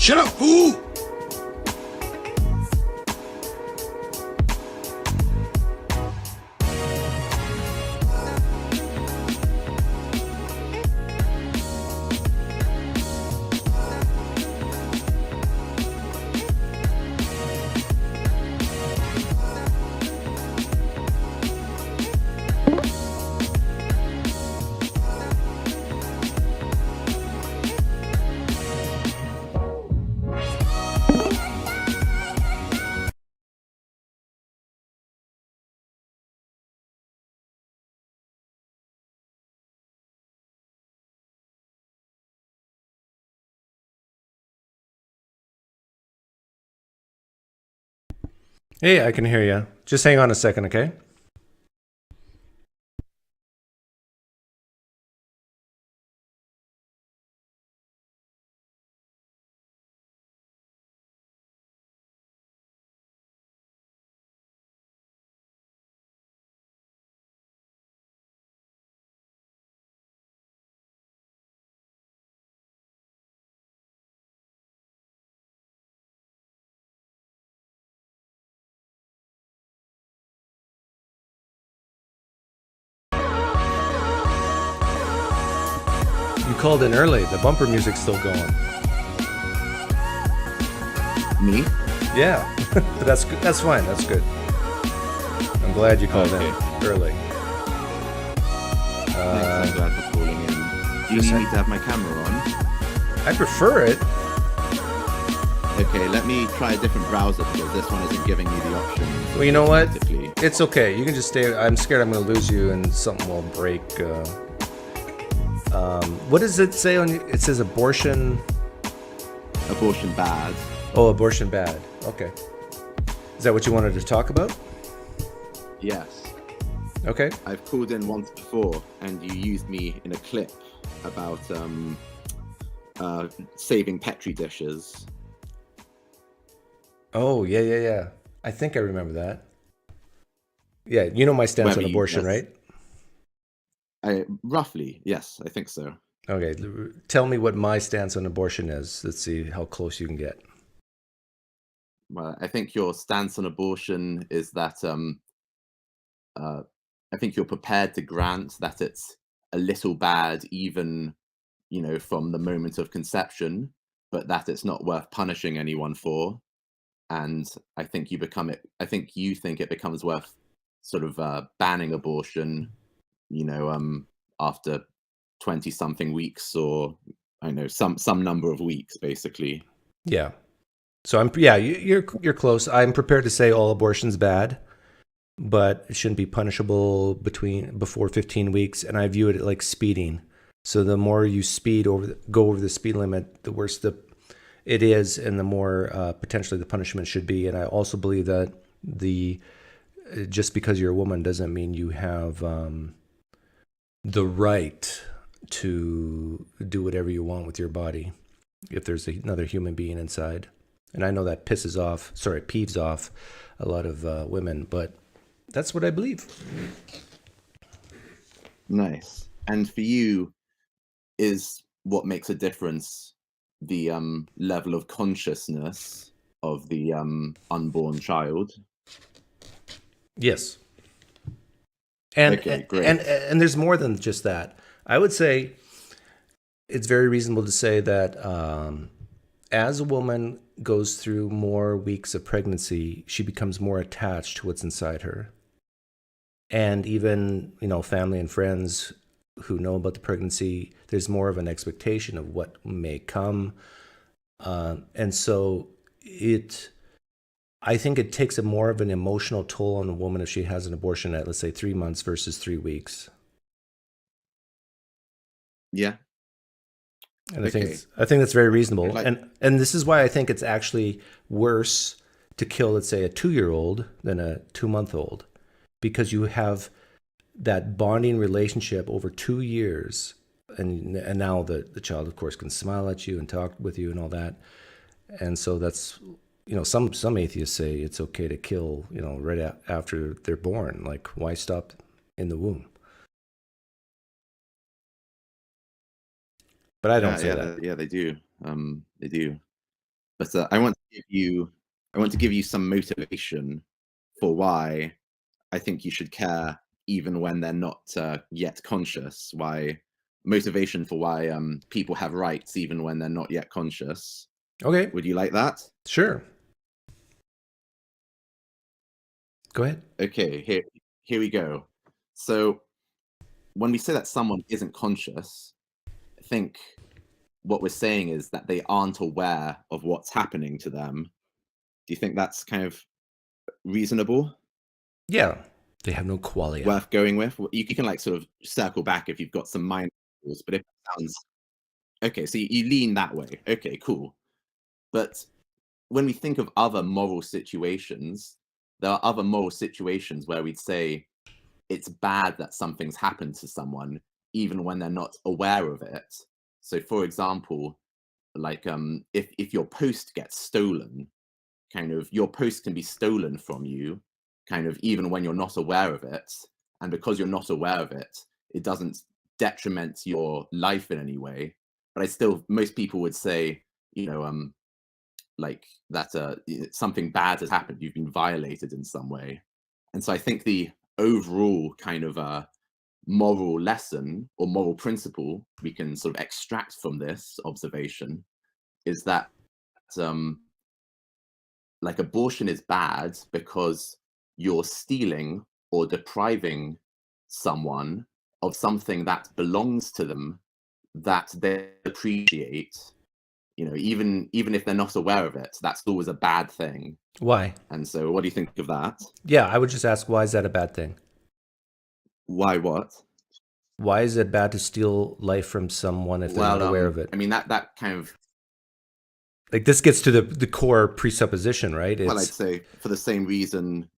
Shut up, fool! Hey, I can hear you. Just hang on a second, okay? You called in early. The bumper music's still going. Me? Yeah, but that's good. That's fine. That's good. I'm glad you called in early. I'm glad for calling in. Do you need me to have my camera on? I prefer it. Okay, let me try a different browser because this one isn't giving me the option. Well, you know what? automatically. It's okay. You can just stay. I'm scared I'm going to lose you and something will break. What does it say on you? It says abortion. Abortion bad. Oh, abortion bad. Okay. Is that what you wanted to talk about? Yes. Okay. I've called in once before and you used me in a clip about saving Petri dishes. Oh, yeah. I think I remember that. Yeah, you know my stance on abortion, right? Roughly, yes, I think so. Okay, tell me what my stance on abortion is. Let's see how close you can get. Well, I think your stance on abortion is that I think you're prepared to grant that it's a little bad, even from the moment of conception, but that it's not worth punishing anyone for. And I think you think it becomes worth sort of banning abortion, after 20 something weeks, or I know some number of weeks, basically. Yeah. So you're close. I'm prepared to say all abortion's bad, but it shouldn't be punishable before 15 weeks, and I view it like speeding. So the more you go over the speed limit, the worse it is, and the more potentially the punishment should be. And I also believe that just because you're a woman doesn't mean you have the right to do whatever you want with your body if there's another human being inside. And I know that peeves off a lot of women, but that's what I believe. Nice. And for you, is what makes a difference the level of consciousness of the unborn child? Yes. And, okay, great. And there's more than just that. I would say it's very reasonable to say that as a woman goes through more weeks of pregnancy, she becomes more attached to what's inside her. And even, family and friends who know about the pregnancy, there's more of an expectation of what may come. And so I think it takes a more of an emotional toll on a woman if she has an abortion at, let's say, 3 months versus 3 weeks. Yeah. And I think that's very reasonable. And this is why I think it's actually worse to kill, let's say, a 2-year-old than a 2-month-old, because you have that bonding relationship over 2 years, and now the child, of course, can smile at you and talk with you and all that. And so that's, some atheists say it's okay to kill, right after they're born. Like, why stop in the womb? But I don't say that. Yeah, they do. They do. But I want to give you some motivation for why I think you should care even when they're not yet conscious. Why motivation for why people have rights even when they're not yet conscious. Okay, Would you like that? sure. Go ahead. Okay, here we go. So when we say that someone isn't conscious, I think what we're saying is that they aren't aware of what's happening to them. Do you think that's kind of reasonable? Yeah, they have no qualia. Worth going with? You can like sort of circle back if you've got some minor rules, but if it sounds okay, so you lean that way. Okay, cool. But when we think of other moral situations, there are other moral situations where we'd say it's bad that something's happened to someone, even when they're not aware of it. So, for example, like if your post gets stolen, kind of your post can be stolen from you, kind of even when you're not aware of it, and because you're not aware of it, it doesn't detriment your life in any way. But most people would say, you know, like that something bad has happened, you've been violated in some way. And so I think the overall kind of moral lesson or moral principle we can sort of extract from this observation is that like abortion is bad because you're stealing or depriving someone of something that belongs to them that they appreciate, you know, even if they're not aware of it. That's always a bad thing. Why? And so what do you think of that? Yeah, I would just ask, why is that a bad thing? Why what? Why is it bad to steal life from someone if they're not aware of it? I mean, that kind of, Like, this gets to the core presupposition, right? well, I'd say for the same reason.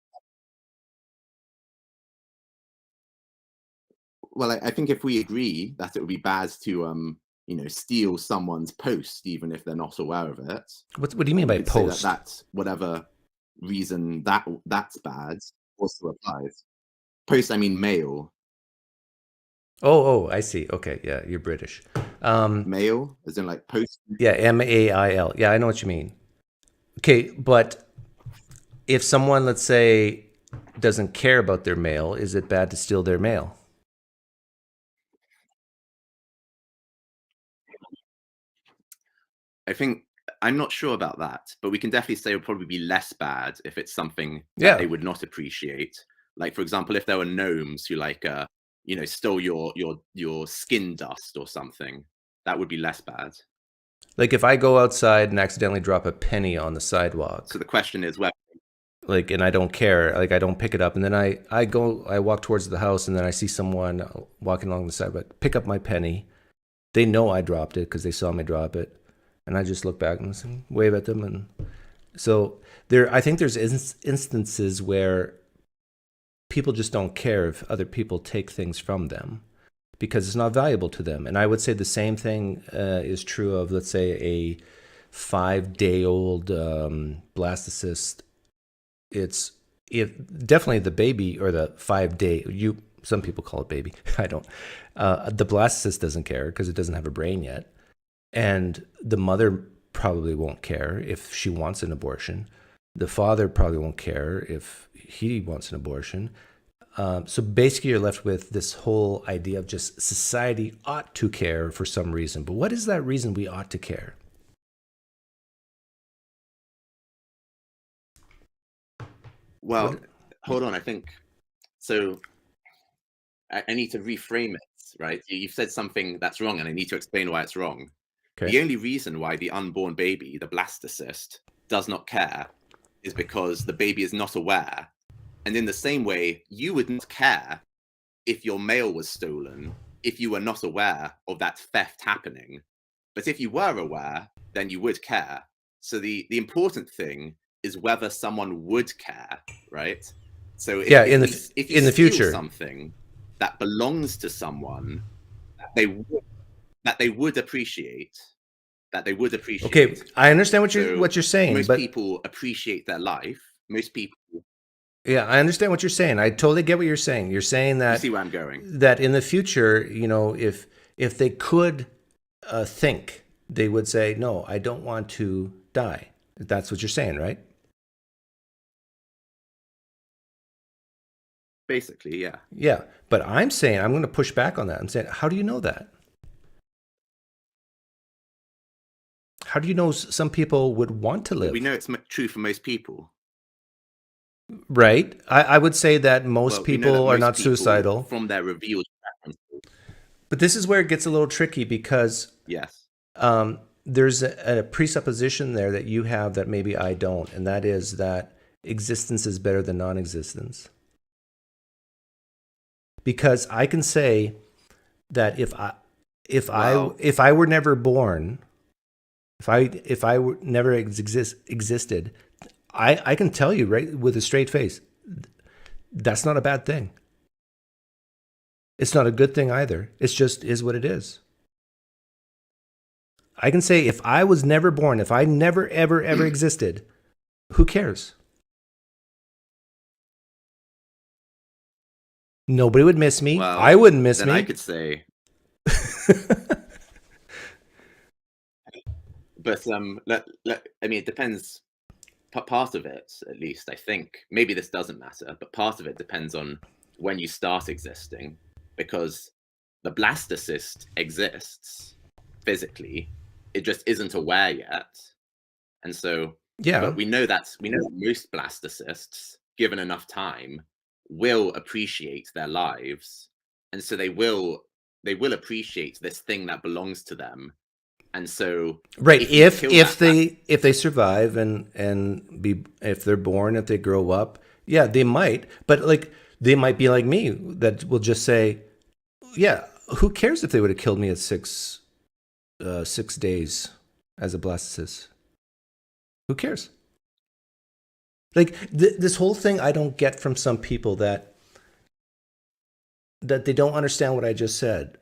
Well, I think if we agree that it would be bad to you know, steal someone's post even if they're not aware of it, What do you mean by we'd say post? that whatever reason that's bad also applies. Post, I mean mail. Oh, I see. Okay, yeah, you're British. Mail, as in like post. Yeah, MAIL. Yeah, I know what you mean. Okay, but if someone, let's say, doesn't care about their mail, is it bad to steal their mail? I think I'm not sure about that, but we can definitely say it would probably be less bad if it's something that Yeah. they would not appreciate. Like, for example, if there were gnomes who like you know, stole your skin dust or something, that would be less bad. Like if I go outside and accidentally drop a penny on the sidewalk, So the question is whether, like, and I don't care, like I don't pick it up, and then I walk towards the house, and then I see someone walking along the sidewalk, pick up my penny. They know I dropped it because they saw me drop it, and I just look back and wave at them, and so I think there's instances where people just don't care if other people take things from them because it's not valuable to them. And I would say the same thing is true of, let's say, a 5-day-old blastocyst. It's definitely the baby, or the 5-day. Some people call it baby. I don't. The blastocyst doesn't care because it doesn't have a brain yet, and the mother probably won't care if she wants an abortion. The father probably won't care if he wants an abortion. So basically, you're left with this whole idea of just society ought to care for some reason. But what is that reason we ought to care? well, hold on, I think so. I need to reframe it, right? You've said something that's wrong, and I need to explain why it's wrong. Okay. The only reason why the unborn baby, the blastocyst, does not care is because the baby is not aware. And in the same way, you would not care if your mail was stolen if you were not aware of that theft happening. But if you were aware, then you would care. So the important thing is whether someone would care, right? So if, Yeah, if in you, the if you in the steal future. something that belongs to someone, that they would appreciate. Okay, I understand what So you're saying, most but people appreciate their life. Most people, yeah, I understand what you're saying. I totally get what you're saying. You're saying you that see where I'm going. that in the future, you know, if they could think, they would say, no, I don't want to die. That's what you're saying, right? Basically, yeah. Yeah. But I'm saying, I'm going to push back on that. I'm saying, how do you know that? How do you know some people would want to live? We know it's true for most people. Right. I would say that most Well, people are not people, suicidal. from their revealed preferences. But this is where it gets a little tricky because Yes. there's a presupposition there that you have that maybe I don't, and that is that existence is better than non-existence. Because I can say that if I were never born, if I were never existed, I can tell you right with a straight face, that's not a bad thing. It's not a good thing either. It's just is what it is. I can say if I was never born, if I never, ever, ever existed, who cares? Nobody would miss me. Well, I wouldn't miss then me. I could say, but I mean, it depends. Part of it, at least, I think, maybe this doesn't matter, but part of it depends on when you start existing, because the blastocyst exists physically, it just isn't aware yet, and so Yeah. But we know that most blastocysts, given enough time, will appreciate their lives, and so they will appreciate this thing that belongs to them. And so, right, if they survive and be, if they're born, if they grow up, yeah, they might. But like they might be like me that will just say, yeah, who cares if they would have killed me at 6 days as a blastocyst? Who cares? Like this whole thing, I don't get from some people that they don't understand what I just said.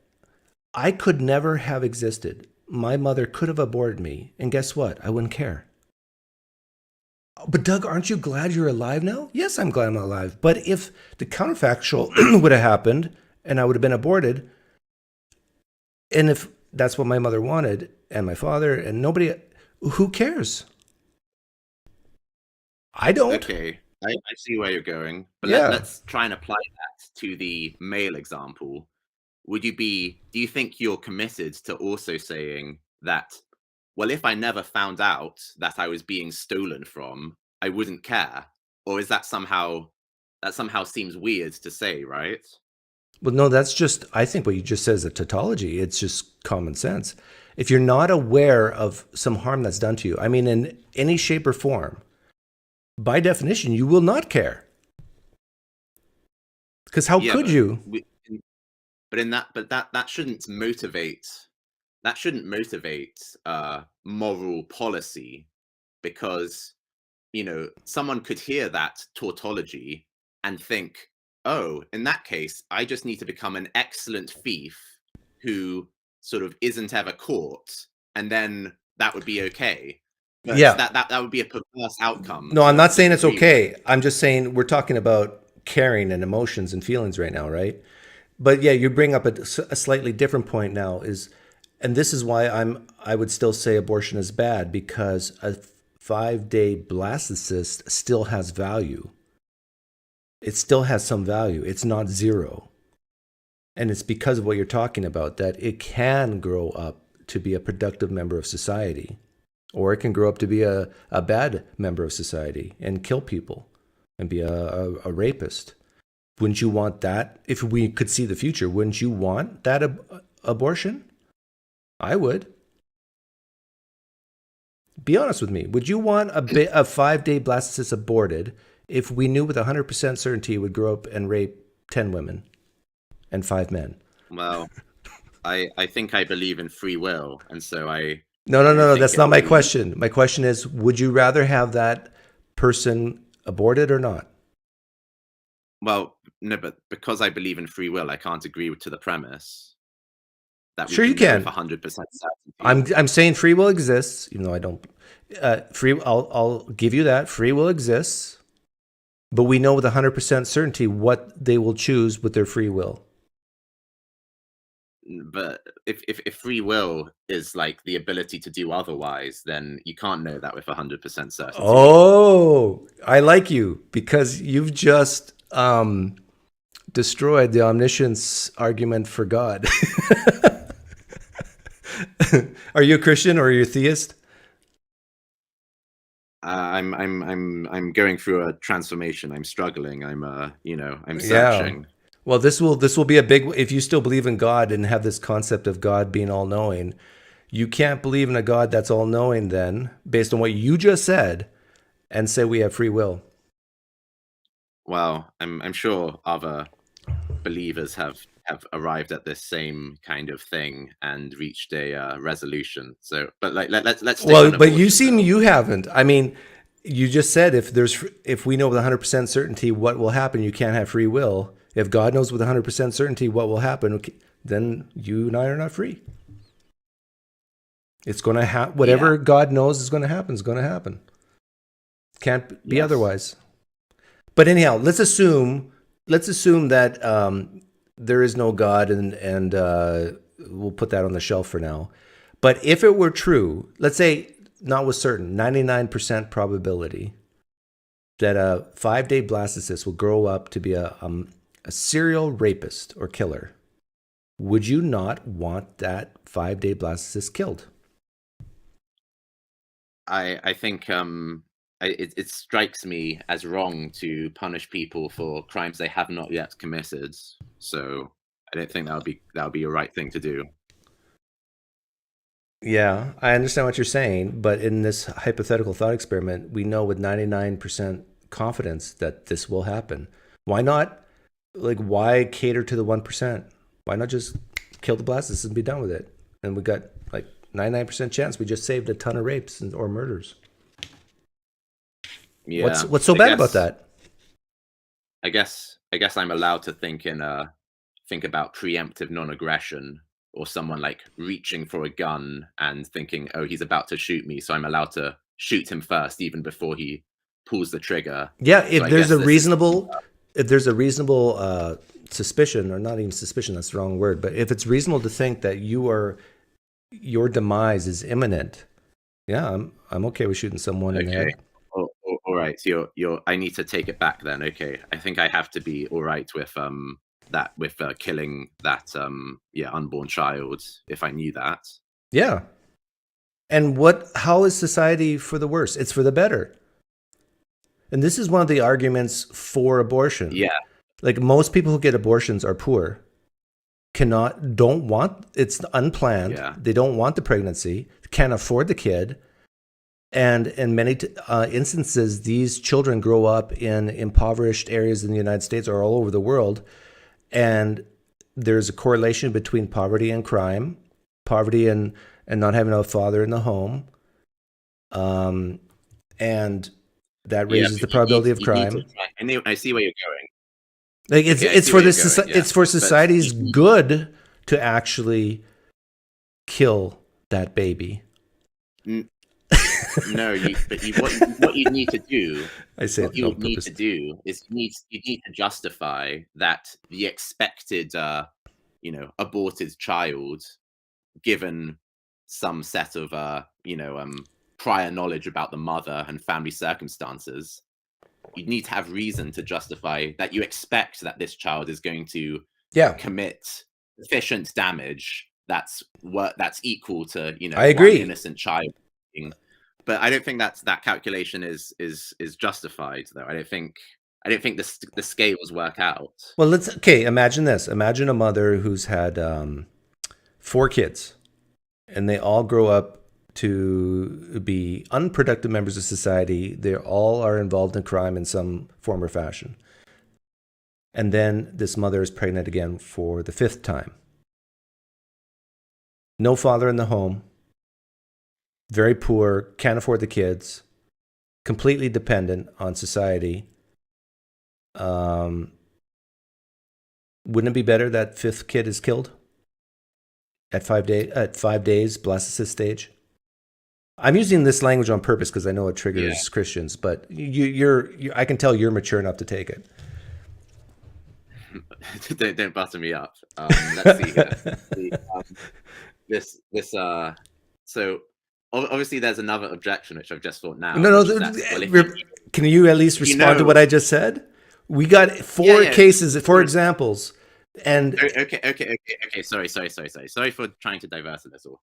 I could never have existed. My mother could have aborted me, and guess what? I wouldn't care. But Doug, aren't you glad you're alive now? Yes, I'm glad I'm alive. But if the counterfactual would have happened and I would have been aborted, and if that's what my mother wanted and my father and nobody, who cares? I don't. Okay, I see where you're going, but Yeah. let's try and apply that to the male example. Do you think you're committed to also saying that, well, if I never found out that I was being stolen from, I wouldn't care? Or is that somehow seems weird to say, right? Well, no, that's just, I think what you just said is a tautology. It's just common sense. If you're not aware of some harm that's done to you, I mean, in any shape or form, by definition, you will not care. Because how could you? That shouldn't motivate. That shouldn't motivate moral policy, because someone could hear that tautology and think, oh, in that case, I just need to become an excellent thief who sort of isn't ever caught, and then that would be okay. But Yeah. that would be a perverse outcome. No, I'm not saying it's okay. I'm just saying we're talking about caring and emotions and feelings right now, right? But yeah, you bring up a slightly different point now and this is why I would still say abortion is bad, because a 5-day blastocyst still has value. It still has some value. It's not zero. And it's because of what you're talking about that it can grow up to be a productive member of society, or it can grow up to be a bad member of society and kill people and be a rapist. Wouldn't you want that? If we could see the future, wouldn't you want that abortion? I would. Be honest with me. Would you want a 5-day blastocyst aborted if we knew with 100% certainty it would grow up and rape 10 women and 5 men? Well, I think I believe in free will, and so I... No. That's not my question. My question is, would you rather have that person aborted or not? Well, no, but because I believe in free will, I can't agree to the premise that we sure you can. 100% certainty. I'm saying free will exists, even though I don't. I'll give you that free will exists, but we know with 100% certainty what they will choose with their free will. but if free will is like the ability to do otherwise, then you can't know that with 100% certainty. Oh, I like you because you've just destroyed the omniscience argument for God. Are you a Christian or are you a theist? I'm going through a transformation. I'm struggling. I'm I'm Yeah. searching. Well, this will be a big. If you still believe in God and have this concept of God being all knowing, you can't believe in a God that's all knowing. Then, based on what you just said, and say we have free will. Well, I'm sure other believers have arrived at this same kind of thing and reached a resolution. So, but like let's stick Well, on but you abortion, seem though. you haven't. I mean, you just said if we know with 100% certainty what will happen, you can't have free will. If God knows with 100% certainty what will happen, then you and I are not free. It's going to happen. Whatever God knows is going to happen is going to happen. Can't be otherwise. But anyhow, let's assume that there is no God, and we'll put that on the shelf for now. But if it were true, let's say not with certain 99% probability that a 5-day blastocyst will grow up to be a serial rapist or killer, would you not want that 5-day blastocyst killed? I think it strikes me as wrong to punish people for crimes they have not yet committed. So I don't think that would be a right thing to do. Yeah, I understand what you're saying, but in this hypothetical thought experiment, we know with 99% confidence that this will happen. Why not? Like, why cater to the 1%? Why not just kill the blastocyst and be done with it? And we got like 99% chance we just saved a ton of rapes or murders. Yeah. What's so bad about that? I guess I'm allowed to think about preemptive non-aggression, or someone like reaching for a gun and thinking, oh, he's about to shoot me, so I'm allowed to shoot him first, even before he pulls the trigger. Yeah, if there's a reasonable suspicion, or not even suspicion, that's the wrong word, but if it's reasonable to think that your demise is imminent, yeah, I'm okay with shooting someone in the head. All right, so I need to take it back then. Okay, I think I have to be all right with killing that unborn child if I knew that. Yeah. And how is society for the worse? It's for the better. And this is one of the arguments for abortion. Yeah. Like, most people who get abortions are poor. Don't want, it's unplanned. Yeah. They don't want the pregnancy, can't afford the kid. And in many instances, these children grow up in impoverished areas in the United States or all over the world. And there's a correlation between poverty and crime, poverty and not having a father in the home. And that raises the probability of crime. I see where you're going. Like, it's for society's good to actually kill that baby. No, what you need to do. What you need to do is you need to justify that the expected, aborted child, given some set of, prior knowledge about the mother and family circumstances. You need to have reason to justify that you expect that this child is going to commit sufficient damage that's equal to I agree. one innocent child. But I don't think that calculation is justified, though. I don't think the scales work out. Well, imagine this. Imagine a mother who's had 4 kids, and they all grow up to be unproductive members of society. They all are involved in crime in some form or fashion. And then this mother is pregnant again for the 5th time. No father in the home. Very poor, can't afford the kids, completely dependent on society. Wouldn't it be better that 5th kid is killed at 5 days blastocyst stage? I'm using this language on purpose because I know it triggers Christians, but I can tell you're mature enough to take it. don't butter me up. Let's see here. The, so obviously there's another objection which I've just thought now. No, which is that, well, can you at least respond to what I just said? We got four cases, four examples, and okay. Sorry for trying to divert a little.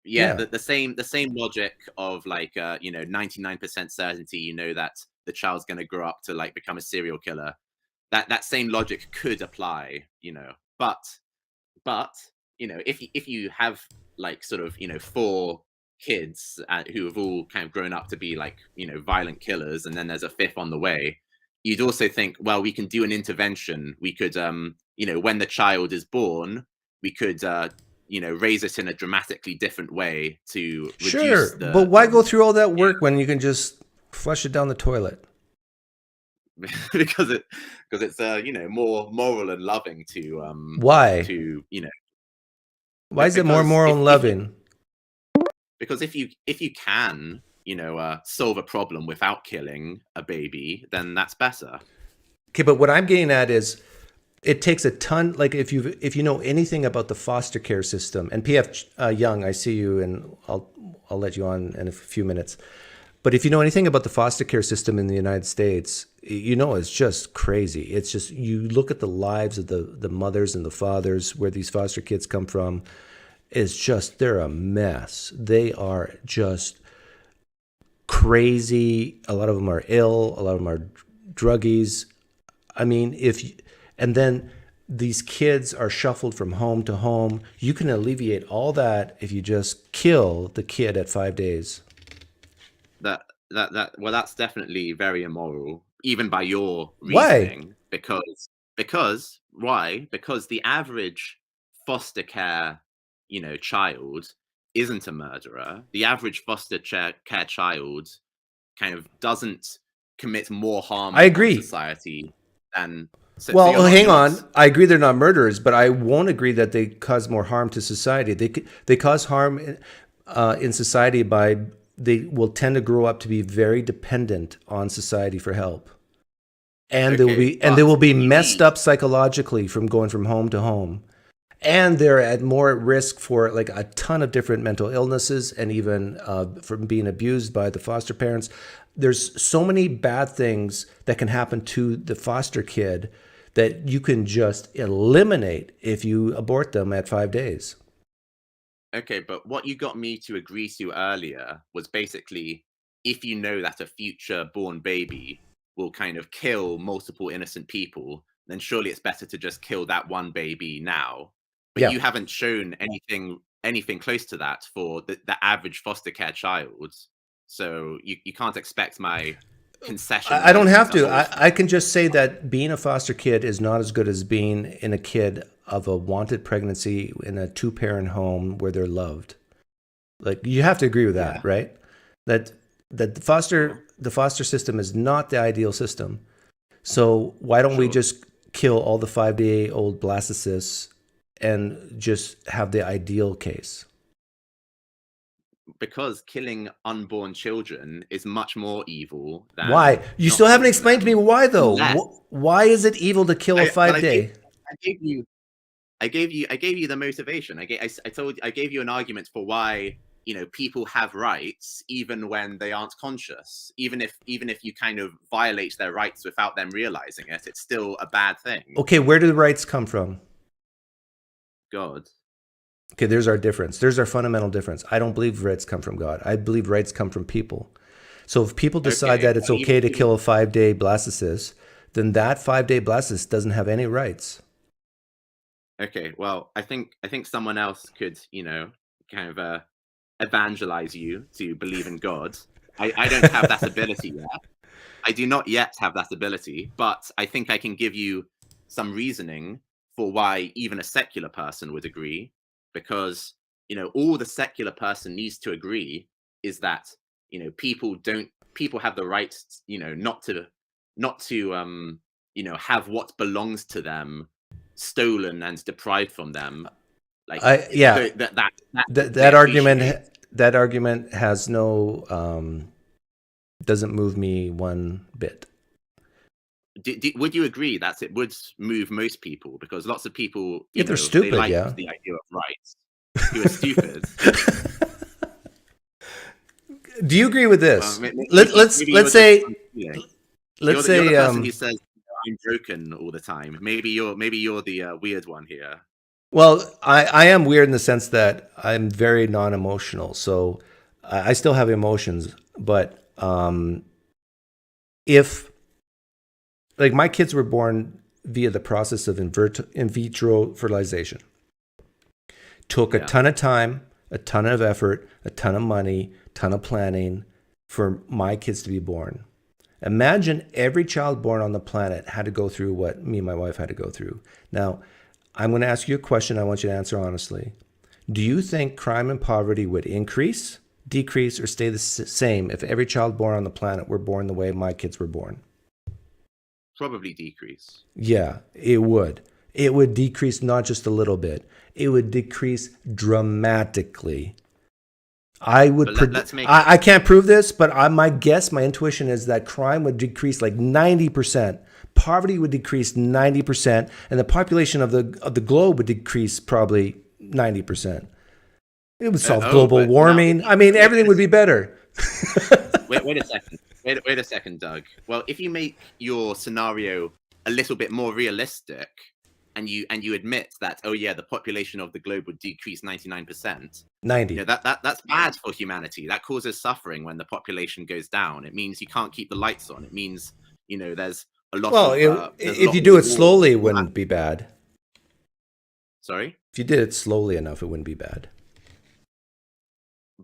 Yeah, the same logic of like 99% certainty, you know, that the child's going to grow up to like become a serial killer. That same logic could apply, you know, but you know, if you have like sort of, you know, 4 kids who have all kind of grown up to be like, you know, violent killers, and then there's a 5th on the way, you'd also think, well, we can do an intervention. We could, you know, when the child is born, we could, you know, raise it in a dramatically different way to reduce the, but why go through all that work when you can just flush it down the toilet? because it's you know, more moral and loving to why to, you know, why is it more moral and loving? Because if you can, you know, solve a problem without killing a baby, then that's better. Okay, but what I'm getting at is it takes a ton. Like if you know anything about the foster care system, and PFJung, I see you, and I'll let you on in a few minutes. But if you know anything about the foster care system in the United States, you know it's just crazy. It's just, you look at the lives of the mothers and the fathers where these foster kids come from. It's just, they're a mess. They are just crazy. A lot of them are ill. A lot of them are druggies. I mean, and then these kids are shuffled from home to home. You can alleviate all that if you just kill the kid at 5 days. Well, that's definitely very immoral, even by your reasoning. Why? Because why? Because the average foster care, you know, child isn't a murderer. The average foster care child kind of doesn't commit more harm to society than. Well, hang on. I agree they're not murderers, but I won't agree that they cause more harm to society. They cause harm in society by, they will tend to grow up to be very dependent on society for help, and they will be messed up psychologically from going from home to home, and they're more at risk for like a ton of different mental illnesses, and even from being abused by the foster parents. There's so many bad things that can happen to the foster kid that you can just eliminate if you abort them at 5 days. Okay, but what you got me to agree to earlier was basically, if you know that a future born baby will kind of kill multiple innocent people, then surely it's better to just kill that one baby now. But you haven't shown anything close to that for the average foster care child. So you can't expect my concession. I don't have to. I can just say that being a foster kid is not as good as being in a kid of a wanted pregnancy in a 2-parent home where they're loved. Like, you have to agree with that, right? That the foster system is not the ideal system. So why don't we just kill all the 5-day-old blastocysts and just have the ideal case? Because killing unborn children is much more evil than. Why? You still haven't explained to me why, though. Why is it evil to kill a 5-day? I gave you the motivation. I gave you an argument for why, you know, people have rights even when they aren't conscious. Even if you kind of violate their rights without them realizing it, it's still a bad thing. Okay, where do the rights come from? God. Okay, there's our difference. There's our fundamental difference. I don't believe rights come from God. I believe rights come from people. So if people decide that it's okay to kill a 5-day blastocyst, then that 5-day blastocyst doesn't have any rights. Okay, well, I think someone else could, you know, kind of evangelize you to believe in God. I don't have that ability yet. I do not yet have that ability, but I think I can give you some reasoning for why even a secular person would agree. Because, you know, all the secular person needs to agree is that, you know, people have the right, you know, not to you know, have what belongs to them stolen and deprived from them. Like, that argument has no doesn't move me one bit. would you agree that it would move most people? Because lots of people, If they're they stupid, like yeah. the idea of rights. Who are stupid. Do you agree with Well, this? maybe Let's you're just say unfeeling. let's You're say the person who says I'm broken all the time. Maybe you're the weird one here. well, I am weird in the sense that I'm very non-emotional, so I still have emotions. But if like my kids were born via the process of in vitro fertilization, took a ton of time, a ton of effort, a ton of money, ton of planning for my kids to be born. Imagine every child born on the planet had to go through what me and my wife had to go through. Now, I'm going to ask you a question. I want you to answer honestly. Do you think crime and poverty would increase, decrease, or stay the same if every child born on the planet were born the way my kids were born? Probably decrease. Yeah, it would. It would decrease not just a little bit. It would decrease dramatically. I would. I can't prove this, but my guess, my intuition is that crime would decrease like 90%. Poverty would decrease 90%, and the population of the globe would decrease probably 90%. It would solve global warming. I mean, everything would be better. Wait a second. Wait a second, Doug. Well, if you make your scenario a little bit more realistic, and you admit that, oh yeah, the population of the globe would decrease 99%. 90. You know, that's bad for humanity. That causes suffering when the population goes down. It means you can't keep the lights on. It means, you know, there's a lot of... if you do it slowly, it wouldn't be bad. Sorry? If you did it slowly enough, it wouldn't be bad.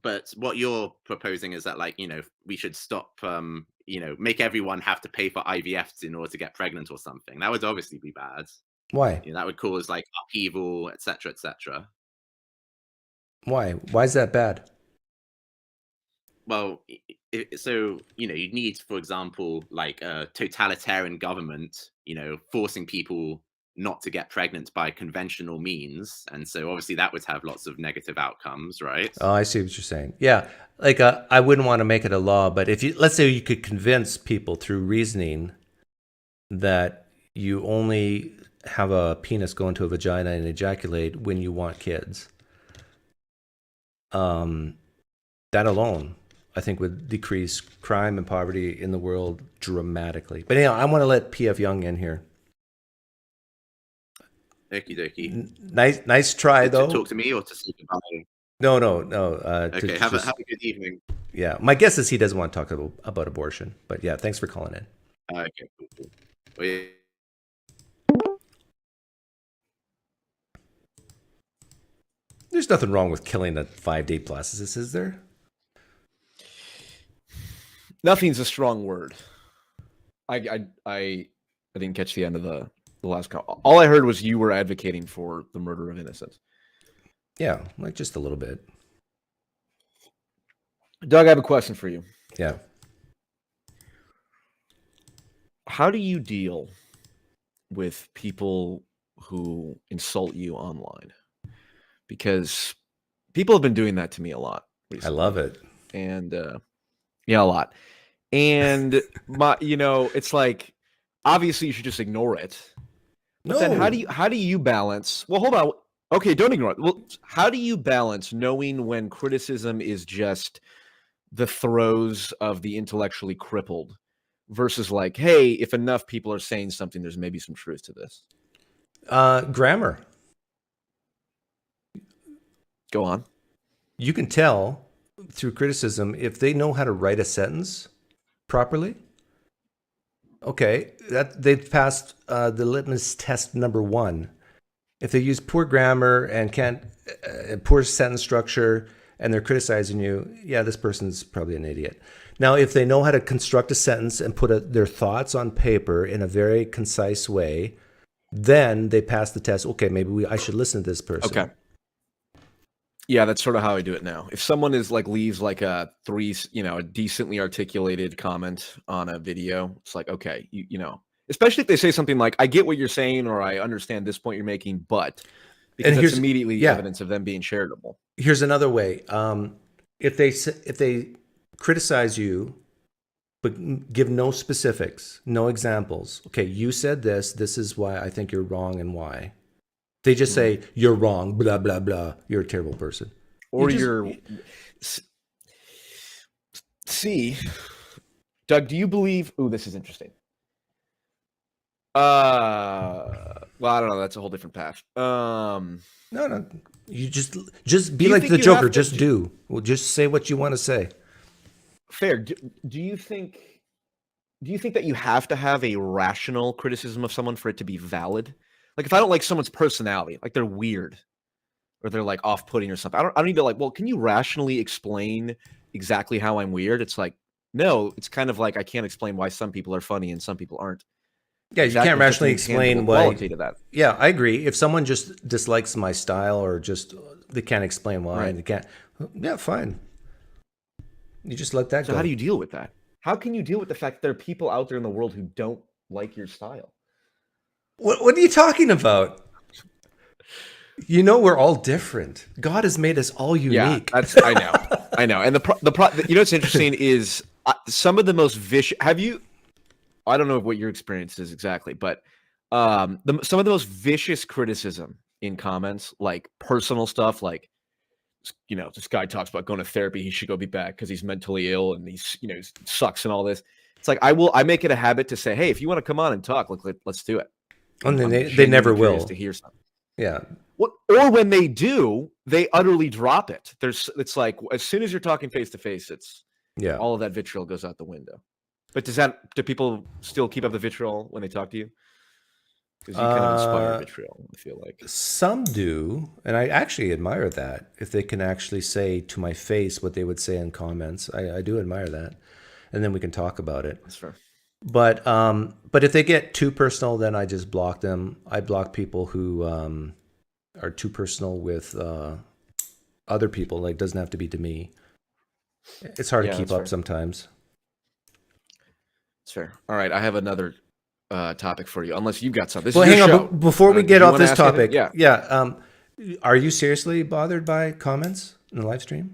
But what you're proposing is that, like, you know, we should stop, you know, make everyone have to pay for IVFs in order to get pregnant or something. That would obviously be bad. Why? You know, that would cause like upheaval, etc., etc. Why? Why is that bad? Well, so, you know, you need, for example, like a totalitarian government, you know, forcing people not to get pregnant by conventional means, and so obviously that would have lots of negative outcomes, right? Oh, I see what you're saying. Yeah, like I wouldn't want to make it a law, but if you, let's say you could convince people through reasoning that you only have a penis go into a vagina and ejaculate when you want kids, that alone, I think, would decrease crime and poverty in the world dramatically. But anyhow, I want to let PFJung in here. Okie dokie. Nice try, though. To talk to me or to speak about it? No. Okay, have a good evening. Yeah, my guess is he doesn't want to talk about abortion. But yeah, thanks for calling in. Okay, cool. Well, yeah. There's nothing wrong with killing a 5-day blastocyst, is there? Nothing's a strong word. I didn't catch the end of the last call. All I heard was you were advocating for the murder of innocents. Yeah, like just a little bit. Doug, I have a question for you. Yeah. How do you deal with people who insult you online? Because people have been doing that to me a lot recently. I love it. And yeah, a lot. And you know, it's like, obviously you should just ignore it. But then how do you balance? Well, hold on. Okay, don't ignore it. Well, how do you balance knowing when criticism is just the throes of the intellectually crippled versus like, hey, if enough people are saying something, there's maybe some truth to this? Grammar. Go on. You can tell through criticism if they know how to write a sentence properly. Okay, that they've passed the litmus test number 1. If they use poor grammar and can't poor sentence structure and they're criticizing you, yeah, this person's probably an idiot. Now, if they know how to construct a sentence and put their thoughts on paper in a very concise way, then they pass the test. Okay, maybe I should listen to this person. Okay. Yeah, that's sort of how I do it now. If someone is like leaves like a decently articulated comment on a video, it's like, okay, you know, especially if they say something like, I get what you're saying, or I understand this point you're making, but, because it's immediately evidence of them being charitable. Here's another way. If they criticize you, but give no specifics, no examples. Okay, you said this. This is why I think you're wrong and why. They just say, you're wrong, blah, blah, blah. You're a terrible person. Or you're... See, Doug, do you believe... Ooh, this is interesting. Well, I don't know. That's a whole different path. No. You just be like the Joker. Just do. Well, just say what you want to say. Fair. Do you think that you have to have a rational criticism of someone for it to be valid? Like, if I don't like someone's personality, like they're weird or they're like off-putting or something, I don't need to like, well, can you rationally explain exactly how I'm weird? It's like, no, it's kind of like I can't explain why some people are funny and some people aren't. Yeah, you can't rationally explain why. To that. Yeah, I agree. If someone just dislikes my style or just they can't explain why, right. They can't. Yeah, fine. You just let that go. So how do you deal with that? How can you deal with the fact that there are people out there in the world who don't like your style? What are you talking about? You know, we're all different. God has made us all unique. Yeah, I know. And you know what's interesting is some of the most vicious. I don't know what your experience is exactly, but some of the most vicious criticism in comments, like personal stuff, like, you know, this guy talks about going to therapy. He should go be back because he's mentally ill and he's, you know, sucks and all this. It's like I make it a habit to say, hey, if you want to come on and talk, let's do it. And then they never will. To hear something. Yeah. Or when they do, they utterly drop it. It's like as soon as you're talking face to face, all of that vitriol goes out the window. But do people still keep up the vitriol when they talk to you? Because you kind of inspire vitriol, I feel like. Some do, and I actually admire that. If they can actually say to my face what they would say in comments, I do admire that. And then we can talk about it. That's fair. But if they get too personal, then I just block them. I block people who are too personal with other people. Like, doesn't have to be to me. It's hard to keep up sometimes. That's fair. All right, I have another topic for you, unless you've got something. Well, hang on. Before we get off this topic, yeah. Are you seriously bothered by comments in the live stream?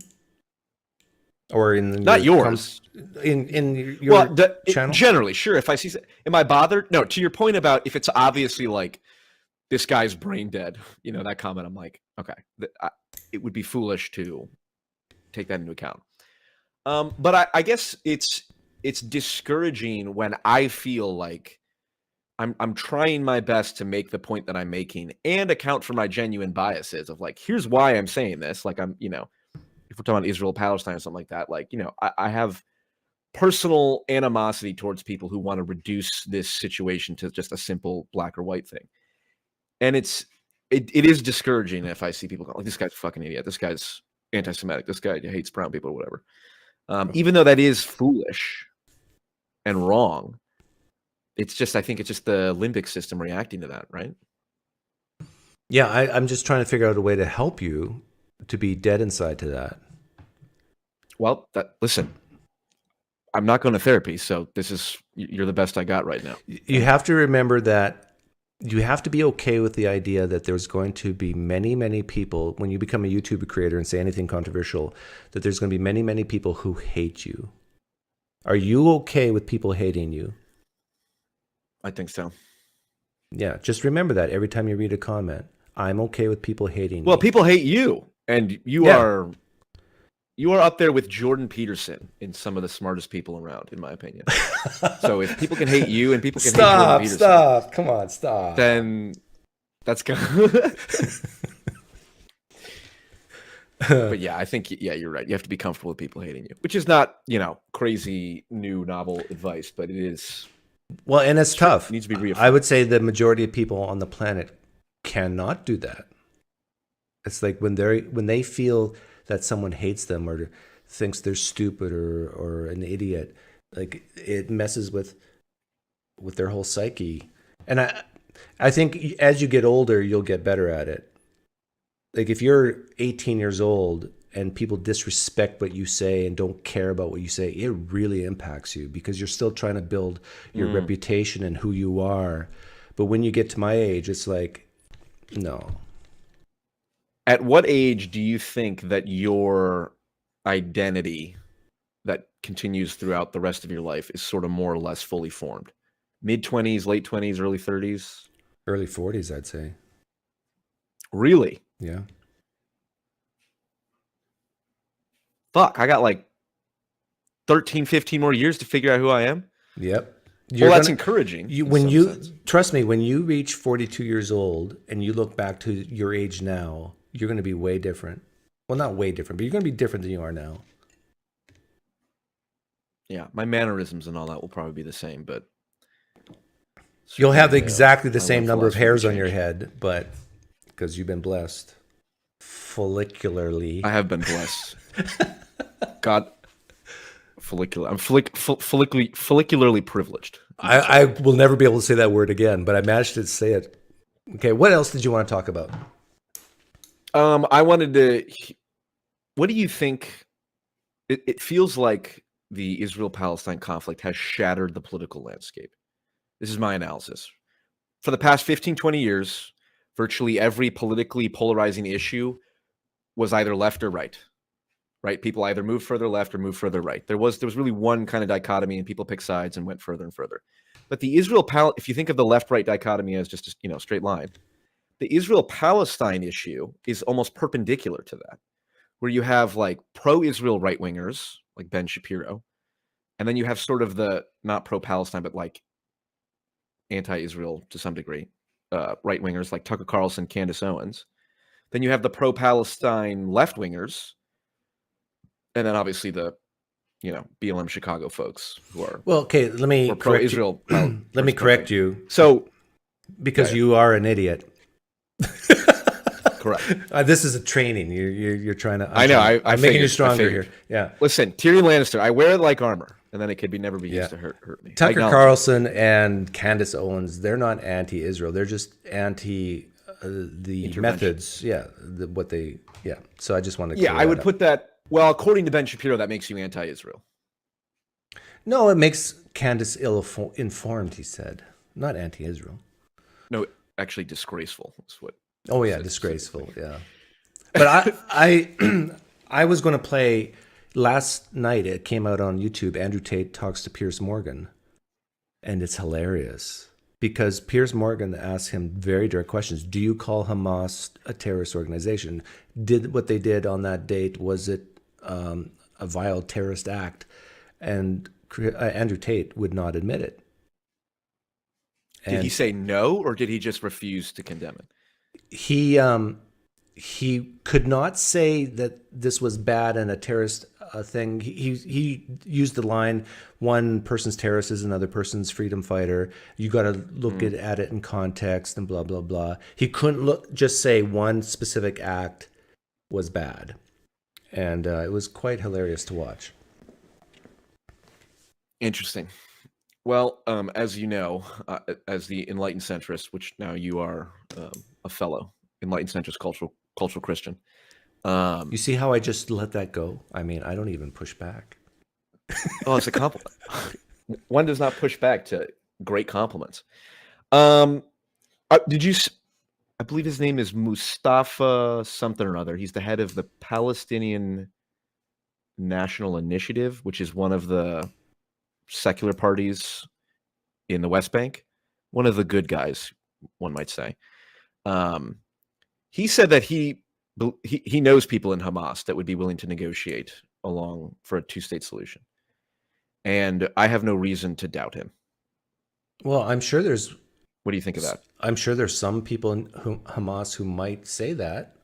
Or in not yours in your channel? Generally, sure. If I see, am I bothered? No. To your point about if it's obviously like this guy's brain dead, you know, that comment, I'm like, okay, it would be foolish to take that into account. But I guess it's discouraging when I feel like I'm trying my best to make the point that I'm making and account for my genuine biases of like, here's why I'm saying this. Like I'm, you know, if we're talking about Israel, Palestine, or something like that, like, you know, I have personal animosity towards people who want to reduce this situation to just a simple black or white thing. And it is discouraging if I see people go, like, this guy's a fucking idiot. This guy's anti-Semitic. This guy hates brown people or whatever. Even though that is foolish and wrong, it's just, I think it's just the limbic system reacting to that, right? Yeah, I'm just trying to figure out a way to help you to be dead inside to that. Well, listen, I'm not going to therapy, so you're the best I got right now. You have to remember that you have to be okay with the idea that there's going to be many, many people, when you become a YouTube creator and say anything controversial, that there's going to be many, many people who hate you. Are you okay with people hating you? I think so. Yeah, just remember that every time you read a comment. I'm okay with people hating Well, me. people hate you, and you are up there with Jordan Peterson in some of the smartest people around, in my opinion. So if people can hate you and people can hate Jordan Peterson, stop, come on, stop. Then that's good. But yeah, I think you're right. You have to be comfortable with people hating you, which is not, you know, crazy new novel advice, but it is. Well, and it's tough. It needs to be reaffirmed. I would say the majority of people on the planet cannot do that. It's like when they feel that someone hates them or thinks they're stupid or an idiot, like it messes with their whole psyche. And I think as you get older, you'll get better at it. Like if you're 18 years old and people disrespect what you say and don't care about what you say, it really impacts you because you're still trying to build your reputation and who you are. But when you get to my age, it's like, no. At what age do you think that your identity that continues throughout the rest of your life is sort of more or less fully formed? Mid-20s, late 20s, early 30s? Early 40s, I'd say. Really? Yeah. Fuck, I got like 13, 15 more years to figure out who I am? Yep. That's encouraging. Trust me, when you reach 42 years old and you look back to your age now, you're going to be way different. Well, not way different, but you're going to be different than you are now. Yeah, my mannerisms and all that will probably be the same, but you'll have exactly the my same life number of philosophy hairs will on your change. head, but because you've been blessed follicularly. I have been blessed. God, I'm follicularly privileged. I will never be able to say that word again, but I managed to say it. Okay, what else did you want to talk about? I wanted to. What do you think? It feels like the Israel-Palestine conflict has shattered the political landscape. This is my analysis. For the past 15, 20 years, virtually every politically polarizing issue was either left or right. Right? People either moved further left or moved further right. There was really one kind of dichotomy, and people picked sides and went further and further. But the if you think of the left-right dichotomy as just a straight line, the Israel-Palestine issue is almost perpendicular to that, where you have like pro-Israel right-wingers like Ben Shapiro, and then you have sort of the not pro-Palestine but like anti-Israel to some degree right-wingers like Tucker Carlson, Candace Owens. Then you have the pro-Palestine left-wingers, and then obviously the BLM Chicago folks who are let me correct Israel. Let me correct you. So, because you are an idiot. Correct. This is a training. You're trying to. I know. I'm making you stronger here. Yeah. Listen, Tyrion Lannister. I wear it like armor, and then it could never be used to hurt me. Tucker Carlson and Candace Owens. They're not anti-Israel. They're just anti the methods. Yeah. What they. Yeah. So I just wanted to. Yeah, I would put that. Well, according to Ben Shapiro, that makes you anti-Israel. No, it makes Candace ill-informed, he said. Not anti-Israel. No, actually disgraceful is what. Oh, yeah, disgraceful, yeah. But I was going to play, last night it came out on YouTube, Andrew Tate talks to Piers Morgan. And it's hilarious. Because Piers Morgan asked him very direct questions. Do you call Hamas a terrorist organization? Did what they did on that date, was it a vile terrorist act? And Andrew Tate would not admit it. Did he say no, or did he just refuse to condemn it? He could not say that this was bad and a terrorist thing. He used the line, one person's terrorist is another person's freedom fighter. You got to look at it in context and blah, blah, blah. He couldn't just say one specific act was bad. And it was quite hilarious to watch. Interesting. Well, as you know, as the enlightened centrist, which now you are a fellow enlightened centrist cultural Christian. You see how I just let that go? I mean, I don't even push back. Oh, it's a compliment. One does not push back to great compliments. Did you? I believe his name is Mustafa something or other. He's the head of the Palestinian National Initiative, which is one of the secular parties in the West Bank. One of the good guys, one might say. He said that he knows people in Hamas that would be willing to negotiate along for a two-state solution. And I have no reason to doubt him. Well, I'm sure there's... What do you think of that? I'm sure there's some people in Hamas who might say that.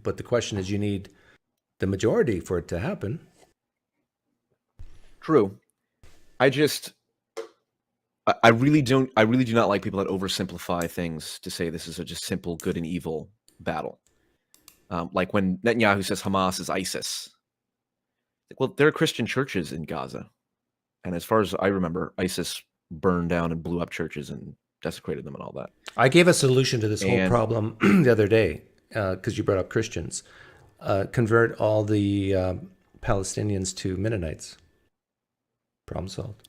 But the question is, you need the majority for it to happen. True. I really do not like people that oversimplify things to say this is a just simple good and evil battle. Like when Netanyahu says Hamas is ISIS. Well, there are Christian churches in Gaza. And as far as I remember, ISIS burned down and blew up churches and desecrated them and all that. I gave a solution to this whole problem the other day, because you brought up Christians. Convert all the Palestinians to Mennonites. Problem solved.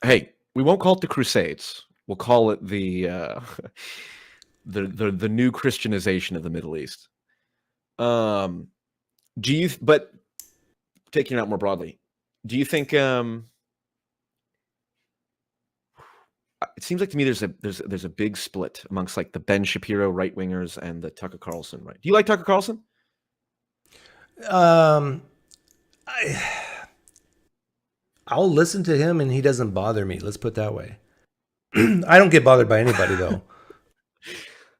Hey, we won't call it the Crusades. We'll call it the new Christianization of the Middle East. But taking it out more broadly, do you think it seems like to me there's a big split amongst like the Ben Shapiro right wingers and the Tucker Carlson right. Do you like Tucker Carlson? I'll listen to him and he doesn't bother me. Let's put it that way. I don't get bothered by anybody though.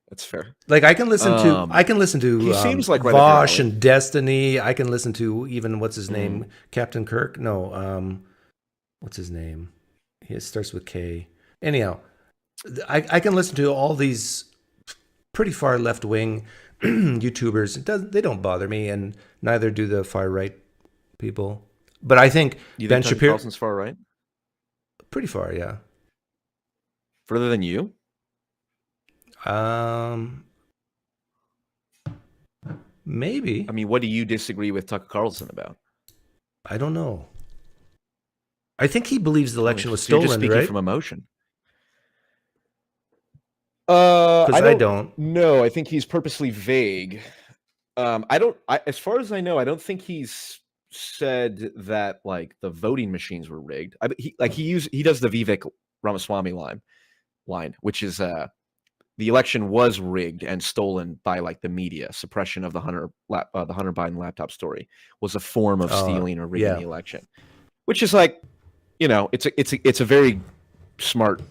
That's fair. Like I can listen to he seems like right Vosh and Destiny. I can listen to even what's his name, Captain Kirk. No, what's his name? It starts with K. Anyhow, I can listen to all these pretty far left wing YouTubers. They don't bother me, and neither do the far right people. But I think Ben Shapiro Carlson's far right. Pretty far, yeah. Further than you? Maybe. I mean, what do you disagree with Tucker Carlson about? I don't know. I think he believes the election was stolen, you're just speaking right? from emotion. Because I don't. No, I think he's purposely vague. As far as I know, I don't think he's said that like the voting machines were rigged. He does the Vivek Ramaswamy line, which is the election was rigged and stolen by like the media. Suppression of the Hunter Biden laptop story was a form of stealing or rigging the election, which is like, it's a very smart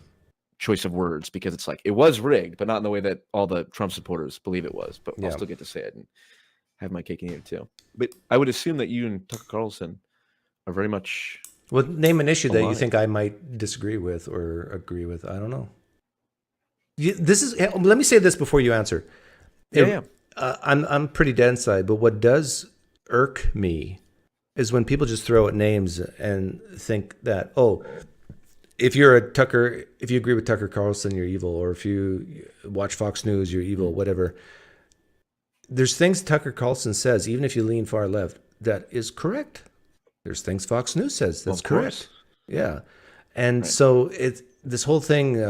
choice of words because it's like it was rigged, but not in the way that all the Trump supporters believe it was. But I'll still get to say it and have my cake and eat it too. But I would assume that you and Tucker Carlson are very much. Well, name an issue that you think I might disagree with or agree with. I don't know. Let me say this before you answer. I'm pretty dead inside, but what does irk me is when people just throw out names and think that, if you agree with Tucker Carlson, you're evil, or if you watch Fox News, you're evil, whatever. There's things Tucker Carlson says, even if you lean far left, that is correct. There's things Fox News says that's correct. Yeah. And so this whole thing,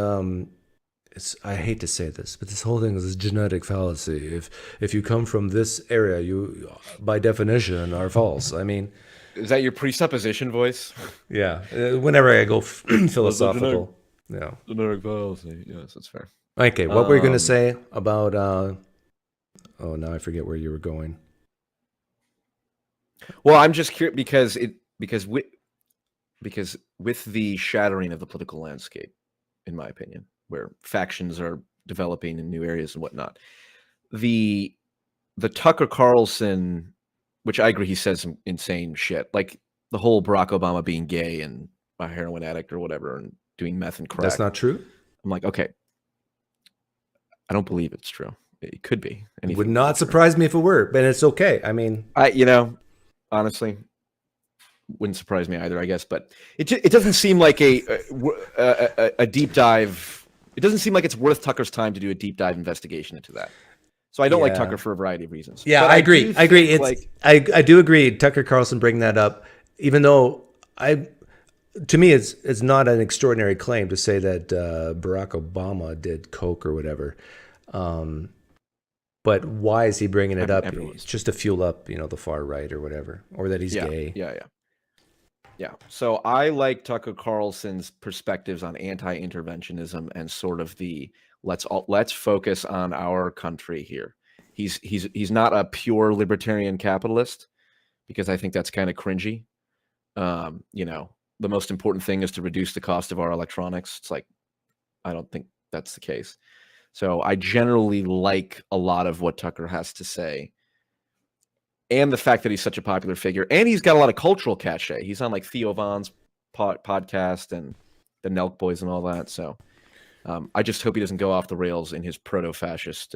I hate to say this, but this whole thing is a genetic fallacy. If you come from this area, you, by definition, are false. I mean, is that your presupposition voice? Yeah. Whenever I go philosophical, genetic fallacy. Yes, that's fair. Okay, what were you going to say about? Now I forget where you were going. Well, I'm just curious because with the shattering of the political landscape, in my opinion, where factions are developing in new areas and whatnot, the Tucker Carlson, which I agree he says some insane shit, like the whole Barack Obama being gay and a heroin addict or whatever and doing meth and crack. That's not true? I'm like, okay, I don't believe it's true. It could be. It would not surprise me if it were, but it's okay. I mean, honestly, wouldn't surprise me either, I guess. But it doesn't seem like a deep dive. It doesn't seem like it's worth Tucker's time to do a deep dive investigation into that. So I don't like Tucker for a variety of reasons. Yeah, I agree. I do agree. Tucker Carlson bring that up, even though to me it's not an extraordinary claim to say that Barack Obama did coke or whatever. But why is he bringing it up? It's just to fuel up, the far right or whatever, or that he's gay. Yeah. So I like Tucker Carlson's perspectives on anti-interventionism and sort of the let's focus on our country here. He's not a pure libertarian capitalist because I think that's kind of cringy. The most important thing is to reduce the cost of our electronics. It's like, I don't think that's the case. So I generally like a lot of what Tucker has to say. And the fact that he's such a popular figure. And he's got a lot of cultural cachet. He's on like Theo Von's podcast and the Nelk Boys and all that. So I just hope he doesn't go off the rails in his proto-fascist.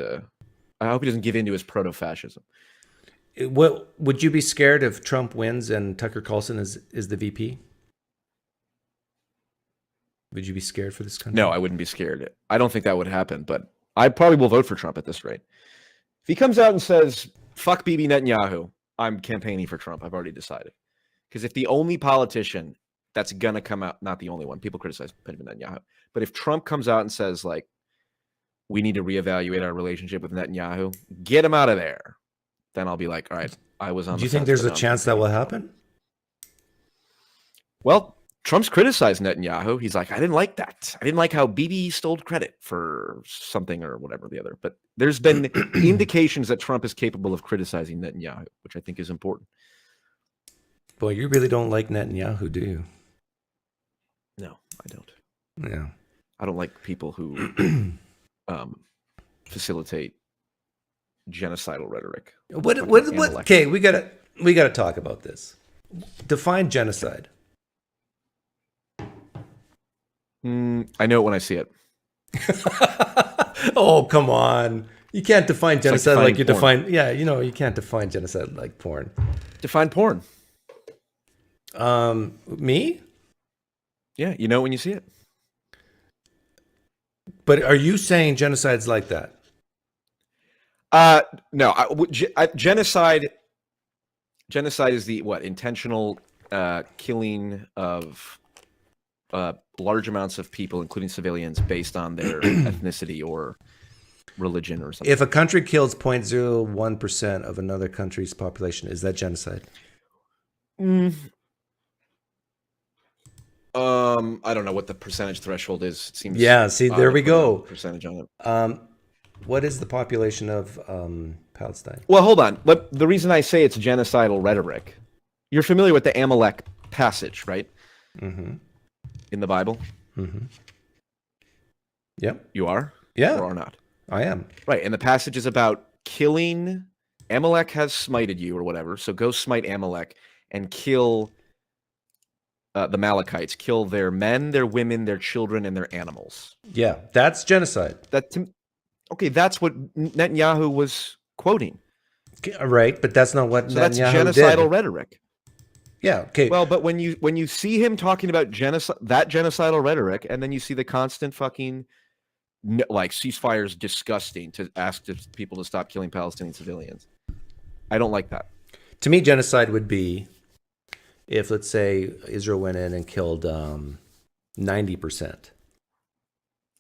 I hope he doesn't give in to his proto-fascism. What would you be scared if Trump wins and Tucker Carlson is the VP? Would you be scared for this country? No, I wouldn't be scared. I don't think that would happen, but I probably will vote for Trump at this rate. If he comes out and says, fuck Bibi Netanyahu, I'm campaigning for Trump. I've already decided. Because if the only politician that's going to come out, not the only one, people criticize Benjamin Netanyahu, but if Trump comes out and says, like, we need to reevaluate our relationship with Netanyahu, get him out of there, then I'll be like, all right, I was on. Do you think there's a chance that will happen? Well, Trump's criticized Netanyahu. He's like, I didn't like that. I didn't like how Bibi stole credit for something or whatever the other. But there's been indications that Trump is capable of criticizing Netanyahu, which I think is important. Boy, you really don't like Netanyahu, do you? No, I don't. Yeah. I don't like people who facilitate genocidal rhetoric. Okay, we gotta talk about this. Define genocide. I know it when I see it. Oh, come on. You can't define genocide like you porn. define... Yeah, you can't define genocide like porn. Define porn. Me? Yeah, you know it when you see it. But are you saying genocide's like that? No. Genocide is the intentional killing of large amounts of people, including civilians, based on their ethnicity or religion or something. If a country kills 0.01% of another country's population, is that genocide? I don't know what the percentage threshold is. It seems see, there we go. Percentage on it. What is the population of Palestine? Well, hold on. The reason I say it's genocidal rhetoric, you're familiar with the Amalek passage, right? Mm-hmm. In the Bible? Mm-hmm. Yep. You are? Yeah. Or are not? I am. Right. And the passage is about killing. Amalek has smited you or whatever. So go smite Amalek and kill the Amalekites. Kill their men, their women, their children, and their animals. Yeah. That's genocide. Okay, that's what Netanyahu was quoting. Right, but that's not what Netanyahu that's genocidal rhetoric. Yeah, okay. Well, but when you see him talking about genocidal rhetoric, and then you see the constant fucking ceasefire is disgusting to ask people to stop killing Palestinian civilians. I don't like that. To me, genocide would be if, let's say, Israel went in and killed 90%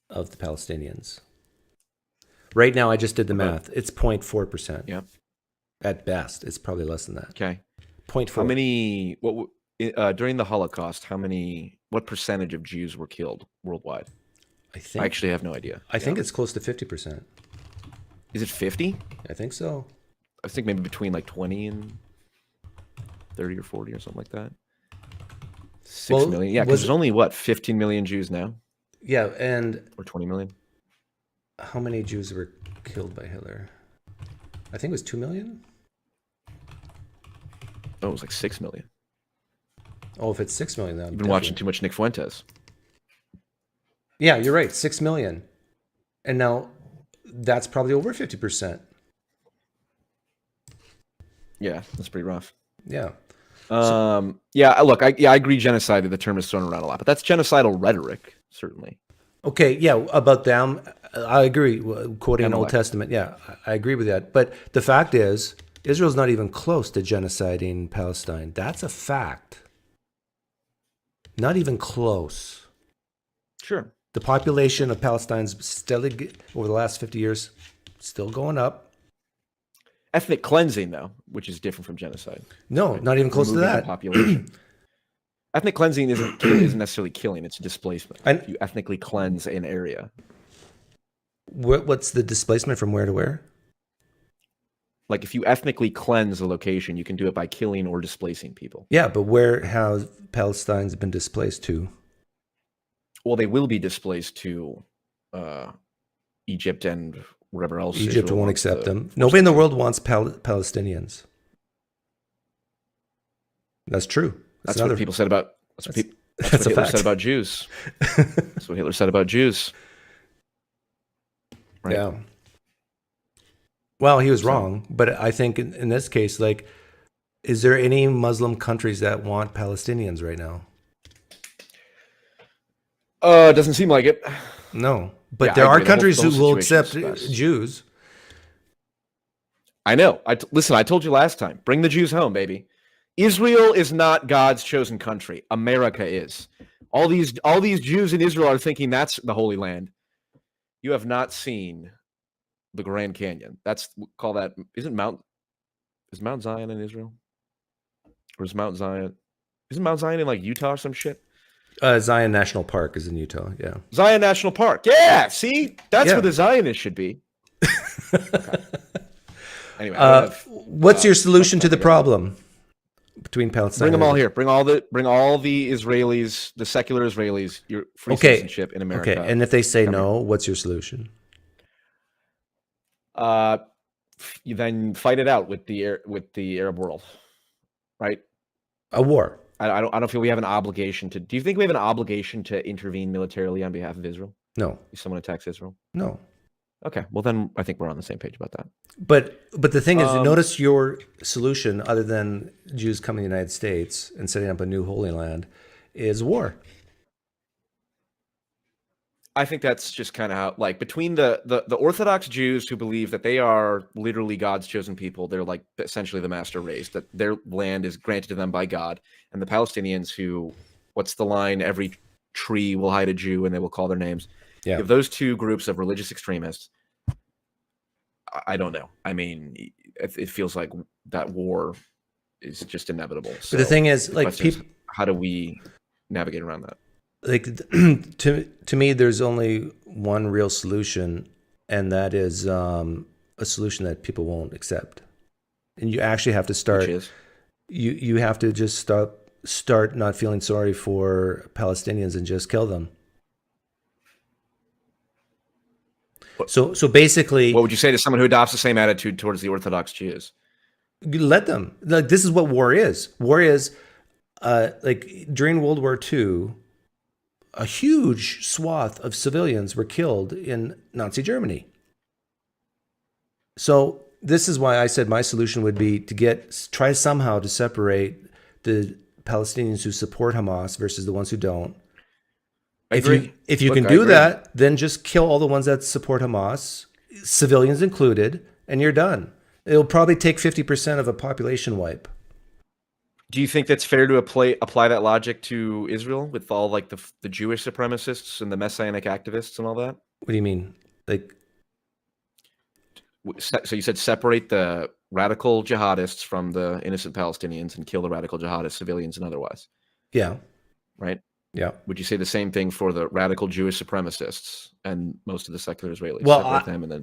of the Palestinians. Right now, I just did the math. It's 0.4%. Yeah. At best, it's probably less than that. Okay. 0.4. How many? During the Holocaust? What percentage of Jews were killed worldwide? I actually have no idea. I think it's close to 50%. Is it 50? I think so. I think maybe between 20 and 30 or 40 or something like that. 6 million. Yeah, because there's only 15 million Jews now. Yeah, or 20 million. How many Jews were killed by Hitler? I think it was 2 million. Oh, it was 6 million. Oh, if it's 6 million, then you've been watching too much Nick Fuentes. Yeah, you're right. 6 million, and now that's probably over 50%. Yeah, that's pretty rough. Yeah. Yeah. Look, I agree. Genocide. The term is thrown around a lot, but that's genocidal rhetoric, certainly. Okay. Yeah. About them, I agree. Quoting Old Testament. Yeah, I agree with that. But the fact is, Israel's not even close to genociding Palestine. That's a fact. Not even close. Sure. The population of Palestine's still, over the last 50 years, still going up. Ethnic cleansing, though, which is different from genocide. No, right? Not even close to that. Population. Ethnic cleansing isn't necessarily killing; it's displacement. You ethnically cleanse an area. What's the displacement from where to where? Like if you ethnically cleanse a location, you can do it by killing or displacing people. Yeah, but where has Palestine's been displaced to? Well, they will be displaced to Egypt and wherever else. Egypt won't accept them. Nobody in the world wants Palestinians. That's true. That's what people said about. That's what Hitler said about Jews. That's what Hitler said about Jews. Right? Yeah. Well, he was wrong, but I think in this case, is there any Muslim countries that want Palestinians right now? Doesn't seem like it. No, but there are countries who will accept Jews. I know. Listen, I told you last time. Bring the Jews home, baby. Israel is not God's chosen country. America is. All these Jews in Israel are thinking that's the Holy Land. You have not seen the Grand Canyon. Is Mount Zion in Israel? Or is Mount Zion? Isn't Mount Zion in like Utah or some shit? Zion National Park is in Utah. Yeah. Zion National Park. Yeah. See, that's where the Zionists should be. Okay. Anyway, what's your solution to the problem between Palestine? Bring them all here. Bring all the Israelis, the secular Israelis, your free citizenship in America. Okay. And if they say no, what's your solution? You then fight it out with the Arab world, right? A war. I don't feel we have an obligation to. Do you think we have an obligation to intervene militarily on behalf of Israel? No. If someone attacks Israel? No. Okay. Well, then I think we're on the same page about that. But the thing is, notice your solution, other than Jews coming to the United States and setting up a new Holy Land, is war. I think that's just kind of how, like, between the Orthodox Jews who believe that they are literally God's chosen people, they're like essentially the master race, that their land is granted to them by God, and the Palestinians who, what's the line? Every tree will hide a Jew and they will call their names. Yeah. You have those two groups of religious extremists. I don't know. I mean, it feels like that war is just inevitable. So but the thing is, like, how do we navigate around that? Like, to me, there's only one real solution, and that is a solution that people won't accept. And you actually have to start. Which is? You have to just start not feeling sorry for Palestinians and just kill them. So basically, what would you say to someone who adopts the same attitude towards the Orthodox Jews? Let them. Like, this is what war is. War is like during World War II, a huge swath of civilians were killed in Nazi Germany. So this is why I said my solution would be to try somehow to separate the Palestinians who support Hamas versus the ones who don't. If you can do that, then just kill all the ones that support Hamas, civilians included, and you're done. It'll probably take 50% of a population wipe. Do you think that's fair to apply that logic to Israel with all like the Jewish supremacists and the messianic activists and all that? What do you mean? Like, so you said separate the radical jihadists from the innocent Palestinians and kill the radical jihadists, civilians and otherwise. Yeah. Right? Yeah. Would you say the same thing for the radical Jewish supremacists and most of the secular Israelis? Well, them and then...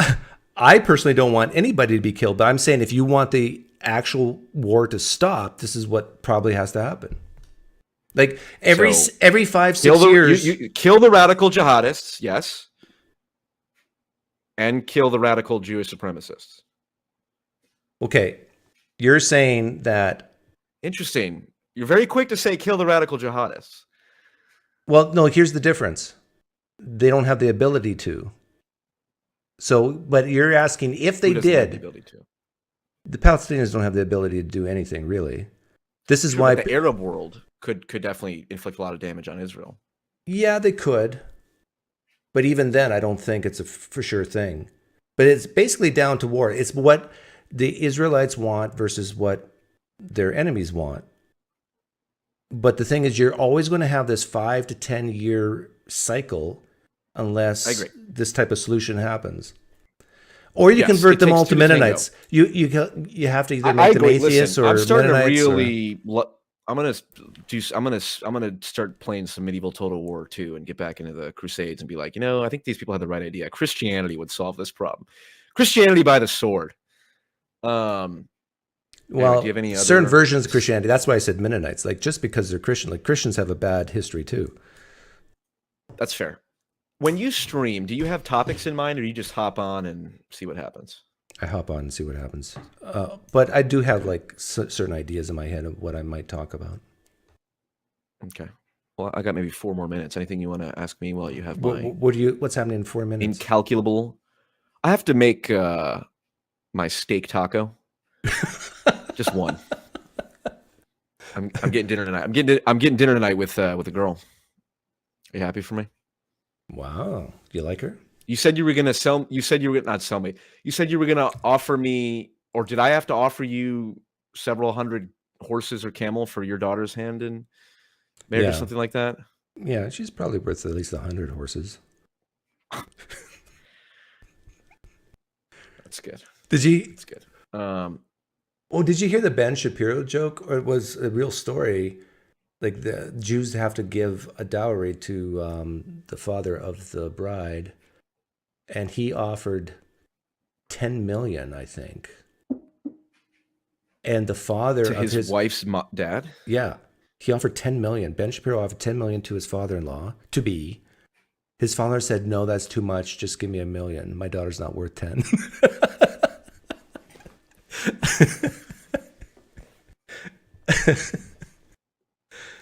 I personally don't want anybody to be killed, but I'm saying if you want the actual war to stop, this is what probably has to happen. Like every 5-6 years, you kill the radical jihadists, yes, and kill the radical Jewish supremacists. Okay, you're saying that. Interesting. You're very quick to say kill the radical jihadists. Well, no. Here's the difference: they don't have the ability to. So, but you're asking if they did. The Palestinians don't have the ability to do anything, really. This is why the Arab world could definitely inflict a lot of damage on Israel. Yeah, they could. But even then, I don't think it's a for sure thing. But it's basically down to war. It's what the Israelites want versus what their enemies want. But the thing is, you're always going to have this 5 to 10 year cycle unless this type of solution happens. Or you convert them all to Mennonites. You have to either make them atheists or I'm starting Mennonites. To really. I'm gonna start playing some medieval Total War too, and get back into the Crusades and be like, I think these people had the right idea. Christianity would solve this problem. Christianity by the sword. Well, do you have any other... certain versions of Christianity. That's why I said Mennonites. Like, just because they're Christian, like Christians have a bad history too. That's fair. When you stream, do you have topics in mind, or you just hop on and see what happens? I hop on and see what happens. But I do have like certain ideas in my head of what I might talk about. Okay. Well, I got maybe 4 more minutes. Anything you want to ask me while you have what's happening in 4 minutes? Incalculable. I have to make my steak taco. Just one. I'm getting dinner tonight. I'm getting dinner tonight with a girl. Are you happy for me? Wow. Do you like her? You said you were going to sell. You said you were not sell me. You said you were going to offer me, or did I have to offer you several hundred horses or camel for your daughter's hand in marriage or something like that? Yeah, she's probably worth at least 100 horses. That's good. That's good. Did you hear the Ben Shapiro joke? Or it was a real story like the Jews have to give a dowry to the father of the bride, and he offered 10 million, I think. And the father To of his wife's dad? yeah, he offered 10 million. Ben Shapiro offered 10 million to his father-in-law to be. His father said, "No, that's too much. Just give me $1 million. My daughter's not worth 10."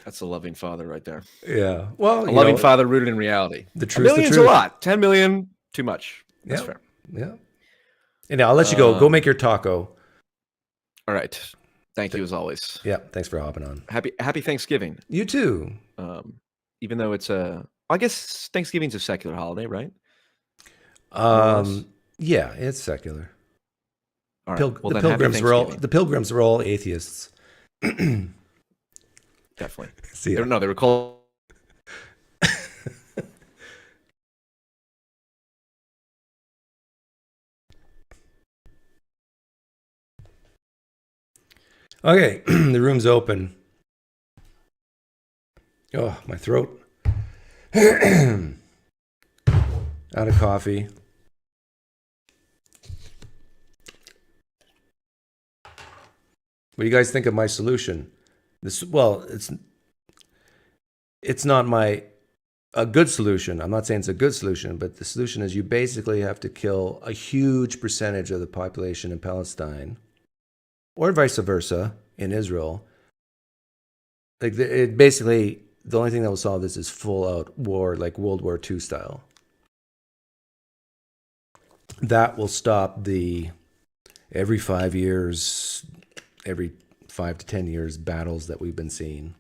That's a loving father right there. Yeah. Well, a loving father rooted in reality. The $1 truth. million's a lot. 10 million, too much. That's yeah. fair. Yeah. And now I'll let you go. Go make your taco. All right. Thank you as always. Yeah. Thanks for hopping on. Happy Thanksgiving. You too. Even though it's I guess Thanksgiving's a secular holiday, right? Yeah, it's secular. All right. The Pilgrims were all atheists. Definitely. See ya. No, they were called. Okay, the room's open. Oh, my throat. Out of coffee. What do you guys think of my solution? It's not a good solution. I'm not saying it's a good solution, but the solution is you basically have to kill a huge percentage of the population in Palestine, or vice versa in Israel. Like basically, the only thing that will solve this is full out war, like World War II style. That will stop the every 5 years, every 5 to 10 years battles that we've been seeing.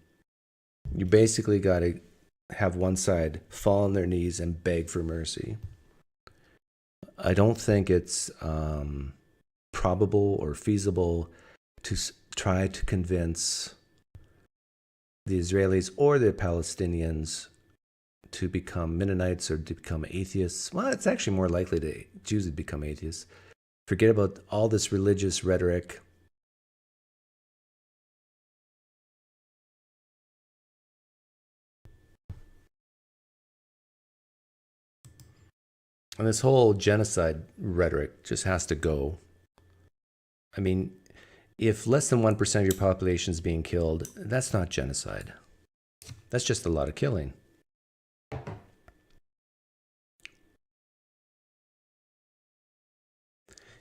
You basically got to have one side fall on their knees and beg for mercy. I don't think it's probable or feasible to try to convince the Israelis or the Palestinians to become Mennonites or to become atheists. Well, it's actually more likely that Jews would become atheists. Forget about all this religious rhetoric. And this whole genocide rhetoric just has to go. I mean, if less than 1% of your population is being killed, that's not genocide. That's just a lot of killing.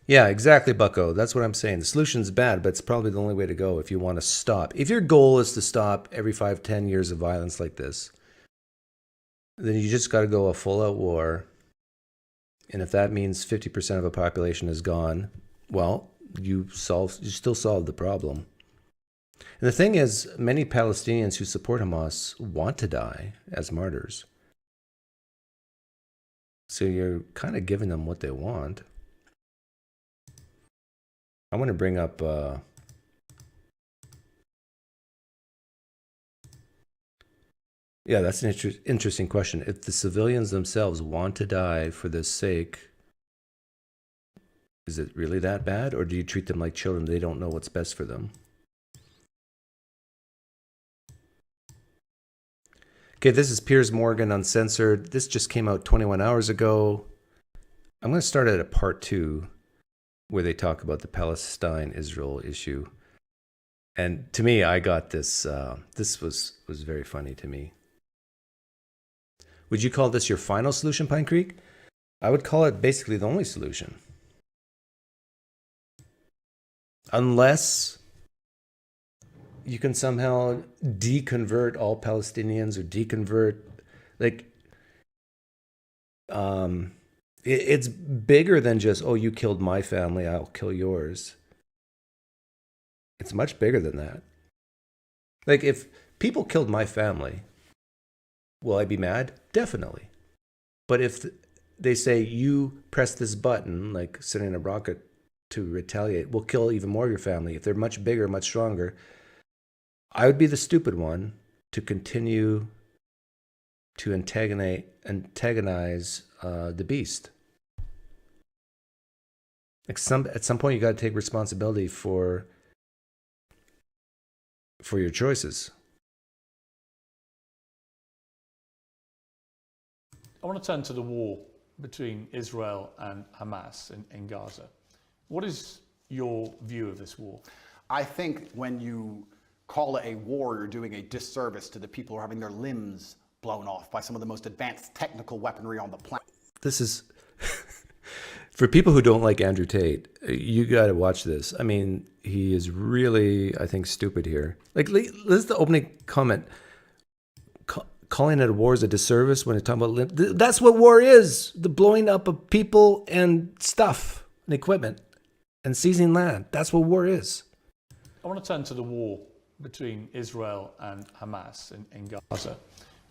Yeah, exactly, Bucko. That's what I'm saying. The solution's bad, but it's probably the only way to go if you want to stop. If your goal is to stop every 5-10 years of violence like this, then you just got to go a full-out war. And if that means 50% of a population is gone, well, you still solve the problem. And the thing is, many Palestinians who support Hamas want to die as martyrs. So you're kind of giving them what they want. I want to bring up yeah, that's an interesting question. If the civilians themselves want to die for this sake, is it really that bad? Or do you treat them like children? They don't know what's best for them. Okay, this is Piers Morgan Uncensored. This just came out 21 hours ago. I'm going to start at a part 2 where they talk about the Palestine-Israel issue. And to me, I got this. This was very funny to me. Would you call this your final solution, PineCreek? I would call it basically the only solution. Unless you can somehow deconvert all Palestinians or deconvert, like, it's bigger than just, oh, you killed my family, I'll kill yours. It's much bigger than that. Like, if people killed my family, will I be mad? Definitely. But if they say, you press this button, like sending a rocket to retaliate, we'll kill even more of your family. If they're much bigger, much stronger, I would be the stupid one to continue to antagonize the beast. Like at some point, you got to take responsibility for your choices. I want to turn to the war between Israel and Hamas in Gaza. What is your view of this war? I think when you call it a war, you're doing a disservice to the people who are having their limbs blown off by some of the most advanced technical weaponry on the planet. This is for people who don't like Andrew Tate. You got to watch this. I mean, he is really, I think, stupid here. Like, this is the opening comment. Calling it a war is a disservice when it's talking about limbs. That's what war is: the blowing up of people and stuff and equipment and seizing land. That's what war is. I want to turn to the war between Israel and Hamas in Gaza.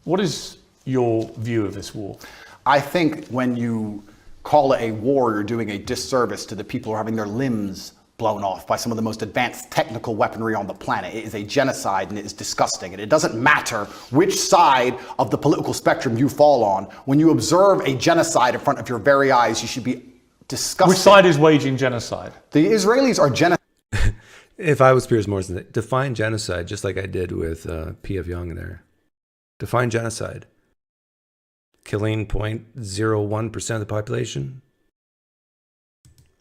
What is your view of this war? I think when you call it a war, you're doing a disservice to the people who are having their limbs blown off by some of the most advanced technical weaponry on the planet. It is a genocide and it is disgusting. And it doesn't matter which side of the political spectrum you fall on. When you observe a genocide in front of your very eyes, you should be disgusted. Which side is waging genocide? The Israelis are genocide. If I was Piers Morrison, define genocide just like I did with PFJung there. Define genocide. Killing 0.01% of the population?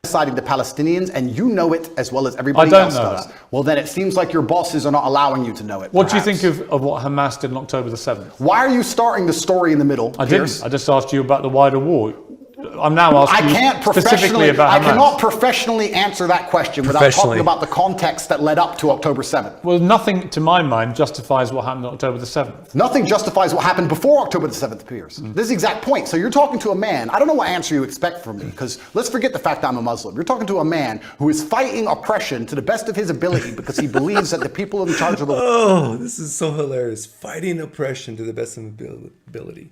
Genociding the Palestinians, and you know it as well as everybody else does. That. Well, then it seems like your bosses are not allowing you to know it. What do you think of what Hamas did on October the 7th? Why are you starting the story in the middle? I didn't. I just asked you about the wider war. I'm now asking specifically about Hamas. I cannot professionally answer that question without talking about the context that led up to October 7th. Well, nothing, to my mind, justifies what happened on October the 7th. Nothing justifies what happened before October the 7th, Piers. This is the exact point. So you're talking to a man, I don't know what answer you expect from me, because let's forget the fact that I'm a Muslim. You're talking to a man who is fighting oppression to the best of his ability because he believes that the people in charge of the world... Oh, this is so hilarious. Fighting oppression to the best of ability.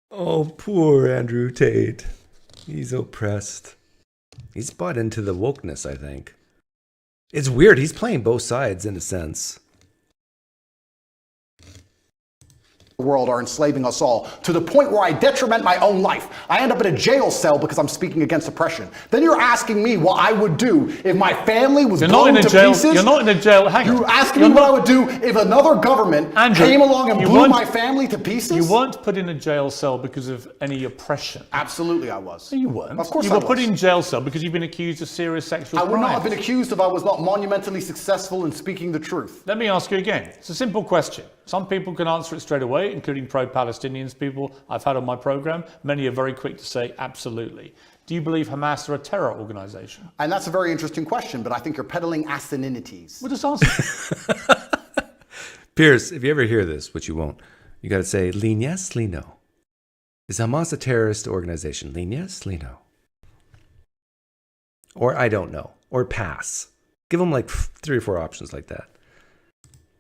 Oh, poor Andrew Tate. He's oppressed. He's bought into the wokeness, I think. It's weird. He's playing both sides in a sense. World are enslaving us all to the point where I detriment my own life. I end up in a jail cell because I'm speaking against oppression. Then you're asking me what I would do if my family was blown to pieces? You're not in a jail. Hang on. You're asking me what I would do if another government came along and blew my family to pieces? You weren't put in a jail cell because of any oppression. Absolutely I was. No, you weren't. Of course you I were was. put in jail cell because you've been accused of serious sexual crimes. I would not have been accused if I was not monumentally successful in speaking the truth. Let me ask you again. It's a simple question. Some people can answer it straight away, including pro-Palestinians people I've had on my program. Many are very quick to say absolutely. Do you believe Hamas are a terror organization? And that's a very interesting question, but I think you're peddling asininities. Well, just answer. Piers, if you ever hear this, which you won't, you got to say, lean yes, lean no. Is Hamas a terrorist organization? Lean yes, lean no. Or I don't know. Or pass. Give them like 3 or 4 options like that.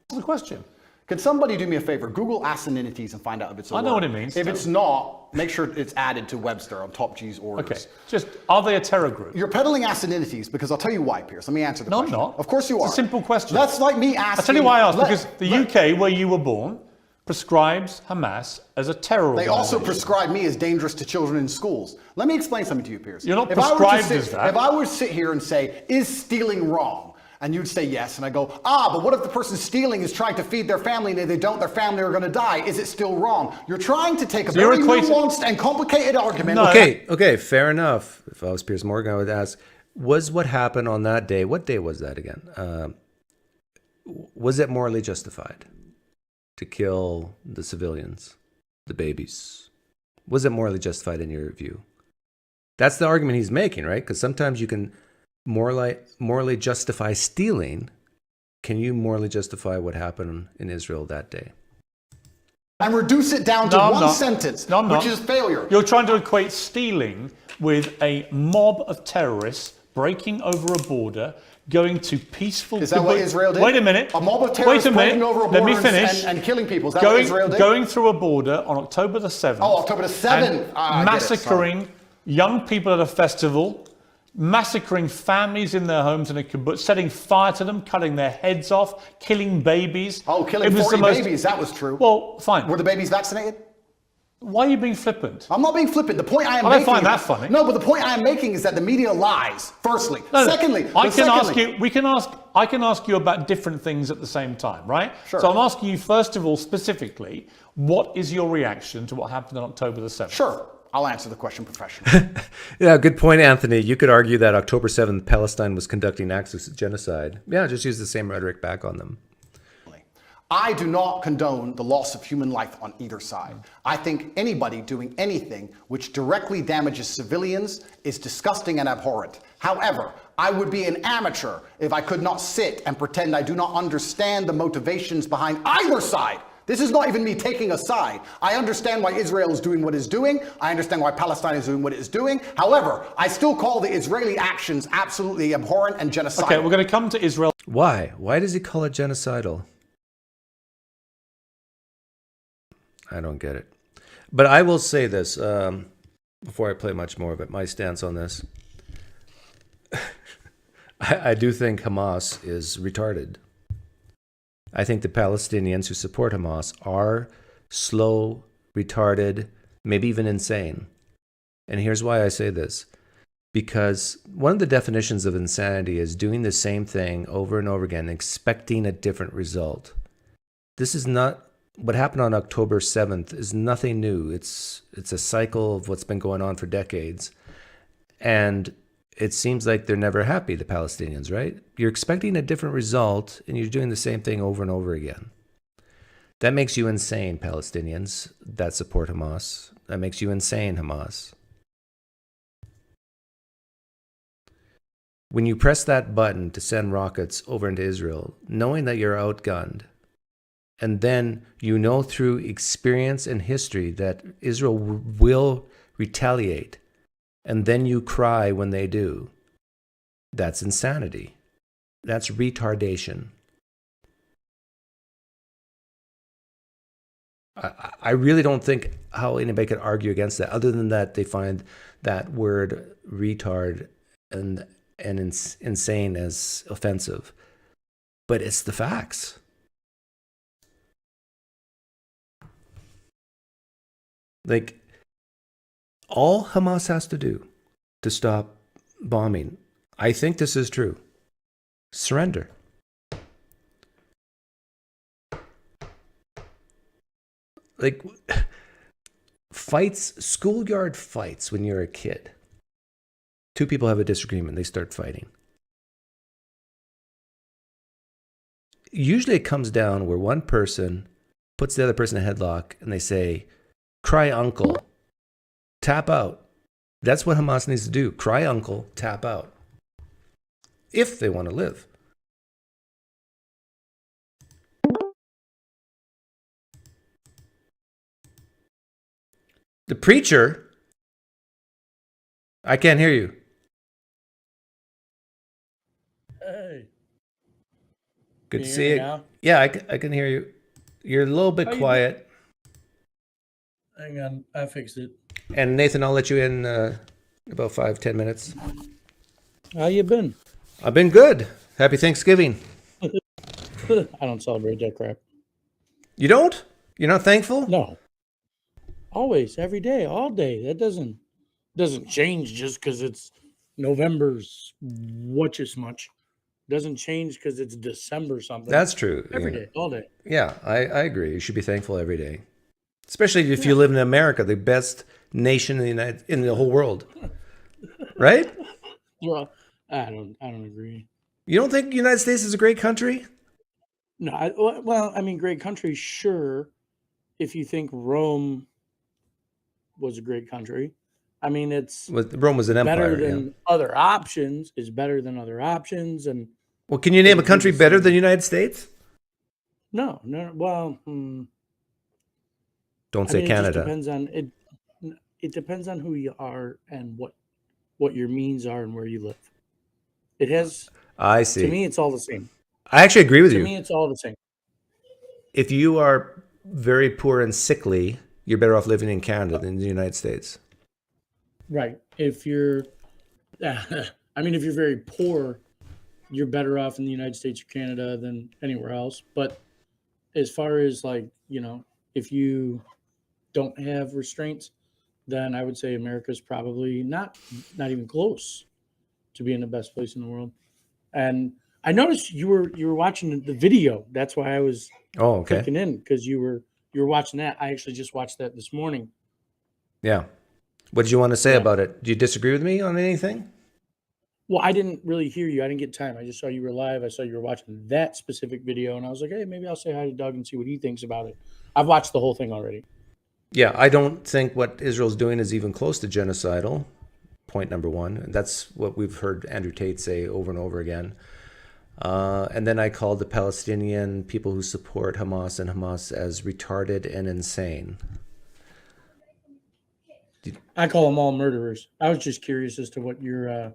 What's the question? Could somebody do me a favor? Google asininities and find out if it's a word. I know what it means. If it's not, make sure it's added to Webster on Top G's orders. Okay. Just, are they a terror group? You're peddling asininities because I'll tell you why, Piers. Let me answer the question. No, I'm not. Of course you are. It's a simple question. That's like me asking... I'll tell you why I asked. Because the UK, where you were born, prescribes Hamas as a terror organization. They also prescribe me as dangerous to children in schools. Let me explain something to you, Piers. You're not prescribed as that. If I were to sit here and say, is stealing wrong? And you'd say yes, and I go, but what if the person stealing is trying to feed their family, and if they don't, their family are going to die? Is it still wrong? You're trying to take a very nuanced and complicated argument. No. Okay, fair enough. If I was Piers Morgan, I would ask, was what happened on that day, what day was that again? Was it morally justified to kill the civilians, the babies? Was it morally justified in your view? That's the argument he's making, right? Because sometimes you can morally justify stealing. Can you morally justify what happened in Israel that day? And reduce it down to one sentence, which is failure. You're trying to equate stealing with a mob of terrorists breaking over a border, going to peaceful... Is that what Israel did? Wait a minute. A mob of terrorists breaking over a border and killing people. Is that what Israel did? Going through a border on October the 7th. Oh, October the 7th. Massacring young people at a festival, massacring families in their homes in a kibbutz, setting fire to them, cutting their heads off, killing babies. Oh, killing 40 babies. That was true. Well, fine. Were the babies vaccinated? Why are you being flippant? I'm not being flippant. The point I am I making. don't find that funny. No, but the point I am making is that the media lies. Firstly, No, secondly, I can ask you about different things at the same time, right? Sure. So I'm asking you first of all, specifically, what is your reaction to what happened on October the 7th? Sure, I'll answer the question professionally. Yeah, good point, Anthony. You could argue that October 7th, Palestine was conducting acts of genocide. Yeah, just use the same rhetoric back on them. I do not condone the loss of human life on either side. I think anybody doing anything which directly damages civilians is disgusting and abhorrent. However, I would be an amateur if I could not sit and pretend I do not understand the motivations behind either side. This is not even me taking a side. I understand why Israel is doing what it's doing. I understand why Palestine is doing what it's doing. However, I still call the Israeli actions absolutely abhorrent and genocidal. Okay, we're going to come to Israel. Why? Why does he call it genocidal? I don't get it. But I will say this, before I play much more of it, my stance on this. I do think Hamas is retarded. I think the Palestinians who support Hamas are slow, retarded, maybe even insane. And here's why I say this. Because one of the definitions of insanity is doing the same thing over and over again, expecting a different result. This is not... What happened on October 7th is nothing new. It's a cycle of what's been going on for decades. And it seems like they're never happy, the Palestinians, right? You're expecting a different result, and you're doing the same thing over and over again. That makes you insane, Palestinians that support Hamas. That makes you insane, Hamas. When you press that button to send rockets over into Israel, knowing that you're outgunned, and then you know through experience and history that Israel will retaliate, and then you cry when they do. That's insanity. That's retardation. I really don't think how anybody could argue against that, other than that they find that word retard and insane as offensive. But it's the facts. Like, all Hamas has to do to stop bombing, I think this is true, surrender. Like, fights, schoolyard fights when you're a kid. Two people have a disagreement, they start fighting. Usually it comes down where one person puts the other person in a headlock and they say, cry uncle, tap out. That's what Hamas needs to do. Cry uncle, tap out. If they want to live. The preacher, I can't hear you. Hey. Good Can to you see hear you. me now? Yeah, I can hear you. You're a little bit How you quiet. Hang on, I fixed it. And Nathan, I'll let you in about 5-10 minutes. How you been? I've been good. Happy Thanksgiving. I don't celebrate that crap. You don't? You're not thankful? No. Always, every day, all day. That doesn't change just because it's November's much. Doesn't change because it's December something. That's true. Every yeah. day, all day. Yeah, I agree. You should be thankful every day. Especially if you live in America, the best nation in the whole world. Right? Well, I don't agree. You don't think the United States is a great country? No, I mean, great country, sure. If you think Rome was a great country, I mean, it's Rome was an empire. better than other options. Is better than other options, and Well, can you name a country better than the United States? no. Well, Don't I say mean, Canada. It just depends on it. It depends on who you are and what your means are and where you live. It has. I see. To me, it's all the same. I actually agree with you. To me, it's all the same. If you are very poor and sickly, you're better off living in Canada than the United States. Right. If you're, I mean, if you're very poor, you're better off in the United States or Canada than anywhere else. But as far as if you don't have restraints, then I would say America's probably not even close to being the best place in the world. And I noticed you were watching the video. That's why I was clicking in, because you were watching that. I actually just watched that this morning. Yeah. What did you want to say about it? Do you disagree with me on anything? Well, I didn't really hear you. I didn't get time. I just saw you were live. I saw you were watching that specific video, and I was like, hey, maybe I'll say hi to Doug and see what he thinks about it. I've watched the whole thing already. Yeah, I don't think what Israel's doing is even close to genocidal. Point number one. That's what we've heard Andrew Tate say over and over again. And then I called the Palestinian people who support Hamas and Hamas as retarded and insane. I call them all murderers. I was just curious as to what your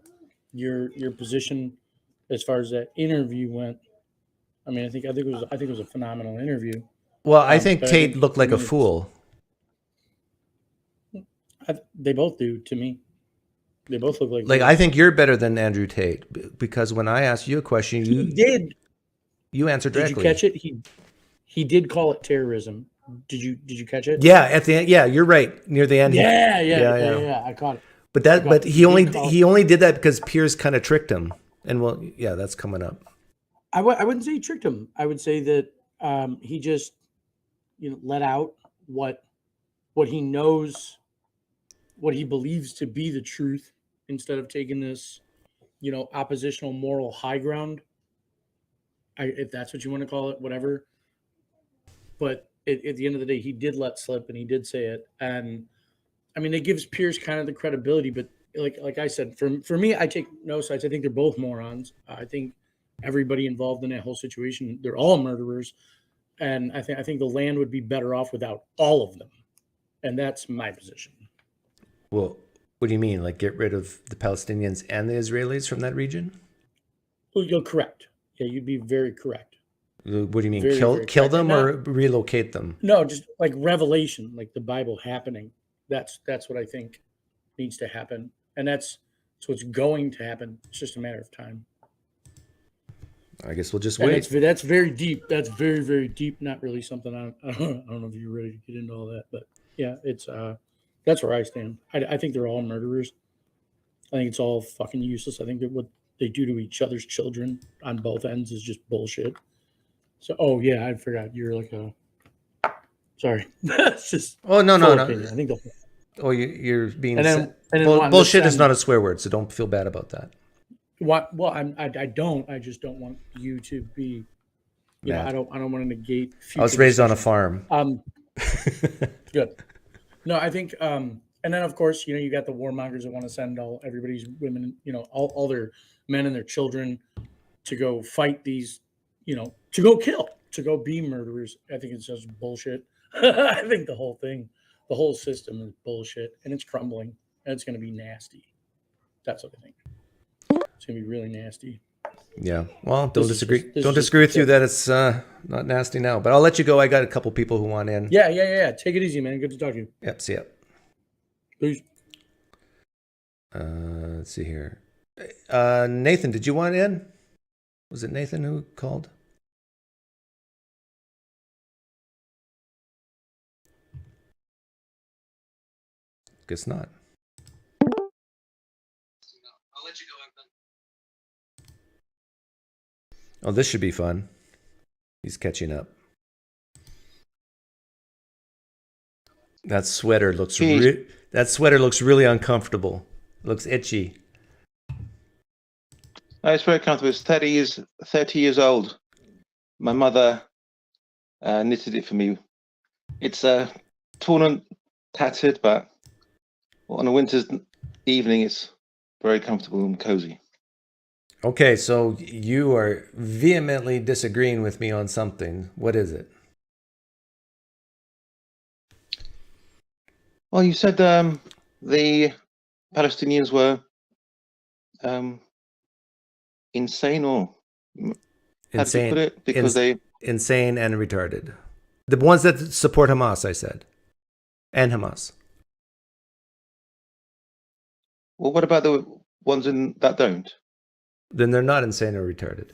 position as far as that interview went. I mean, I think it was a phenomenal interview. Well, I think Tate looked like a fool. They both do to me. They both look like I think you're better than Andrew Tate, because when I asked you a question, you answered directly. Did you catch it? He did call it terrorism. Did you catch it? Yeah, at the end. Yeah, you're right. Near the end. Yeah. I caught it. But he only did that because Piers kind of tricked him. And well, yeah, that's coming up. I wouldn't say he tricked him. I would say that he just let out what he knows, what he believes to be the truth, instead of taking this oppositional moral high ground, if that's what you want to call it, whatever. But at the end of the day, he did let slip, and he did say it. And I mean, it gives Piers kind of the credibility. But like I said, for me, I take no sides. I think they're both morons. I think everybody involved in that whole situation, they're all murderers. And I think the land would be better off without all of them. And that's my position. Well, what do you mean? Like, get rid of the Palestinians and the Israelis from that region? Well, you're correct. Yeah, you'd be very correct. What do you mean? Very, Kill very them or relocate them? No, just like revelation, like the Bible happening. That's what I think needs to happen. And that's what's going to happen. It's just a matter of time. I guess we'll just wait. That's very deep. That's very, very deep. Not really something I don't know if you're ready to get into all that, but yeah, it's that's where I stand. I think they're all murderers. I think it's all fucking useless. I think that what they do to each other's children on both ends is just bullshit. So, yeah, I forgot. You're like sorry. That's just. Oh, no. Opinion. I think you're being. Bullshit is not a swear word, so don't feel bad about that. Well, I don't. I just don't want you to be. I don't want to negate. I was raised on a farm. Good. No, I think. And then of course, you got the warmongers that want to send everybody's women, all their men and their children to go fight these, to go kill, to go be murderers. I think it's just bullshit. I think the whole system is bullshit, and it's crumbling, and it's going to be nasty. That's what I think. It's going to be really nasty. Yeah. Well, don't disagree with you that it's not nasty now, but I'll let you go. I got a couple people who want in. Yeah. Take it easy, man. Good to talk to you. Yep. See ya. Peace. Let's see here. Nathan, did you want in? Was it Nathan who called? Guess not. I'll let you go. Oh, this should be fun. He's catching up. That sweater looks really uncomfortable. It looks itchy. No, it's very comfortable. It's 30 years old. My mother knitted it for me. It's torn and tattered, but on a winter's evening, it's very comfortable and cozy. Okay, so you are vehemently disagreeing with me on something. What is it? Well, you said the Palestinians were insane, or how did you put it? Because insane and retarded. The ones that support Hamas, I said, and Hamas. Well, what about the ones that don't? Then they're not insane or retarded.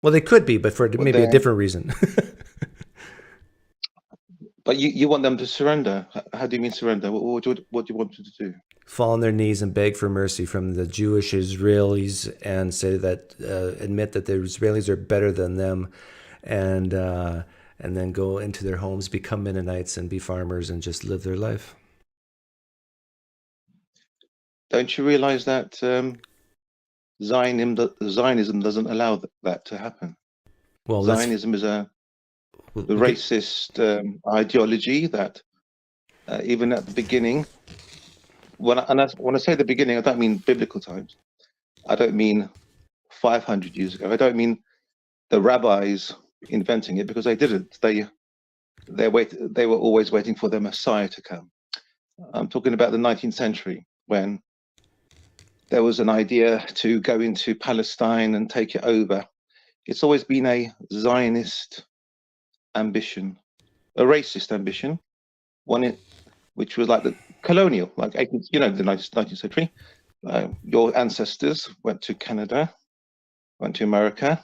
Well, they could be, but for maybe a different reason. But you want them to surrender. How do you mean surrender? What do you want them to do? Fall on their knees and beg for mercy from the Jewish Israelis and say that, admit that the Israelis are better than them, and then go into their homes, become Mennonites, and be farmers and just live their life. Don't you realize that Zionism doesn't allow that to happen? Well, Zionism is the racist ideology that even at the beginning, when I say the beginning, I don't mean biblical times. I don't mean 500 years ago. I don't mean the rabbis inventing it, because they didn't. They were always waiting for the Messiah to come. I'm talking about the 19th century, when there was an idea to go into Palestine and take it over. It's always been a Zionist ambition, a racist ambition, which was like the colonial, like the 19th century. Your ancestors went to Canada, went to America,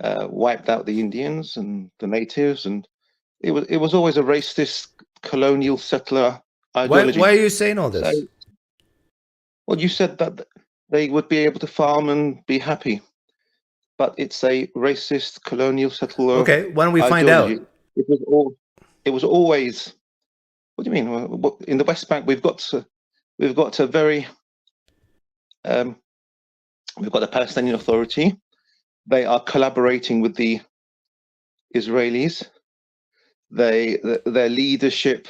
wiped out the Indians and the natives, and it was always a racist colonial settler ideology. Why are you saying all this? So, well, you said that they would be able to farm and be happy, but it's a racist colonial settler. Okay, why don't we find ideology. out? It was always. What do you mean? In the West Bank, we've got a very. We've got the Palestinian Authority. They are collaborating with the Israelis. Their leadership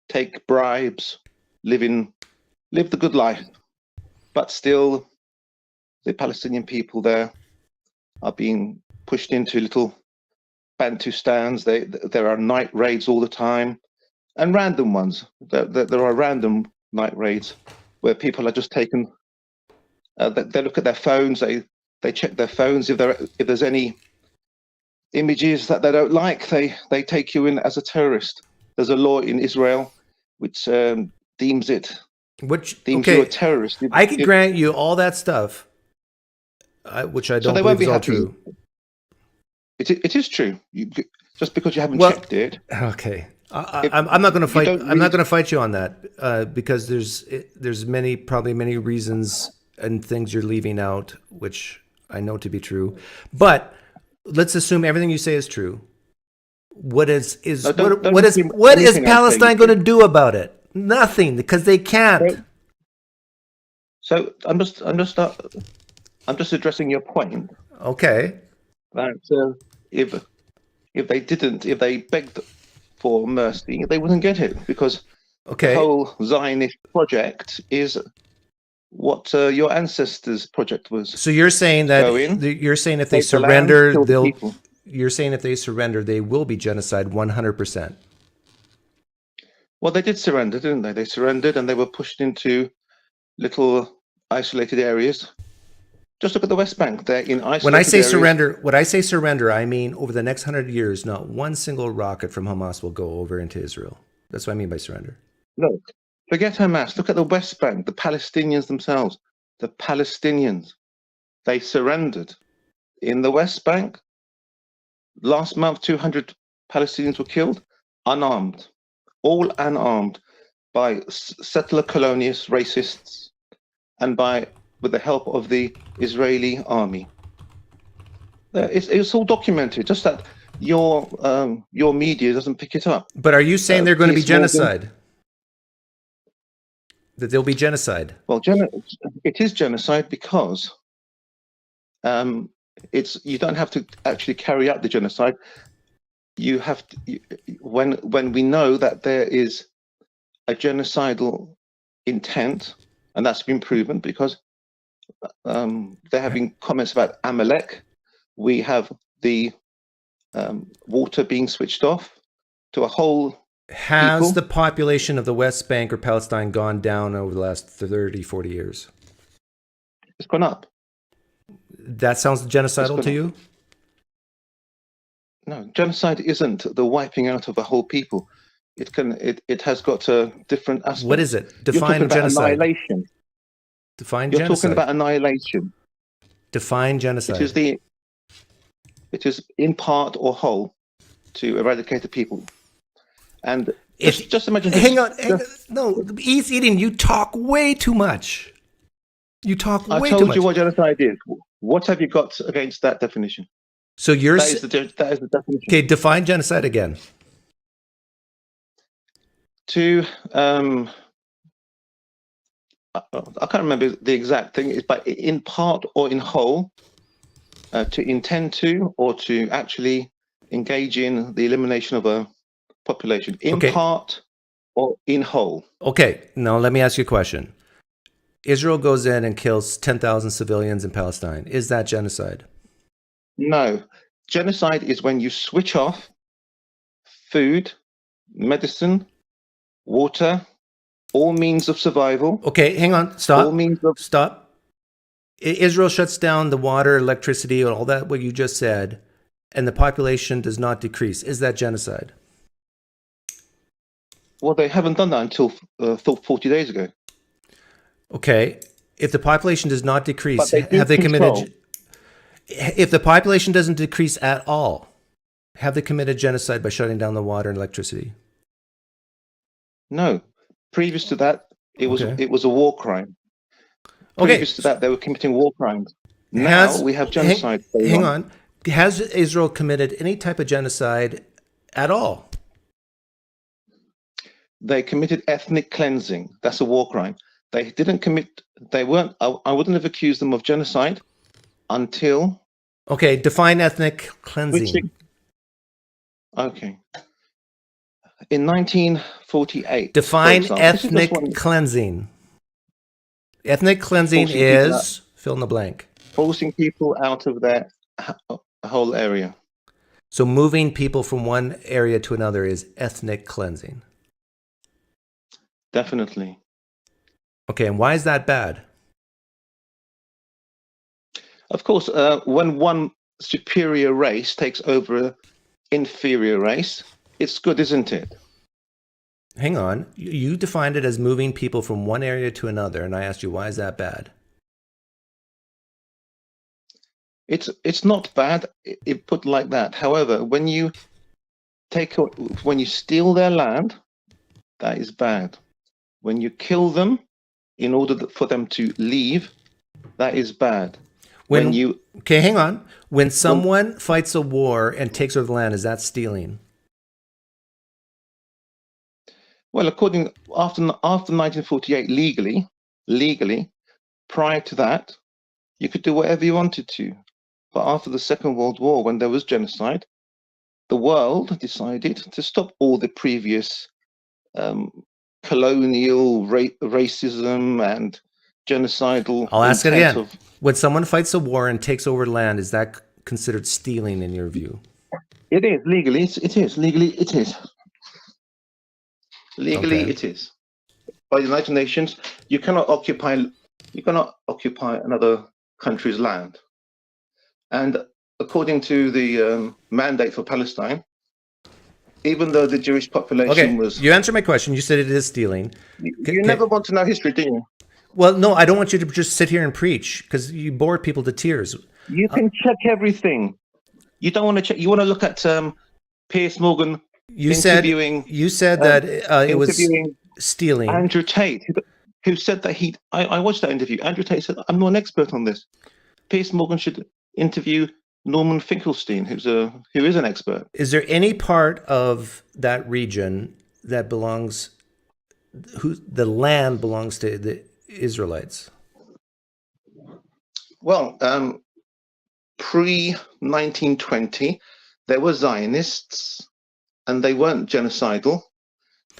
take bribes, live the good life, but still, the Palestinian people there are being pushed into little Bantustans. There are night raids all the time, and random ones. There are random night raids where people are just taken. They look at their phones. They check their phones. If there's any images that they don't like, they take you in as a terrorist. There's a law in Israel which deems you a terrorist. I can grant you all that stuff, which I don't believe is all true. It is true. Just because you haven't checked it. Okay. I'm not going to fight. I'm not going to fight you on that because there's probably many reasons and things you're leaving out, which I know to be true. But let's assume everything you say is true. What is Palestine going to do about it? Nothing, because they can't. So I'm just addressing your point. Okay. That if they begged for mercy, they wouldn't get it, because the whole Zionist project is what your ancestors' project was. So you're saying that if they surrender, they will be genocide 100%. Well, they did surrender, didn't they? They surrendered, and they were pushed into little isolated areas. Just look at the West Bank. They're in isolated When I say areas. surrender, I mean over the next 100 years, not one single rocket from Hamas will go over into Israel. That's what I mean by surrender. Look, forget Hamas. Look at the West Bank, the Palestinians themselves. The Palestinians, they surrendered. In the West Bank, last month, 200 Palestinians were killed, unarmed. All unarmed by settler colonialists, racists, and with the help of the Israeli army. It's all documented, just that your media doesn't pick it up. But are you saying they're going to be genocide? That there'll be genocide? Well, it is genocide because you don't have to actually carry out the genocide. You have to, when we know that there is a genocidal intent, and that's been proven because there have been comments about Amalek. We have the water being switched off to a whole. Has the population of the West Bank or Palestine gone down over the last 30, 40 years? It's gone up. That sounds genocidal to you? No, genocide isn't the wiping out of a whole people. It has got a different aspect. What is it? Define genocide. Annihilation. Define You're genocide. talking about annihilation. Define genocide. It is in part or whole to eradicate the people. And If, just imagine. hang on. No, ease eating. You talk way too much. You talk I way too told much. you what genocide is. What have you got against that definition? So you're That is the definition. okay. Define genocide again. To I can't remember the exact thing, but in part or in whole, to intend to or to actually engage in the elimination of a population, in part or in whole. Okay, now let me ask you a question. Israel goes in and kills 10,000 civilians in Palestine. Is that genocide? No. Genocide is when you switch off food, medicine, water, all means of survival. Okay, hang on. Stop. All means of... Stop. Israel shuts down the water, electricity, and all that, what you just said, and the population does not decrease. Is that genocide? Well, they haven't done that until 40 days ago. Okay. If the population does not decrease, But they have they control. committed... If the population doesn't decrease at all, have they committed genocide by shutting down the water and electricity? No. Previous to that, it was Okay. it was a war crime. Okay. Previous to that, they were committing war crimes. Now we have genocide. Hang on. Has Israel committed any type of genocide at all? They committed ethnic cleansing. That's a war crime. They didn't commit. They weren't. I wouldn't have accused them of genocide until. Okay, define ethnic cleansing. Okay. In 1948. Define for example, this is just ethnic one- cleansing. Ethnic cleansing Forcing people is fill in the blank. forcing people out of their whole area. So moving people from one area to another is ethnic cleansing. Definitely. Okay, and why is that bad? Of course, when one superior race takes over an inferior race, it's good, isn't it? Hang on. You defined it as moving people from one area to another, and I asked you, why is that bad? It's not bad if put like that. However, when you steal their land, that is bad. When you kill them in order for them to leave, that is bad. When you Okay, hang on. When someone fights a war and takes over the land, is that stealing? well, according after 1948, legally, prior to that, you could do whatever you wanted to. But after the Second World War, when there was genocide, the world decided to stop all the previous colonial racism and genocidal. I'll ask it intent again. When someone fights a war and takes over land, is that considered stealing in your view? It is legally. It is legally. It is legally. Okay. It is. By the United Nations, you cannot occupy another country's land. And according to the mandate for Palestine, even though the Jewish population Okay, was, you answered my question. You said it is stealing. you never want to know history, do you? Well, no, I don't want you to just sit here and preach because you bore people to tears. You can check everything. You don't want to check. You want to look at Piers Morgan You said interviewing that it was interviewing stealing. Andrew Tate, who said that I watched that interview. Andrew Tate said, "I'm not an expert on this. Piers Morgan should interview Norman Finkelstein, who is an expert." Is there any part of that region that the land belongs to the Israelites? Well, pre-1920, there were Zionists, and they weren't genocidal.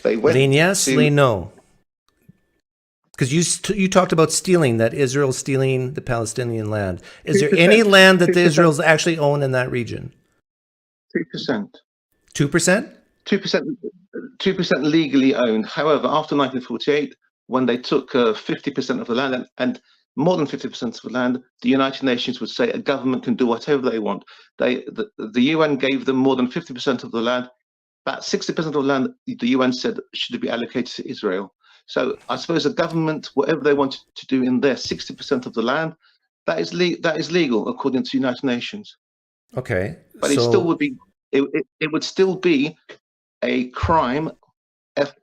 They went Lean yes, to, lean no. Because you talked about stealing, that Israel's stealing the Palestinian land. Is there 2%, any land that the 2%. Israels actually own in that region? 2%. 2%? 2% legally owned. However, after 1948, when they took 50% of the land and more than 50% of the land, the United Nations would say a government can do whatever they want. The UN gave them more than 50% of the land. About 60% of the land, the UN said, should be allocated to Israel. So I suppose the government, whatever they wanted to do in their 60% of the land, that is legal according to the United Nations. Okay. But it still would be it would still be a crime,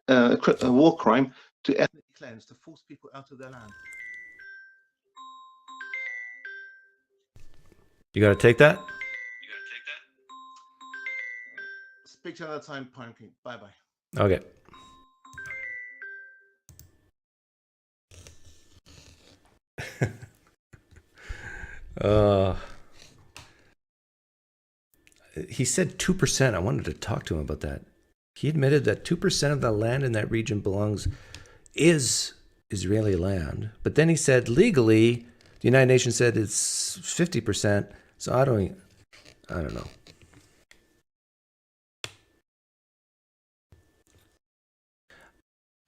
a war crime to ethnically cleanse, to force people out of their land. You got to take that? Speak to you another time, PineCreek. Bye-bye. Okay. He said 2%. I wanted to talk to him about that. He admitted that 2% of the land in that region is Israeli land. But then he said legally, the United Nations said it's 50%. So I don't know.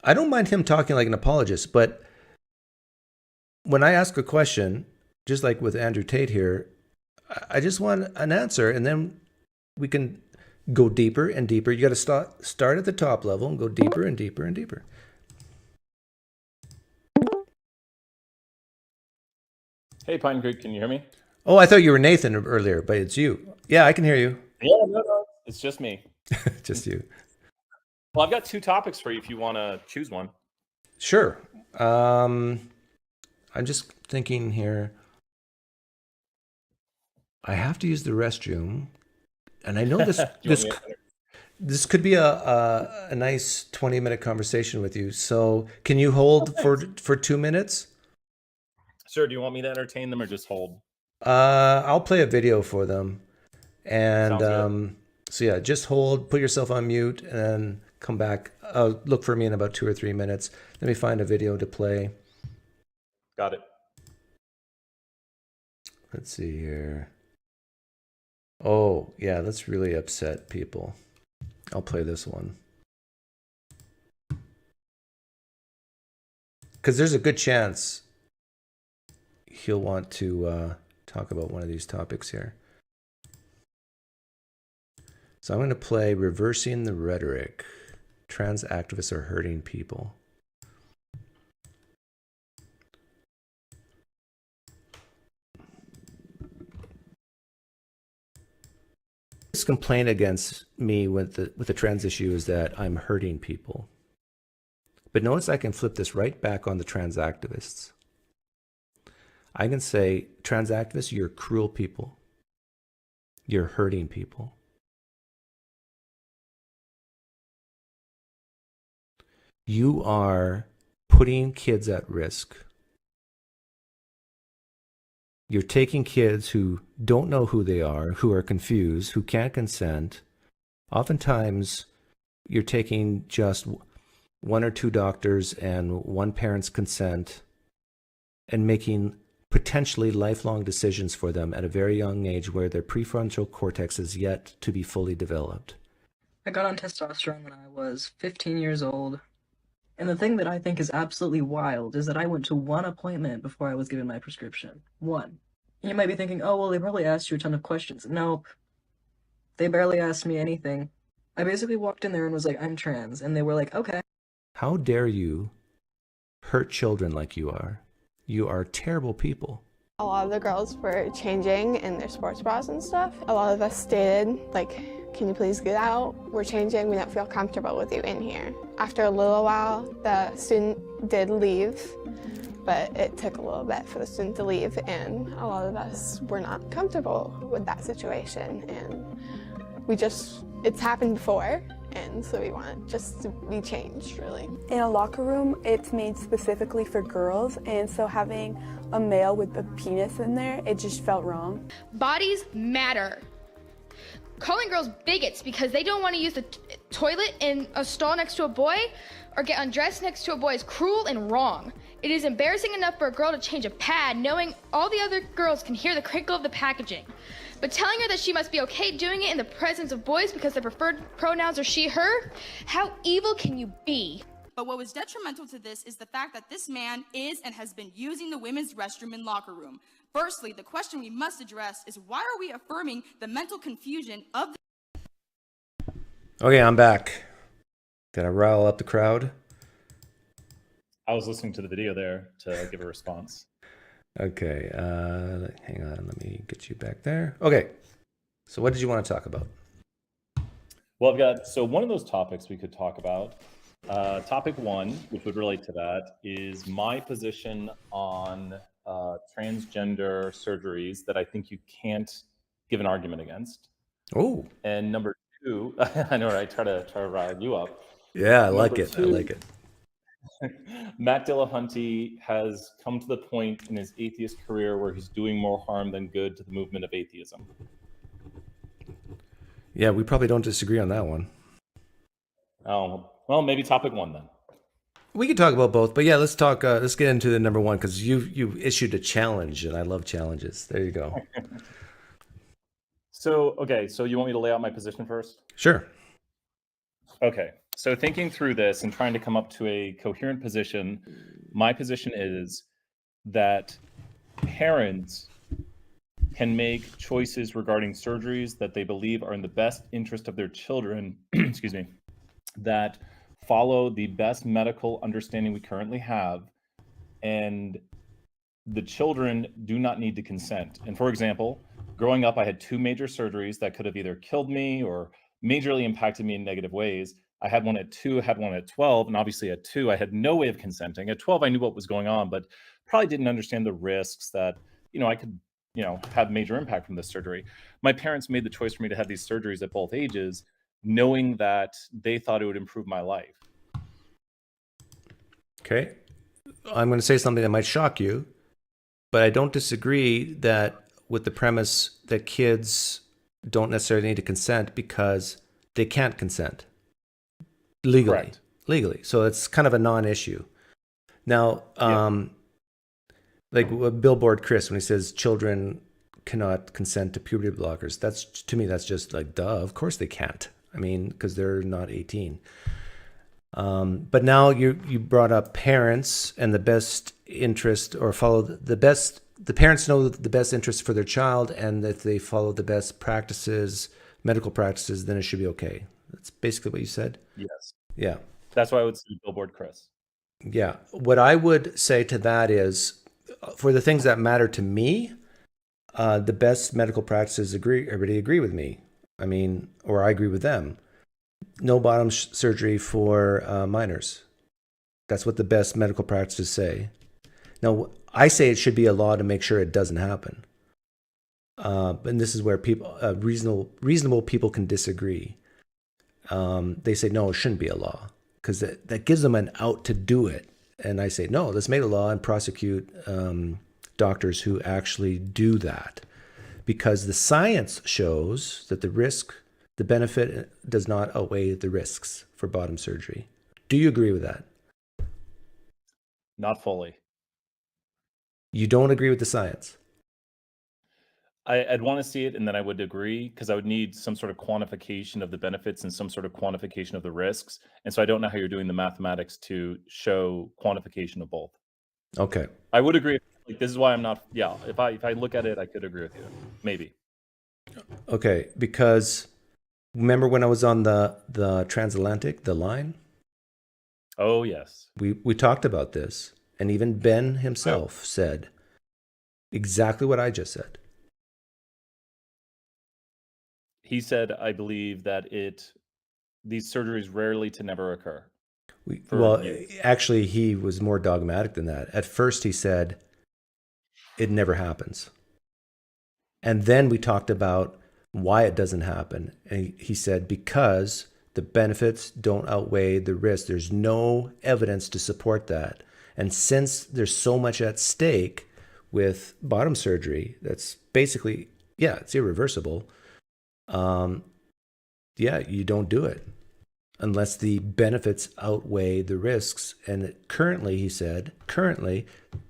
I don't mind him talking like an apologist, but when I ask a question, just like with Andrew Tate here, I just want an answer, and then we can go deeper and deeper. You got to start at the top level and go deeper and deeper and deeper. Hey, PineCreek, can you hear me? Oh, I thought you were Nathan earlier, but it's you. Yeah, I can hear you. Yeah, no, it's just me. Just you. Well, I've got 2 topics for you if you want to choose one. Sure. I'm just thinking here. I have to use the restroom, and I know this could be a nice 20-minute conversation with you. So, can you hold for 2 minutes? Sure. Do you want me to entertain them or just hold? I'll play a video for them, and so yeah, just hold. Put yourself on mute, and then come back. Look for me in about 2 or 3 minutes. Let me find a video to play. Got it. Let's see here. Oh, yeah, let's really upset people. I'll play this one. Because there's a good chance he'll want to talk about one of these topics here. So I'm going to play Reversing the Rhetoric. Trans activists are hurting people. This complaint against me with the trans issue is that I'm hurting people. But notice I can flip this right back on the trans activists. I can say, trans activists, you're cruel people. You're hurting people. You are putting kids at risk. You're taking kids who don't know who they are, who are confused, who can't consent. Oftentimes, you're taking just 1 or 2 doctors and 1 parent's consent and making potentially lifelong decisions for them at a very young age where their prefrontal cortex is yet to be fully developed. I got on testosterone when I was 15 years old. And the thing that I think is absolutely wild is that I went to 1 appointment before I was given my prescription. 1. You might be thinking, oh, well, they probably asked you a ton of questions. Nope. They barely asked me anything. I basically walked in there and was like, I'm trans. And they were like, okay. How dare you hurt children like you are? You are terrible people. A lot of the girls were changing in their sports bras and stuff. A lot of us stated, like, can you please get out? We're changing, we don't feel comfortable with you in here. After a little while, the student did leave, but it took a little bit for the student to leave, and a lot of us were not comfortable with that situation, and it's happened before, and so we want it just to be changed, really. In a locker room, it's made specifically for girls, and so having a male with a penis in there, it just felt wrong. Bodies matter. Calling girls bigots because they don't want to use the toilet in a stall next to a boy or get undressed next to a boy is cruel and wrong. It is embarrassing enough for a girl to change a pad knowing all the other girls can hear the crinkle of the packaging. But telling her that she must be okay doing it in the presence of boys because their preferred pronouns are she, her? How evil can you be? But what was detrimental to this is the fact that this man is and has been using the women's restroom and locker room. Firstly, the question we must address is why are we affirming the mental confusion of the... Okay, I'm back. Did I rile up the crowd? I was listening to the video there to give a response. Okay, hang on. Let me get you back there. Okay, so what did you want to talk about? Well, I've got, so one of those topics we could talk about, topic one, which would relate to that, is my position on transgender surgeries that I think you can't give an argument against. Oh. And number two, I know, right? Try to rile you up. Yeah, I Number like it. I two, like it. Matt Dillahunty has come to the point in his atheist career where he's doing more harm than good to the movement of atheism. Yeah, we probably don't disagree on that one. Oh, well, maybe topic one then. We could talk about both, but yeah, let's talk. Let's get into the number one because you issued a challenge, and I love challenges. There you go. So, okay, so you want me to lay out my position first? Sure. Okay, so thinking through this and trying to come up to a coherent position, my position is that parents can make choices regarding surgeries that they believe are in the best interest of their children, excuse me, that follow the best medical understanding we currently have, and the children do not need to consent. And for example, growing up, I had 2 major surgeries that could have either killed me or majorly impacted me in negative ways. I had one at 2, had one at 12, and obviously at 2, I had no way of consenting. At 12, I knew what was going on, but probably didn't understand the risks that, I could, have major impact from this surgery. My parents made the choice for me to have these surgeries at both ages, knowing that they thought it would improve my life. Okay. I'm going to say something that might shock you, but I don't disagree that with the premise that kids don't necessarily need to consent because they can't consent legally. Correct. Legally. So it's kind of a non-issue. Now, like Billboard Chris, when he says children cannot consent to puberty blockers, that's, to me, that's just like, duh, of course they can't. I mean, because they're not 18. But now you brought up parents and the best interest, or follow the best. The parents know the best interest for their child, and if they follow the best practices, medical practices, then it should be okay. That's basically what you said. Yes. Yeah. That's why I would say Billboard Chris. Yeah. What I would say to that is, for the things that matter to me, the best medical practices everybody agree with me. I mean, or I agree with them. No bottom surgery for minors. That's what the best medical practices say. Now, I say it should be a law to make sure it doesn't happen. And this is where people, reasonable people can disagree. They say, no, it shouldn't be a law because that gives them an out to do it. And I say, no, let's make a law and prosecute doctors who actually do that, because the science shows that the benefit does not outweigh the risks for bottom surgery. Do you agree with that? Not fully. You don't agree with the science? I'd want to see it, and then I would agree, because I would need some sort of quantification of the benefits and some sort of quantification of the risks. And so I don't know how you're doing the mathematics to show quantification of both. Okay. I would agree. Like, this is why I'm not. Yeah. If I look at it, I could agree with you. Maybe. Okay, because remember when I was on the transatlantic, the line? Oh yes. We talked about this, and even Ben himself said exactly what I just said. He said, I believe that these surgeries rarely to never occur. Actually, he was more dogmatic than that. At first, he said it never happens. And then we talked about why it doesn't happen. And he said, because the benefits don't outweigh the risk. There's no evidence to support that. And since there's so much at stake with bottom surgery, that's basically, it's irreversible. You don't do it unless the benefits outweigh the risks. And currently, he said,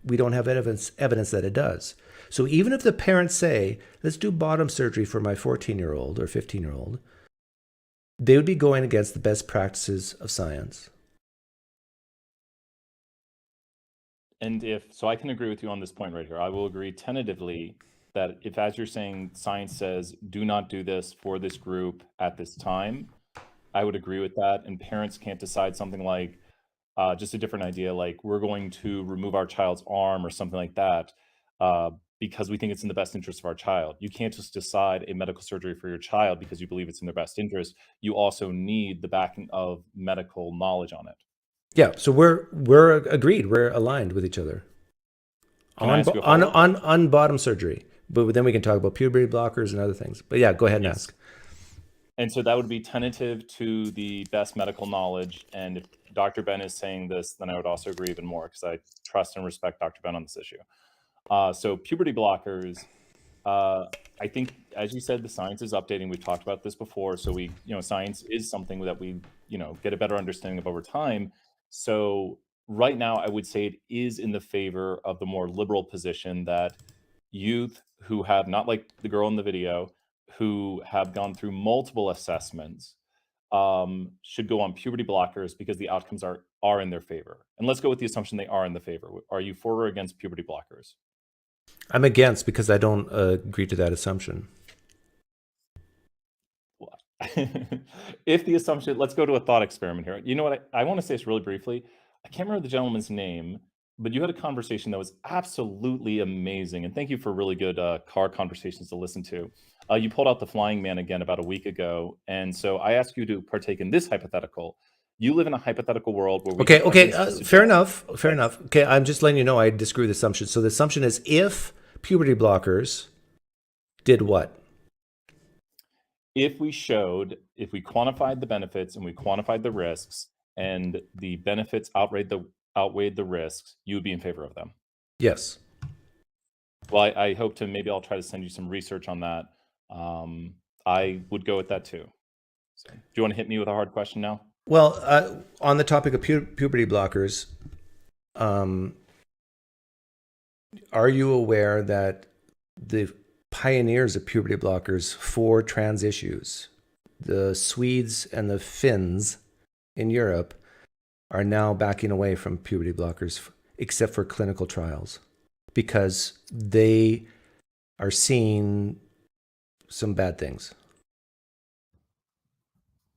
we don't have evidence that it does. So even if the parents say, let's do bottom surgery for my 14-year-old or 15-year-old, they would be going against the best practices of science. And so I can agree with you on this point right here. I will agree tentatively that if, as you're saying, science says, do not do this for this group at this time, I would agree with that. And parents can't decide something like, just a different idea, like we're going to remove our child's arm or something like that, because we think it's in the best interest of our child. You can't just decide a medical surgery for your child because you believe it's in their best interest. You also need the backing of medical knowledge on it. Yeah, so we're agreed. We're aligned with each other on bottom surgery. But then we can talk about puberty blockers and other things. But yeah, go ahead and ask. And so that would be tentative to the best medical knowledge. And if Dr. Ben is saying this, then I would also agree even more because I trust and respect Dr. Ben on this issue. So puberty blockers, I think, as you said, the science is updating. We've talked about this before. So science is something that we, get a better understanding of over time. So right now, I would say it is in the favor of the more liberal position that youth who have, not like the girl in the video, who have gone through multiple assessments should go on puberty blockers because the outcomes are in their favor. And let's go with the assumption they are in the favor. Are you for or against puberty blockers? I'm against because I don't agree to that assumption. If the assumption, let's go to a thought experiment here. You know what? I want to say this really briefly. I can't remember the gentleman's name, but you had a conversation that was absolutely amazing. And thank you for really good car conversations to listen to. You pulled out the flying man again about a week ago. And so I asked you to partake in this hypothetical. You live in a hypothetical world where we fair enough. Okay, I'm just letting you know I disagree with the assumption. So the assumption is if puberty blockers did what? If we quantified the benefits and we quantified the risks and the benefits outweighed the risks, you would be in favor of them. Yes. Well, I hope to, maybe I'll try to send you some research on that. I would go with that too. So, do you want to hit me with a hard question now? Well, on the topic of puberty blockers, are you aware that the pioneers of puberty blockers for trans issues, the Swedes and the Finns in Europe, are now backing away from puberty blockers, except for clinical trials, because they are seeing some bad things?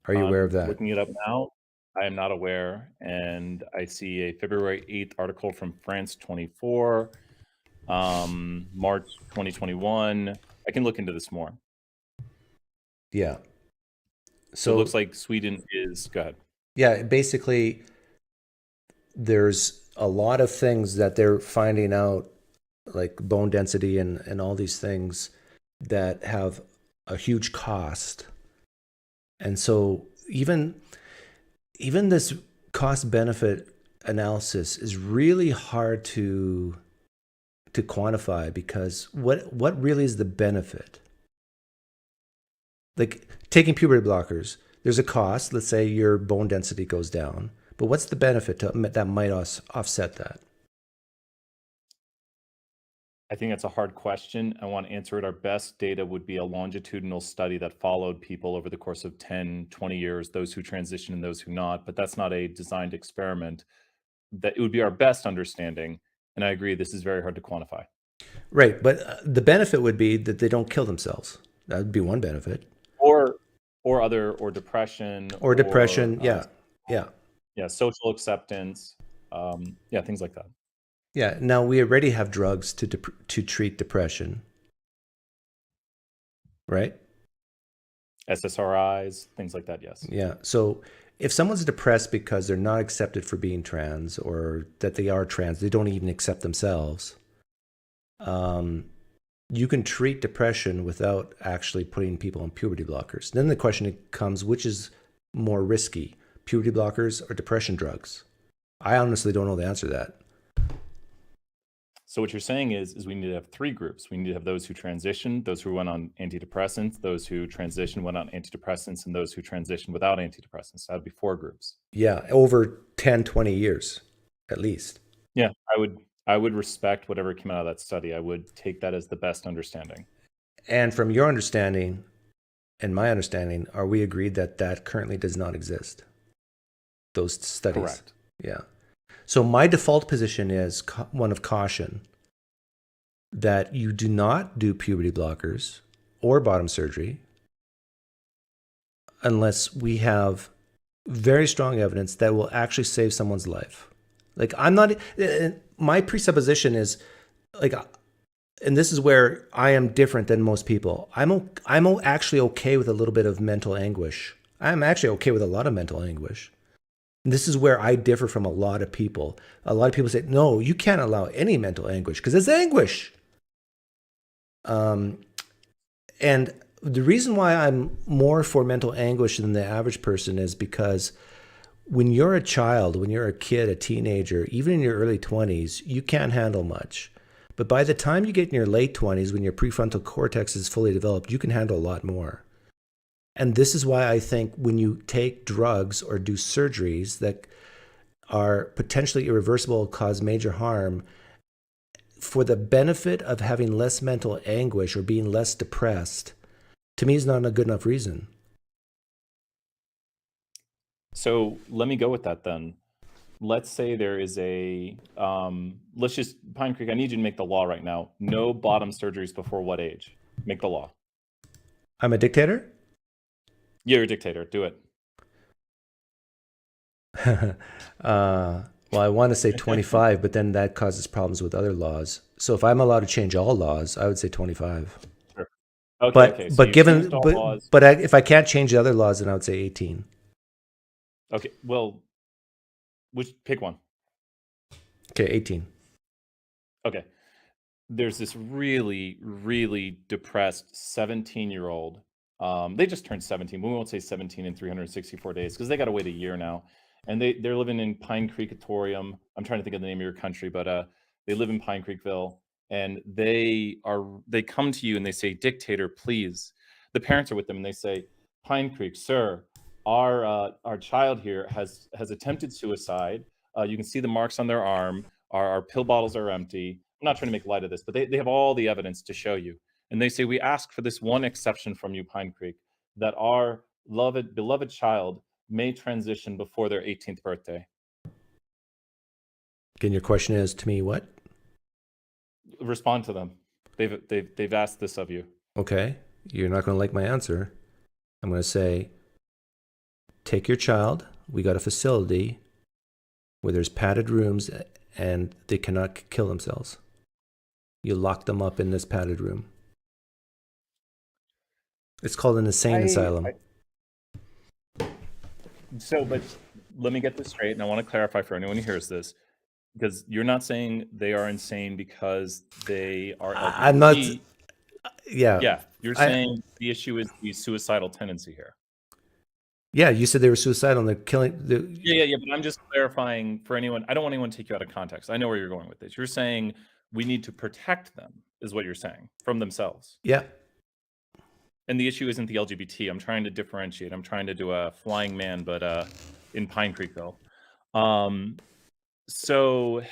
Are you aware of that? Looking it up now, I am not aware. And I see a February 8th article from France 24, March 2021. I can look into this more. Yeah. So it looks like Sweden is, go ahead. Yeah, basically, there's a lot of things that they're finding out, like bone density and all these things that have a huge cost. And so even this cost benefit analysis is really hard to quantify, because what really is the benefit? Like taking puberty blockers, there's a cost. Let's say your bone density goes down, but what's the benefit that might offset that? I think that's a hard question. I want to answer it. Our best data would be a longitudinal study that followed people over the course of 10, 20 years, those who transition and those who not, but that's not a designed experiment. That it would be our best understanding. And I agree, this is very hard to quantify. Right, but the benefit would be that they don't kill themselves. That would be one benefit. Or depression. Or depression, yeah. Yeah, social acceptance, things like that. Yeah, now we already have drugs to treat depression, right? SSRIs, things like that, yes. Yeah, so if someone's depressed because they're not accepted for being trans, or that they are trans, they don't even accept themselves, you can treat depression without actually putting people on puberty blockers. Then the question comes, which is more risky, puberty blockers or depression drugs? I honestly don't know the answer to that. So what you're saying is we need to have three groups. We need to have those who transitioned, those who went on antidepressants, those who transitioned, went on antidepressants, and those who transitioned without antidepressants. That would be 4 groups. Yeah, over 10, 20 years, at least. Yeah, I would respect whatever came out of that study. I would take that as the best understanding. And from your understanding and my understanding, are we agreed that currently does not exist? Those studies? Correct. Yeah. So my default position is one of caution, that you do not do puberty blockers or bottom surgery unless we have very strong evidence that will actually save someone's life. Like, my presupposition is, like, and this is where I am different than most people. I'm actually okay with a little bit of mental anguish. I'm actually okay with a lot of mental anguish. And this is where I differ from a lot of people. A lot of people say, no, you can't allow any mental anguish because it's anguish. And the reason why I'm more for mental anguish than the average person is because when you're a child, when you're a kid, a teenager, even in your early 20s, you can't handle much. But by the time you get in your late 20s, when your prefrontal cortex is fully developed, you can handle a lot more. And this is why I think when you take drugs or do surgeries that are potentially irreversible, cause major harm, for the benefit of having less mental anguish or being less depressed, to me is not a good enough reason. So let me go with that then. Let's say there is PineCreek, I need you to make the law right now. No bottom surgeries before what age? Make the law. I'm a dictator? You're a dictator. Do it. Well, I want to say 25, but then that causes problems with other laws. So if I'm allowed to change all laws, I would say 25. Sure. Okay. So if I can't change the other laws, then I would say 18. Okay. Well, pick one. Okay, 18. Okay. There's this really, really depressed 17-year-old. They just turned 17. We won't say 17 in 364 days because they got to wait a year now. And they're living in PineCreek. I'm trying to think of the name of your country, but they live in PineCreekville, and they come to you and they say, "Dictator, please." The parents are with them and they say, "PineCreek, sir, our child here has attempted suicide. You can see the marks on their arm. Our pill bottles are empty." I'm not trying to make light of this, but they have all the evidence to show you. And they say, "We ask for this one exception from you, PineCreek, that our beloved child may transition before their 18th birthday." Again, your question is to me what? Respond to them. They've asked this of you. Okay, you're not going to like my answer. I'm going to say, take your child. We got a facility where there's padded rooms and they cannot kill themselves. You lock them up in this padded room. It's called an insane asylum. But let me get this straight, and I want to clarify for anyone who hears this, because you're not saying they are insane because they are LGBT. I'm not. Yeah. Yeah. You're saying the issue is the suicidal tendency here. Yeah, you said they were suicidal and they're killing. Yeah. But I'm just clarifying for anyone. I don't want anyone to take you out of context. I know where you're going with this. You're saying we need to protect them, is what you're saying, from themselves. Yeah. And the issue isn't the LGBT. I'm trying to differentiate. I'm trying to do a flying man, but in PineCreekville. So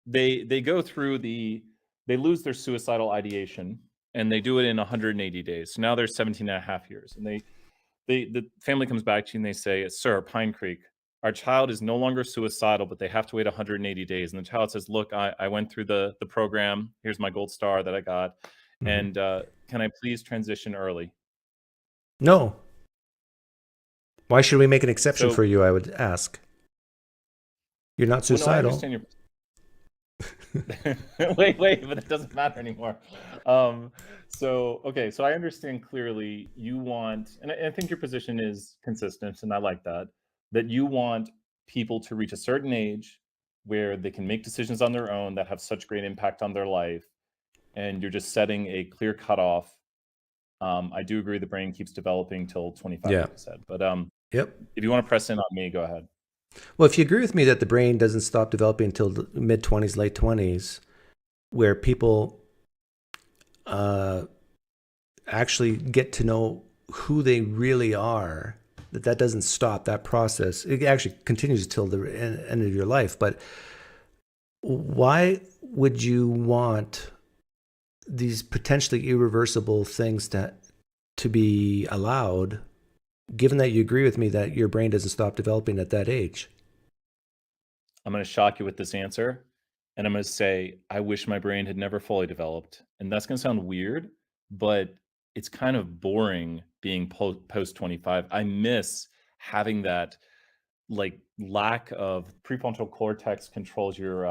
they go through they lose their suicidal ideation, and they do it in 180 days. So now they're 17 and a half years. And the family comes back to you and they say, "Sir, PineCreek, our child is no longer suicidal, but they have to wait 180 days. And the child says, "Look, I went through the program. Here's my gold star that I got. And can I please transition early?" No. Why should we make an exception for you, I would ask? You're not suicidal. Well, no, I understand wait, but it doesn't matter anymore. So I understand clearly you want, and I think your position is consistent, and I like that you want people to reach a certain age where they can make decisions on their own that have such great impact on their life, and you're just setting a clear cutoff. I do agree the brain keeps developing till 25, like I said. But yep. If you want to press in on me, go ahead. Well, if you agree with me that the brain doesn't stop developing until the mid-20s, late 20s, where people actually get to know who they really are, that doesn't stop that process. It actually continues till the end of your life. But why would you want these potentially irreversible things to be allowed, given that you agree with me that your brain doesn't stop developing at that age? I'm going to shock you with this answer, and I'm going to say, I wish my brain had never fully developed. And that's going to sound weird, but it's kind of boring being post 25. I miss having that lack of prefrontal cortex controls your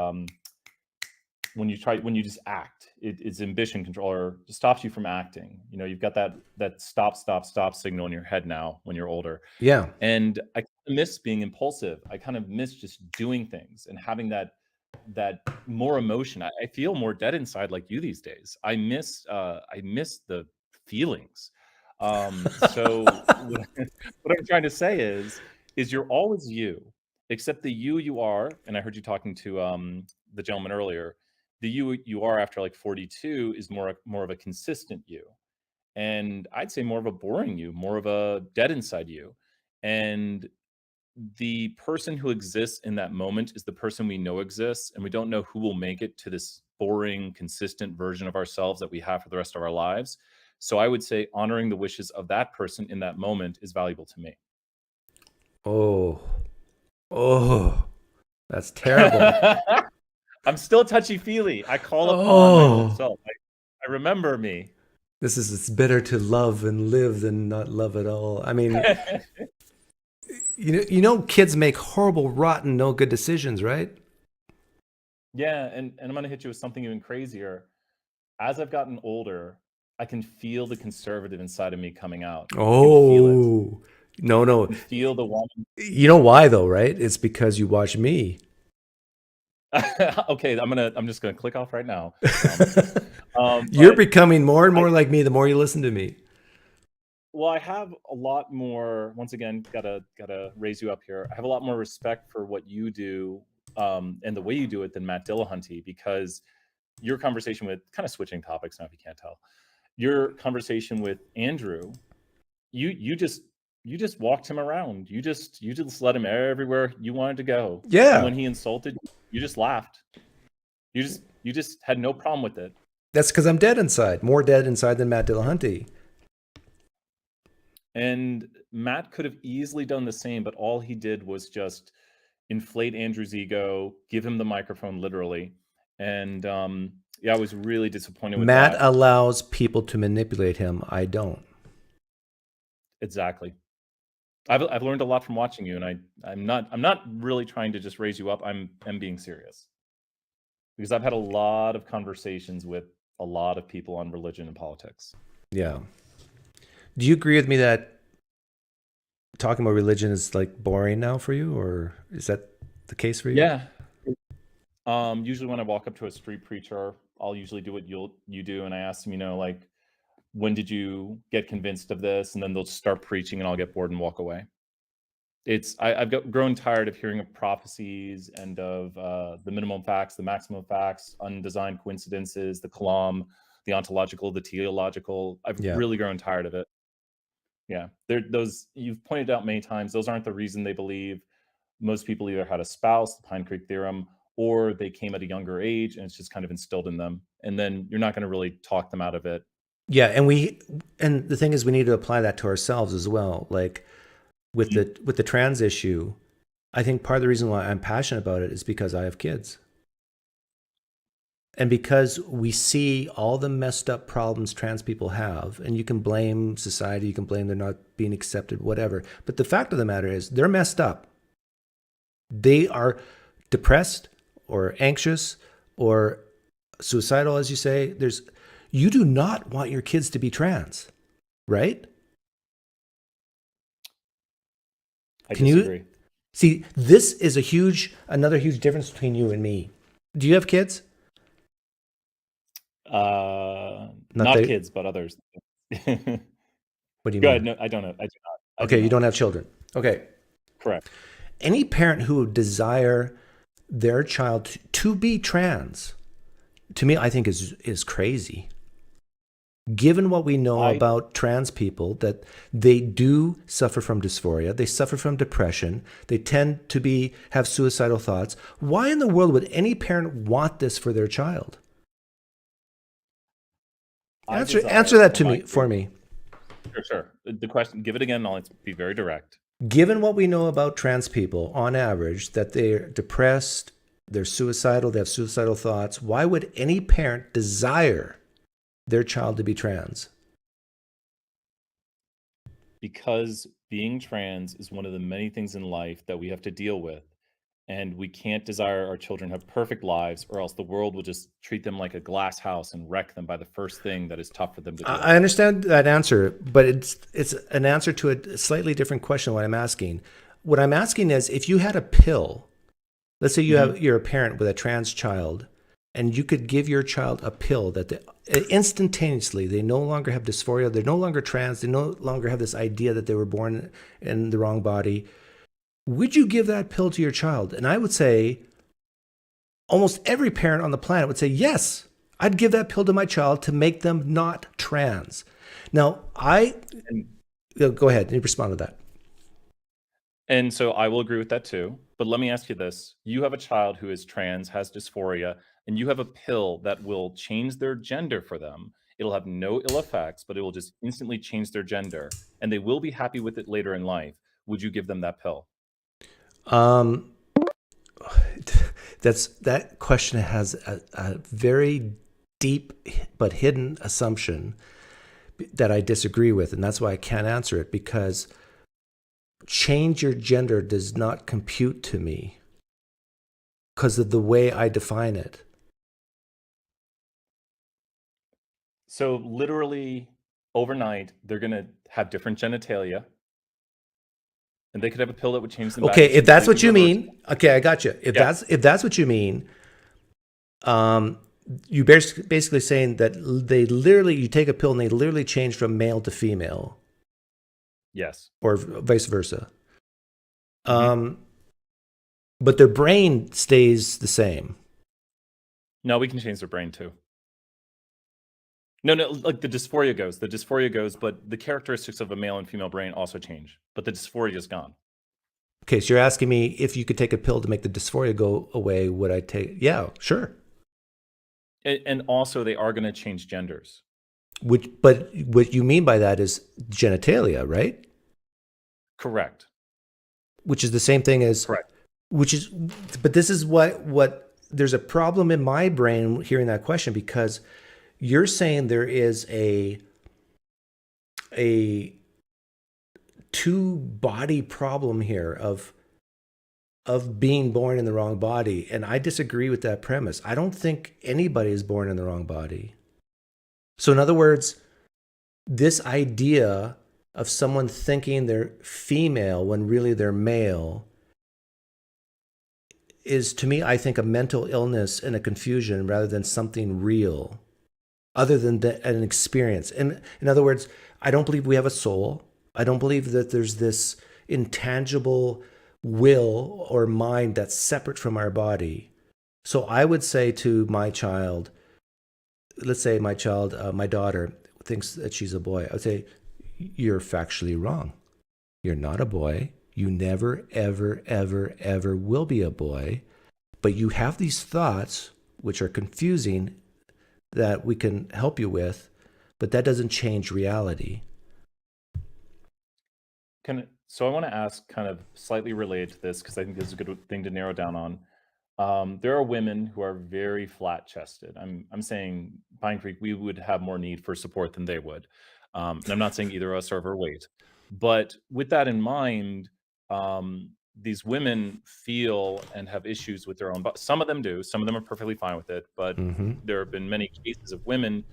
when you just act. It's ambition control, or it stops you from acting. You know, you've got that stop signal in your head now when you're older. Yeah. And I miss being impulsive. I kind of miss just doing things and having that more emotion. I feel more dead inside like you these days. I miss the feelings. So what I'm trying to say is you're always you, except the you are, and I heard you talking to the gentleman earlier, the you are after like 42 is more of a consistent you. And I'd say more of a boring you, more of a dead inside you. And the person who exists in that moment is the person we know exists, and we don't know who will make it to this boring, consistent version of ourselves that we have for the rest of our lives. So I would say honoring the wishes of that person in that moment is valuable to me. Oh, that's terrible. I'm still touchy-feely. I call upon my own self. I remember me. It's better to love and live than not love at all. I mean, you know, kids make horrible, rotten, no good decisions, right? Yeah, and I'm going to hit you with something even crazier. As I've gotten older, I can feel the conservative inside of me coming out. Oh, no. Feel the one. You know why though, right? It's because you watch me. Okay, I'm just gonna click off right now. You're becoming more and more like me the more you listen to me. Well, I have a lot more. Once again, gotta raise you up here. I have a lot more respect for what you do and the way you do it than Matt Dillahunty, because your conversation with, kind of switching topics now if you can't tell, your conversation with Andrew, you just walked him around. You just let him everywhere you wanted to go. Yeah. And when he insulted you, just laughed. You just had no problem with it. That's because I'm dead inside, more dead inside than Matt Dillahunty. And Matt could have easily done the same, but all he did was just inflate Andrew's ego, give him the microphone literally. And yeah, I was really disappointed with Matt that. allows people to manipulate him. I don't. Exactly. I've learned a lot from watching you, and I'm not really trying to just raise you up. I'm being serious, because I've had a lot of conversations with a lot of people on religion and politics. Yeah. Do you agree with me that talking about religion is like boring now for you, or is that the case for you? Yeah. Usually when I walk up to a street preacher, I'll usually do what you do, and I ask them, like, when did you get convinced of this? And then they'll start preaching, and I'll get bored and walk away. I've grown tired of hearing of prophecies and of the minimum facts, the maximum facts, undesigned coincidences, the kalam, the ontological, the teleological. I've really grown tired of it. Yeah, those you've pointed out many times. Those aren't the reason they believe. Most people either had a spouse, the PineCreek theorem, or they came at a younger age, and it's just kind of instilled in them. And then you're not going to really talk them out of it. Yeah, and the thing is, we need to apply that to ourselves as well. Like with the trans issue, I think part of the reason why I'm passionate about it is because I have kids. And because we see all the messed up problems trans people have, and you can blame society, you can blame they're not being accepted, whatever. But the fact of the matter is, they're messed up. They are depressed or anxious or suicidal, as you say. You do not want your kids to be trans, right? I disagree. See, this is another huge difference between you and me. Do you have kids? Not kids, but others. What do you Go mean? ahead. No, I don't know. I do not. Okay, you don't have children. Okay. Correct. Any parent who would desire their child to be trans, to me, I think is crazy. Given what we know about trans people, that they do suffer from dysphoria, they suffer from depression, they tend to have suicidal thoughts. Why in the world would any parent want this for their child? Answer that for me. Sure. The question, give it again, I'll be very direct. Given what we know about trans people, on average, that they're depressed, they're suicidal, they have suicidal thoughts, why would any parent desire their child to be trans? Because being trans is one of the many things in life that we have to deal with. and we can't desire our children have perfect lives, or else the world will just treat them like a glass house and wreck them by the first thing that is tough for them to do. I understand that answer, but it's an answer to a slightly different question. What I'm asking is, if you had a pill, let's say you're a parent with a trans child, and you could give your child a pill that instantaneously they no longer have dysphoria, they're no longer trans, they no longer have this idea that they were born in the wrong body. Would you give that pill to your child? And I would say almost every parent on the planet would say, yes, I'd give that pill to my child to make them not trans. Now, go ahead and respond to that. And so I will agree with that too. But let me ask you this. You have a child who is trans, has dysphoria, and you have a pill that will change their gender for them. It'll have no ill effects, but it will just instantly change their gender, and they will be happy with it later in life. Would you give them that pill? That question has a very deep but hidden assumption that I disagree with, and that's why I can't answer it, because change your gender does not compute to me because of the way I define it. So literally overnight, they're going to have different genitalia. And they could have a pill that would change them. Okay, if that's what you mean. Okay, I got you. If that's what you mean, you basically saying that you take a pill and they literally change from male to female. Yes. Or vice versa. But their brain stays the same. No, we can change their brain too. No, like the dysphoria goes, but the characteristics of a male and female brain also change, but the dysphoria is gone. Okay, so you're asking me if you could take a pill to make the dysphoria go away, would I take? Yeah, sure. And also they are going to change genders. But what you mean by that is genitalia, right? Correct. Which is the same thing as correct. But this is what there's a problem in my brain hearing that question, because you're saying there is a two-body problem here of being born in the wrong body, and I disagree with that premise. I don't think anybody is born in the wrong body. So in other words, this idea of someone thinking they're female when really they're male is, to me, I think, a mental illness and a confusion rather than something real. Other than an experience. And in other words, I don't believe we have a soul. I don't believe that there's this intangible will or mind that's separate from our body. So I would say to my child, let's say my daughter thinks that she's a boy. I would say, you're factually wrong. You're not a boy. You never, ever, ever, ever will be a boy. But you have these thoughts, which are confusing, that we can help you with, but that doesn't change reality. So I want to ask, kind of slightly related to this, because I think this is a good thing to narrow down on. There are women who are very flat-chested. I'm saying PineCreek, we would have more need for support than they would. And I'm not saying either of us are overweight. But with that in mind, these women feel and have issues with their own body. Some of them do. Some of them are perfectly fine with it. But there have been many cases of women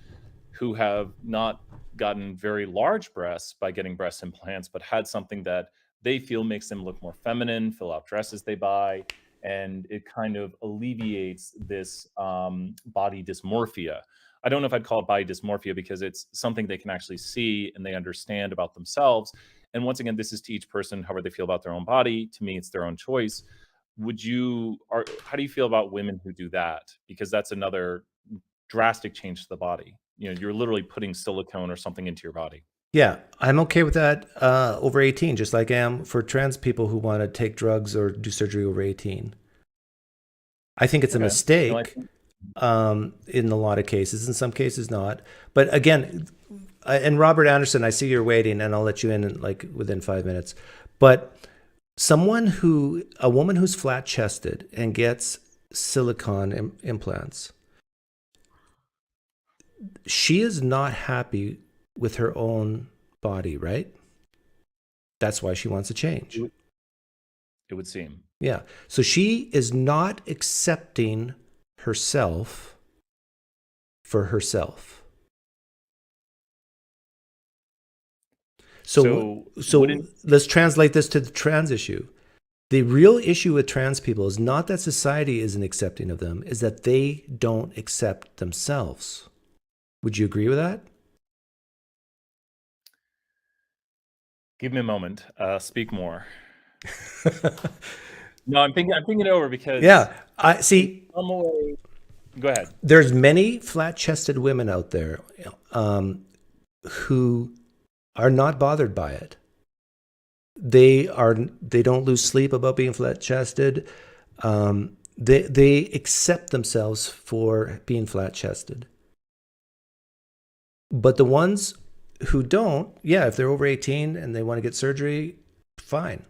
who have not gotten very large breasts by getting breast implants, but had something that they feel makes them look more feminine, fill out dresses they buy, and it kind of alleviates this body dysmorphia. I don't know if I'd call it body dysmorphia, because it's something they can actually see and they understand about themselves. And once again, this is to each person, however they feel about their own body. To me, it's their own choice. How do you feel about women who do that? Because that's another drastic change to the body. You're literally putting silicone or something into your body. Yeah, I'm okay with that over 18, just like I am for trans people who want to take drugs or do surgery over 18. I think it's a mistake in a lot of cases, in some cases not. But again, and Robert Anderson, I see you're waiting, and I'll let you in like within 5 minutes. But a woman who's flat-chested and gets silicone implants, she is not happy with her own body, right? That's why she wants to change. It would seem. Yeah. So she is not accepting herself for herself. So let's translate this to the trans issue. The real issue with trans people is not that society isn't accepting of them, is that they don't accept themselves. Would you agree with that? Give me a moment. Speak more. No, I'm thinking it over because I see. Go ahead. There's many flat-chested women out there who are not bothered by it. They don't lose sleep about being flat-chested. They accept themselves for being flat-chested. But the ones who don't, if they're over 18 and they want to get surgery, fine.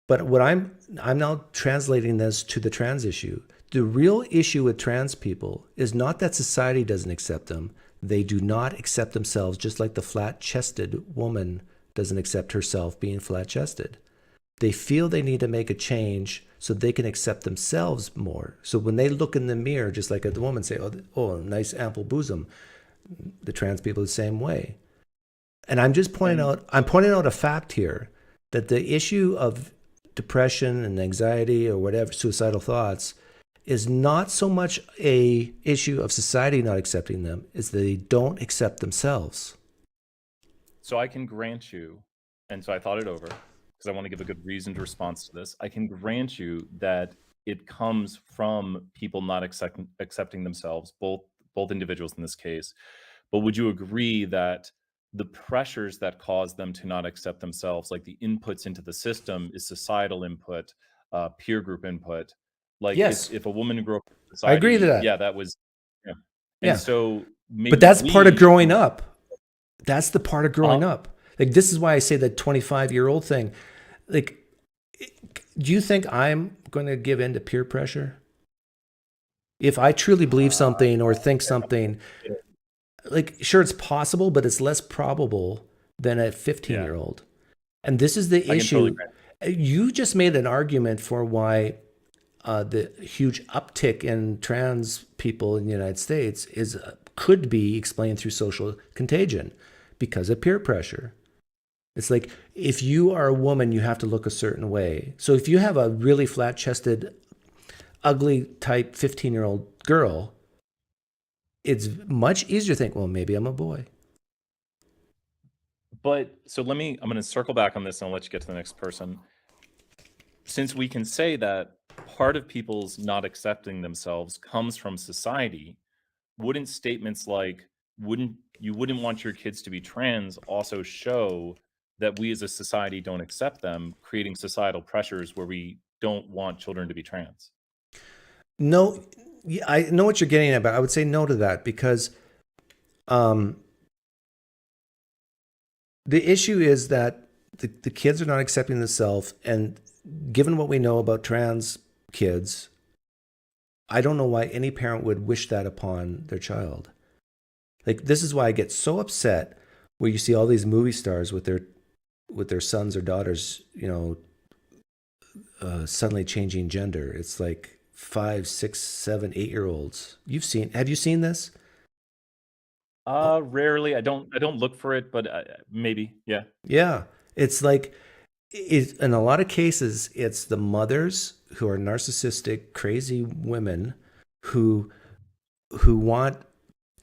But what I'm now translating this to the trans issue. The real issue with trans people is not that society doesn't accept them. They do not accept themselves, just like the flat-chested woman doesn't accept herself being flat-chested. They feel they need to make a change so they can accept themselves more. So when they look in the mirror, just like at the woman, say, oh, nice ample bosom, the trans people are the same way. And I'm just pointing out a fact here, that the issue of depression and anxiety or whatever, suicidal thoughts, is not so much a issue of society not accepting them, is that they don't accept themselves. So I can grant you, and so I thought it over because I want to give a good reasoned response to this. I can grant you that it comes from people not accepting themselves, both individuals in this case. But would you agree that the pressures that cause them to not accept themselves, like the inputs into the system, is societal input, peer group input? Like, yes. if a woman grew up in society, I agree to that. Yeah, that was, And so, but that's part of growing up. That's the part of growing up. Like, this is why I say that 25-year-old thing. Like, do you think I'm going to give in to peer pressure? If I truly believe something or think something, like, sure, it's possible, but it's less probable than a 15-year-old. And this is the issue. You just made an argument for why the huge uptick in trans people in the United States could be explained through social contagion because of peer pressure. It's like, if you are a woman, you have to look a certain way. So if you have a really flat-chested, ugly type 15-year-old girl, it's much easier to think, well, maybe I'm a boy. But so I'm going to circle back on this and I'll let you get to the next person. Since we can say that part of people's not accepting themselves comes from society, wouldn't statements like, you wouldn't want your kids to be trans also show that we as a society don't accept them, creating societal pressures where we don't want children to be trans? No, I know what you're getting at, but I would say no to that, because the issue is that the kids are not accepting themselves, and given what we know about trans kids, I don't know why any parent would wish that upon their child. Like, this is why I get so upset where you see all these movie stars with their sons or daughters, suddenly changing gender. It's like 5, 6, 7, 8-year-olds. Have you seen this? Rarely. I don't look for it, but maybe. Yeah. Yeah. It's like, in a lot of cases, it's the mothers who are narcissistic, crazy women who want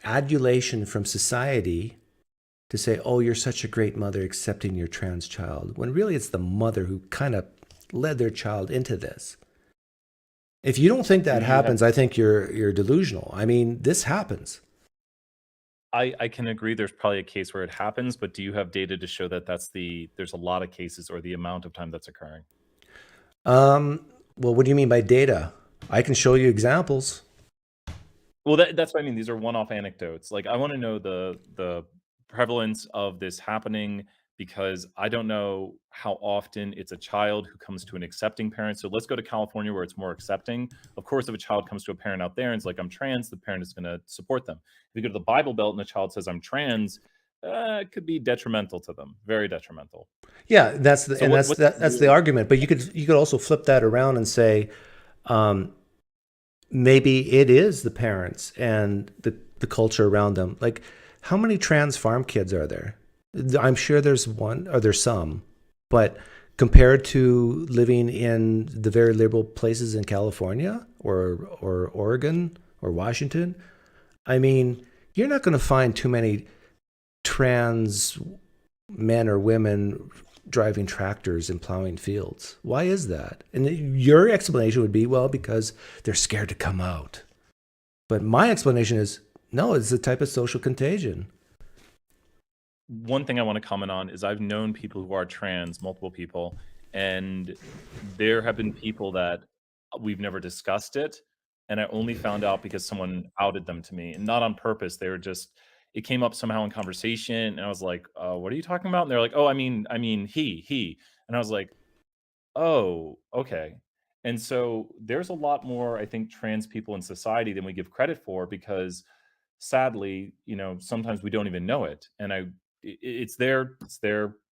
adulation from society to say, oh, you're such a great mother accepting your trans child, when really it's the mother who kind of led their child into this. If you don't think that happens, I think you're delusional. I mean, this happens. I can agree there's probably a case where it happens, but do you have data to show that there's a lot of cases, or the amount of time that's occurring? Well, what do you mean by data? I can show you examples. Well, that's what I mean. These are one-off anecdotes. Like, I want to know the prevalence of this happening, because I don't know how often it's a child who comes to an accepting parent. So let's go to California, where it's more accepting. Of course, if a child comes to a parent out there and is like, I'm trans, the parent is going to support them. If you go to the Bible Belt and a child says, I'm trans, it could be detrimental to them, very detrimental. Yeah, that's the So and what- that's what's that, that's the the- argument. But you could also flip that around and say, maybe it is the parents and the culture around them. Like, how many trans farm kids are there? I'm sure there's one, or there's some, but compared to living in the very liberal places in California or Oregon or Washington, I mean, you're not going to find too many trans men or women driving tractors and plowing fields. Why is that? And your explanation would be, well, because they're scared to come out. But my explanation is, no, it's a type of social contagion. One thing I want to comment on is I've known people who are trans, multiple people, and there have been people that we've never discussed it, and I only found out because someone outed them to me, and not on purpose. They were just, it came up somehow in conversation, and I was like, what are you talking about? And they're like, oh, I mean he. And I was like, oh, okay. And so there's a lot more, I think, trans people in society than we give credit for, because sadly, sometimes we don't even know it. And it's their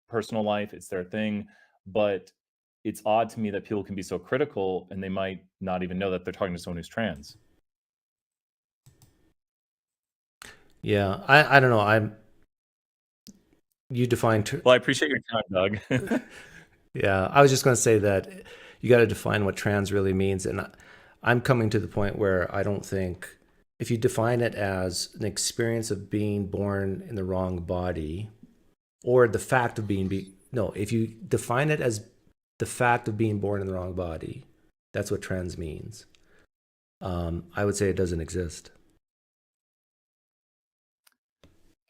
personal life, it's their thing, but it's odd to me that people can be so critical and they might not even know that they're talking to someone who's trans. Yeah, I don't know. You define. Well, I appreciate your time, Doug. Yeah, I was just going to say that you got to define what trans really means, and I'm coming to the point where I don't think, if you define it as an experience of being born in the wrong body, or the fact of if you define it as the fact of being born in the wrong body, that's what trans means. I would say it doesn't exist.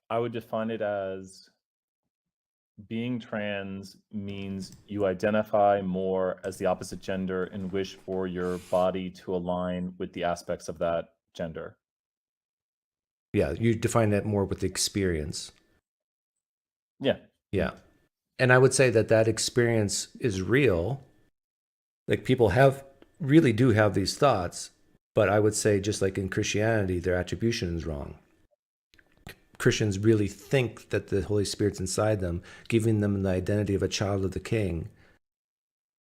I would define it as being trans means you identify more as the opposite gender and wish for your body to align with the aspects of that gender. Yeah, you define that more with the experience. Yeah. Yeah. And I would say that experience is real. Like, people really do have these thoughts, but I would say, just like in Christianity, their attribution is wrong. Christians really think that the Holy Spirit's inside them, giving them the identity of a child of the King.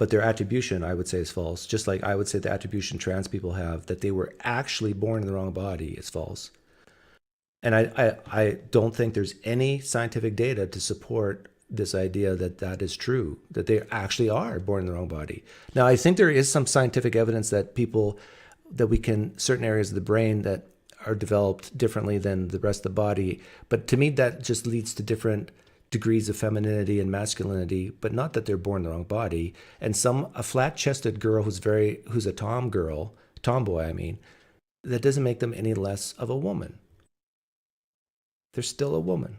But their attribution, I would say, is false. Just like I would say the attribution trans people have, that they were actually born in the wrong body, is false. And I don't think there's any scientific data to support this idea that is true, that they actually are born in the wrong body. Now, I think there is some scientific evidence that certain areas of the brain that are developed differently than the rest of the body. But to me, that just leads to different degrees of femininity and masculinity, but not that they're born in the wrong body. And a flat-chested girl who's a tomboy, I mean, that doesn't make them any less of a woman. They're still a woman.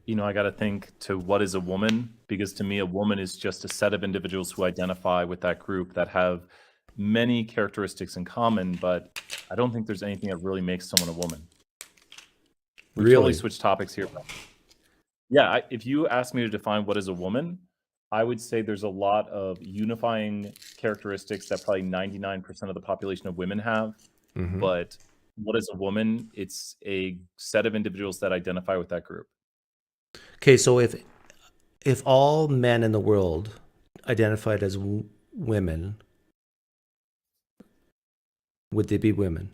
I got to think to what is a woman, because to me, a woman is just a set of individuals who identify with that group that have many characteristics in common, but I don't think there's anything that really makes someone a woman. We've totally switched topics here. Yeah, if you ask me to define what is a woman, I would say there's a lot of unifying characteristics that probably 99% of the population of women have. Mm-hmm. But what is a woman? It's a set of individuals that identify with that group. Okay, so if all men in the world identified as women, would they be women?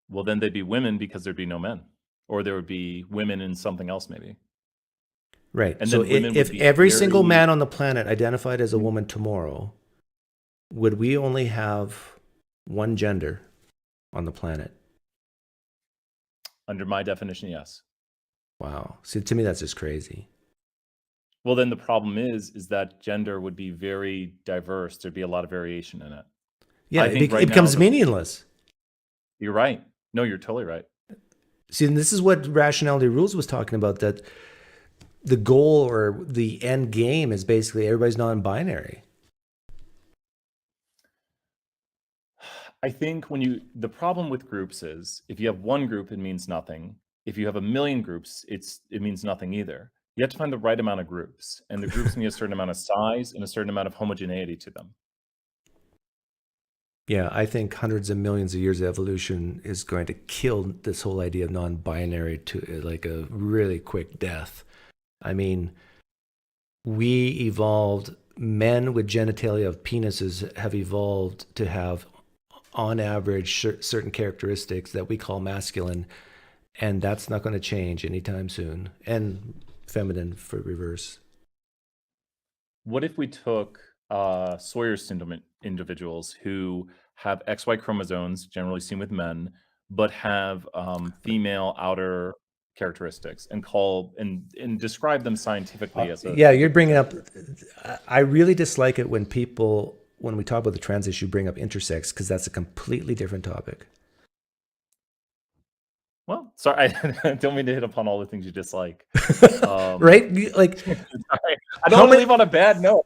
Well, then they'd be women because there'd be no men, or there would be women in something else, maybe. Right. And so then if every single man on the planet identified as a woman tomorrow, would we only have one gender on the planet? Under my definition, yes. Wow. See, to me, that's just crazy. Well, then the problem is that gender would be very diverse. There'd be a lot of variation in it. Yeah, it becomes meaningless. You're right. No, you're totally right. See, and this is what Rationality Rules was talking about, that the goal or the end game is basically everybody's non-binary. I think the problem with groups is, if you have one group, it means nothing. If you have a million groups, it means nothing either. You have to find the right amount of groups, and the groups need a certain amount of size and a certain amount of homogeneity to them. Yeah, I think hundreds of millions of years of evolution is going to kill this whole idea of non-binary to like a really quick death. I mean, we evolved, men with genitalia of penises have evolved to have, on average, certain characteristics that we call masculine, and that's not going to change anytime soon. And feminine for reverse. What if we took Sawyer syndrome individuals who have XY chromosomes, generally seen with men, but have female outer characteristics, and describe them scientifically as a... Yeah, you're bringing up... I really dislike it when people, when we talk about the trans issue, bring up intersex, because that's a completely different topic. Well, sorry, I don't mean to hit upon all the things you dislike. Right? Like, sorry. I don't want to leave on a bad note.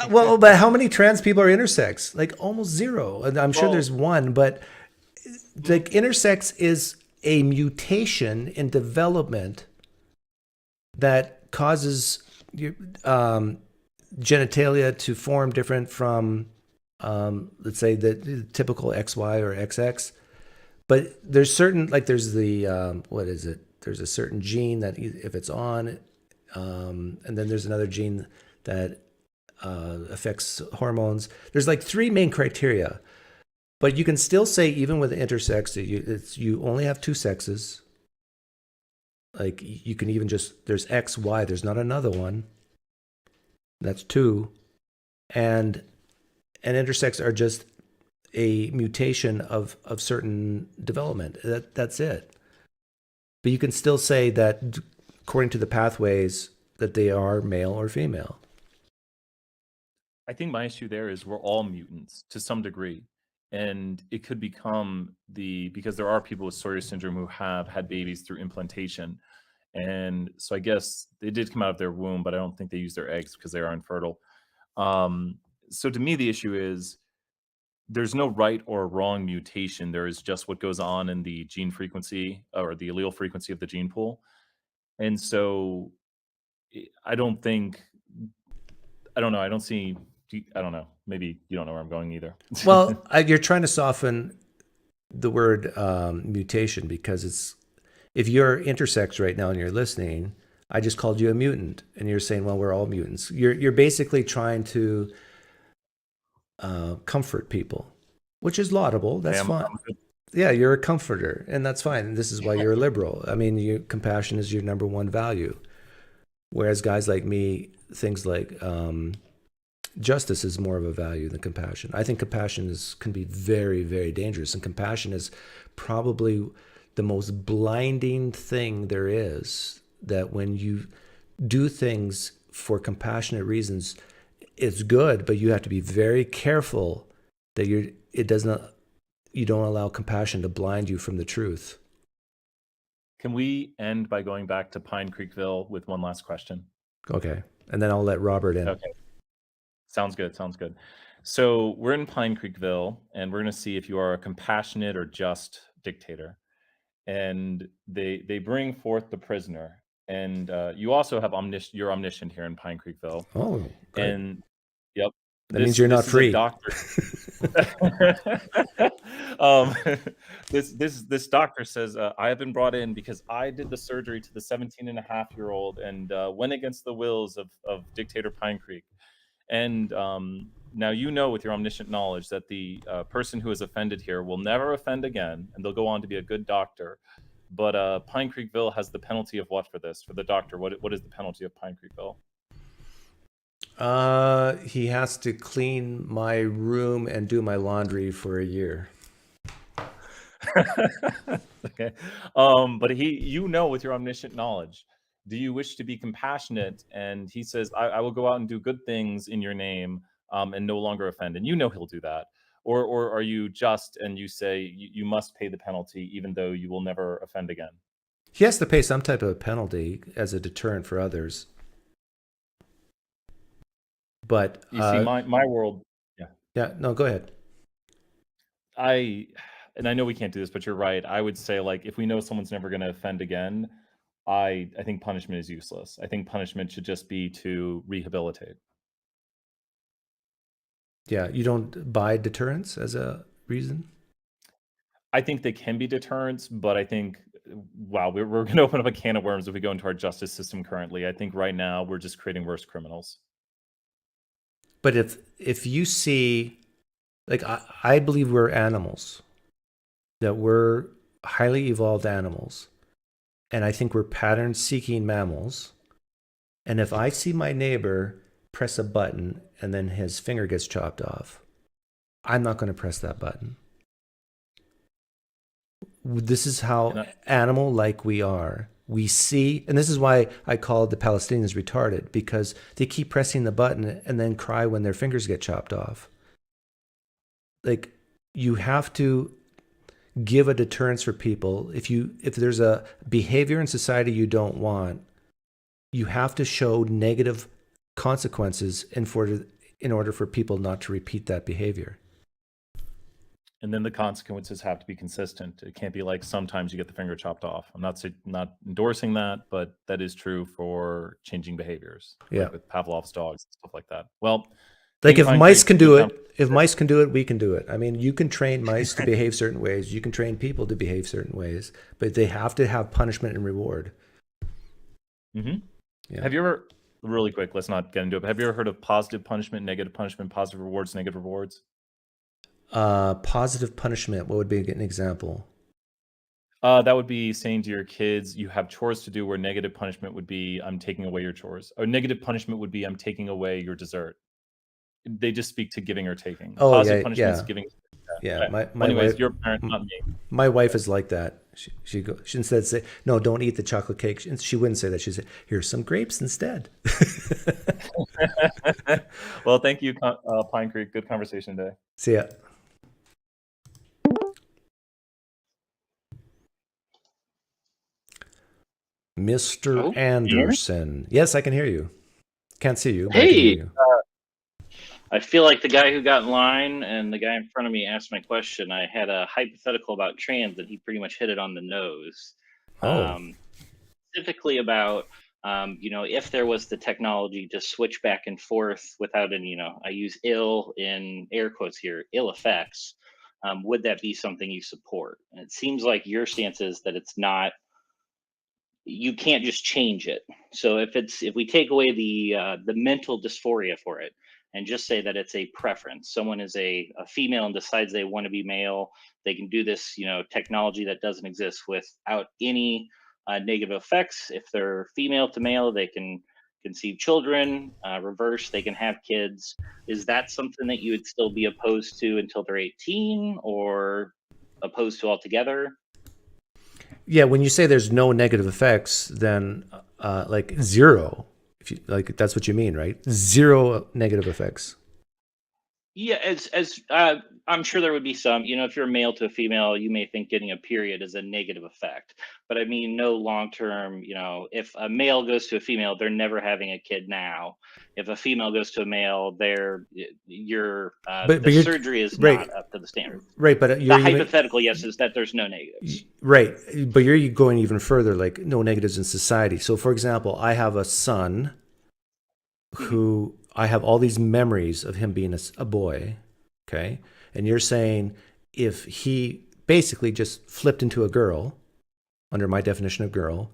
Well, but how many trans people are intersex? Like almost zero. And I'm sure there's one, but like intersex is a mutation in development that causes your genitalia to form different from, let's say, the typical XY or XX. But there's certain, like there's the, what is it? There's a certain gene that if it's on, and then there's another gene that affects hormones. There's like 3 main criteria. But you can still say, even with intersex, that you only have 2 sexes. Like you can even just, there's X, Y, there's not another one. That's 2. And intersex are just a mutation of certain development. That's it. But you can still say that according to the pathways that they are male or female. I think my issue there is we're all mutants to some degree. And it could become because there are people with Sawyer syndrome who have had babies through implantation. And so I guess they did come out of their womb, but I don't think they use their eggs because they are infertile. So to me, the issue is there's no right or wrong mutation. There is just what goes on in the gene frequency or the allele frequency of the gene pool. And so I don't know. Maybe you don't know where I'm going either. Well, you're trying to soften the word mutation, because if you're intersex right now and you're listening, I just called you a mutant, and you're saying, well, we're all mutants. You're basically trying to comfort people, which is laudable. That's fine. Yeah, you're a comforter, and that's fine. And this is why you're a liberal. I mean, compassion is your number one value. Whereas guys like me, things like justice is more of a value than compassion. I think compassion can be very, very dangerous, and compassion is probably the most blinding thing there is. That when you do things for compassionate reasons, it's good, but you have to be very careful that you don't allow compassion to blind you from the truth. Can we end by going back to PineCreekville with one last question? Okay, and then I'll let Robert in. Okay, sounds good. So we're in PineCreekville, and we're going to see if you are a compassionate or just dictator. And they bring forth the prisoner. And you also have you're omniscient here in PineCreekville. Oh, great. And yep, that means you're not free. This doctor says I have been brought in because I did the surgery to the 17-and-a-half-year-old and went against the wills of dictator PineCreek. And now you know with your omniscient knowledge that the person who is offended here will never offend again, and they'll go on to be a good doctor. But PineCreekville has the penalty of what for this? For the doctor, what is the penalty of PineCreekville? He has to clean my room and do my laundry for a year. Okay. But you know with your omniscient knowledge, do you wish to be compassionate? And he says, I will go out and do good things in your name and no longer offend. And you know he'll do that. Or are you just and you say you must pay the penalty even though you will never offend again? He has to pay some type of penalty as a deterrent for others. But you see, my world, yeah. No, go ahead. I know we can't do this, but you're right. I would say, like, if we know someone's never going to offend again, I think punishment is useless. I think punishment should just be to rehabilitate. Yeah, you don't buy deterrence as a reason? I think they can be deterrents, but I think, wow, we're going to open up a can of worms if we go into our justice system currently. I think right now we're just creating worse criminals. But if you see, like, I believe we're animals, that we're highly evolved animals, and I think we're pattern-seeking mammals. And if I see my neighbor press a button and then his finger gets chopped off, I'm not going to press that button. This is how animal-like we are. We see, and this is why I call the Palestinians retarded, because they keep pressing the button and then cry when their fingers get chopped off. Like, you have to give a deterrence for people. If there's a behavior in society you don't want, you have to show negative consequences in order for people not to repeat that behavior. And then the consequences have to be consistent. It can't be like sometimes you get the finger chopped off. I'm not endorsing that, but that is true for changing behaviors. Yeah, like with Pavlov's dogs and stuff like that. Well, like if mice can do it, we can do it. I mean, you can train mice to behave certain ways. You can train people to behave certain ways, but they have to have punishment and reward. Mm-hmm. Yeah. Have you ever, really quick, let's not get into it, but have you ever heard of positive punishment, negative punishment, positive rewards, negative rewards? Positive punishment, what would be an example? That would be saying to your kids, you have chores to do, where negative punishment would be, I'm taking away your chores. Or negative punishment would be, I'm taking away your dessert. They just speak to giving or taking. Oh, Positive punishment is yeah. giving. Yeah. Right. My Anyways, wife, your parent, not me. My wife is like that. She instead say, no, don't eat the chocolate cake. She wouldn't say that. She'd say, here's some grapes instead. Well, thank you, PineCreek. Good conversation today. See ya. Mr. Anderson. Yes, I can hear you. Can't see you. But I can hear you. I feel like the guy who got in line and the guy in front of me asked my question. I had a hypothetical about trans, and he pretty much hit it on the nose. Specifically about, if there was the technology to switch back and forth without any, I use ill in air quotes here, ill effects. Would that be something you support? And it seems like your stance is that it's not. You can't just change it. So if we take away the mental dysphoria for it, and just say that it's a preference, someone is a female and decides they want to be male, they can do this, technology that doesn't exist without any negative effects. If they're female to male, they can conceive children. Reverse, they can have kids. Is that something that you would still be opposed to until they're 18, or opposed to altogether? Yeah, when you say there's no negative effects, then like zero. If you, like, that's what you mean, right? Zero negative effects. Yeah, as I'm sure there would be some. If you're a male to a female, you may think getting a period is a negative effect. But I mean, no long term. If a male goes to a female, they're never having a kid now. If a female goes to a male, the surgery is not up to the standard. Right, but the hypothetical, yes, is that there's no negatives. Right, but you're going even further, like no negatives in society. So, for example, I have a son who I have all these memories of him being a boy, okay? And you're saying if he basically just flipped into a girl, under my definition of girl,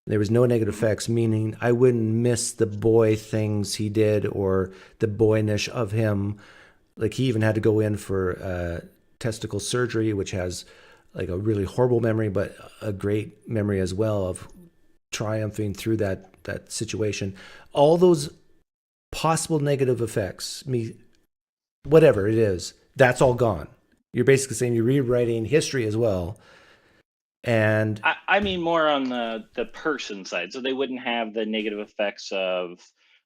there was no negative effects, meaning I wouldn't miss the boy things he did or the boynish of him. Like, he even had to go in for testicle surgery, which has like a really horrible memory, but a great memory as well of triumphing through that situation. All those possible negative effects, whatever it is, that's all gone. You're basically saying you're rewriting history as well. And I mean more on the person side, so they wouldn't have the negative effects of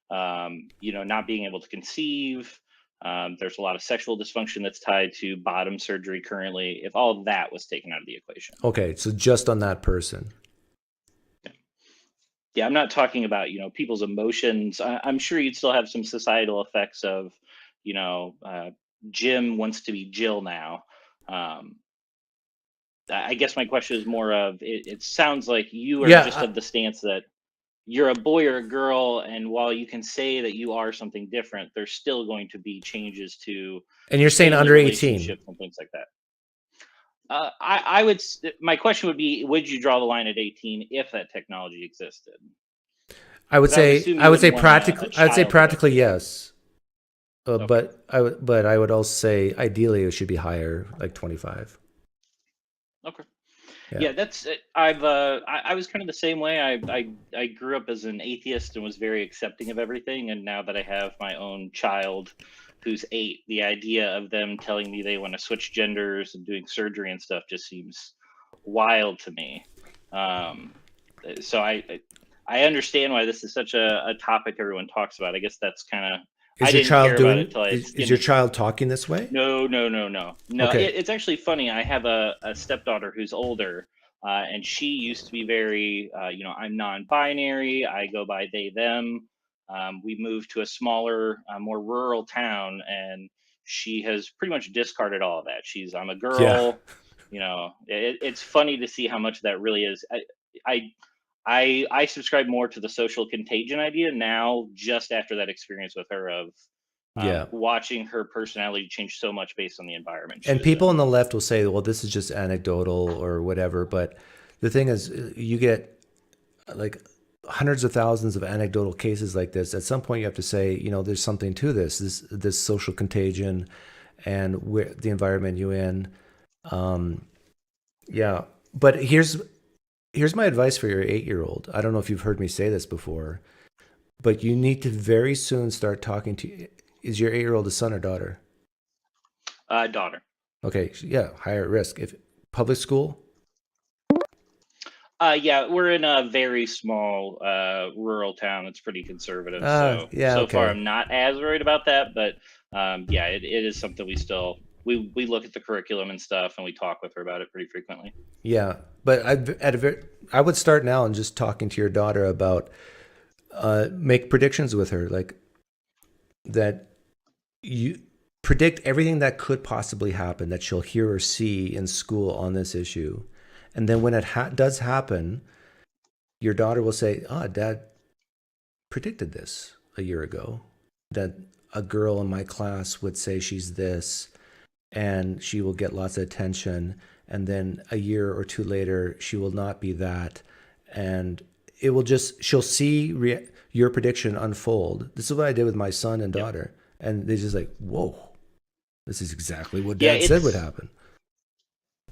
not being able to conceive. There's a lot of sexual dysfunction that's tied to bottom surgery currently. If all of that was taken out of the equation. Okay, so just on that person. Yeah, I'm not talking about people's emotions. I'm sure you'd still have some societal effects of Jim wants to be Jill now. I guess my question is more of, it sounds like you are just of the stance that you're a boy or a girl, and while you can say that you are something different, there's still going to be changes to. And you're saying under 18 and things like that. I would. My question would be: would you draw the line at 18 if that technology existed? I would say practically. I would say practically yes. Okay. But I would also say ideally it should be higher, like 25. Okay. Yeah. Yeah, that's. I was kind of the same way. I grew up as an atheist and was very accepting of everything. And now that I have my own child, who's 8, the idea of them telling me they want to switch genders and doing surgery and stuff just seems wild to me. So I understand why this is such a topic everyone talks about. I guess that's kind of. Is your child doing? Is your child talking this way? No. Okay. It's actually funny. I have a stepdaughter who's older, and she used to be very, I'm non-binary. I go by they, them. We moved to a smaller, more rural town, and she has pretty much discarded all of that. I'm a girl. Yeah. It's funny to see how much that really is. I subscribe more to the social contagion idea now, just after that experience with her of watching her personality change so much based on the environment. And people on the left will say, well, this is just anecdotal or whatever. But the thing is, you get like hundreds of thousands of anecdotal cases like this. At some point, you have to say, there's something to this social contagion and where the environment you're in. Yeah. But here's my advice for your 8-year-old. I don't know if you've heard me say this before, but you need to very soon start talking to. Is your 8-year-old a son or daughter? Daughter. Okay, yeah, higher risk. If public school. Yeah, we're in a very small rural town that's pretty conservative. So far, I'm not as worried about that. But yeah, it is something we still we look at the curriculum and stuff, and we talk with her about it pretty frequently. Yeah, but I would start now and just talking to your daughter about make predictions with her, like that you predict everything that could possibly happen that she'll hear or see in school on this issue. And then when it does happen, your daughter will say, Dad predicted this a year ago, that a girl in my class would say she's this, and she will get lots of attention. And then a year or two later, she will not be that. And it will she'll see your prediction unfold. This is what I did with my son and daughter. And they're just like, whoa, this is exactly what Dad said would happen.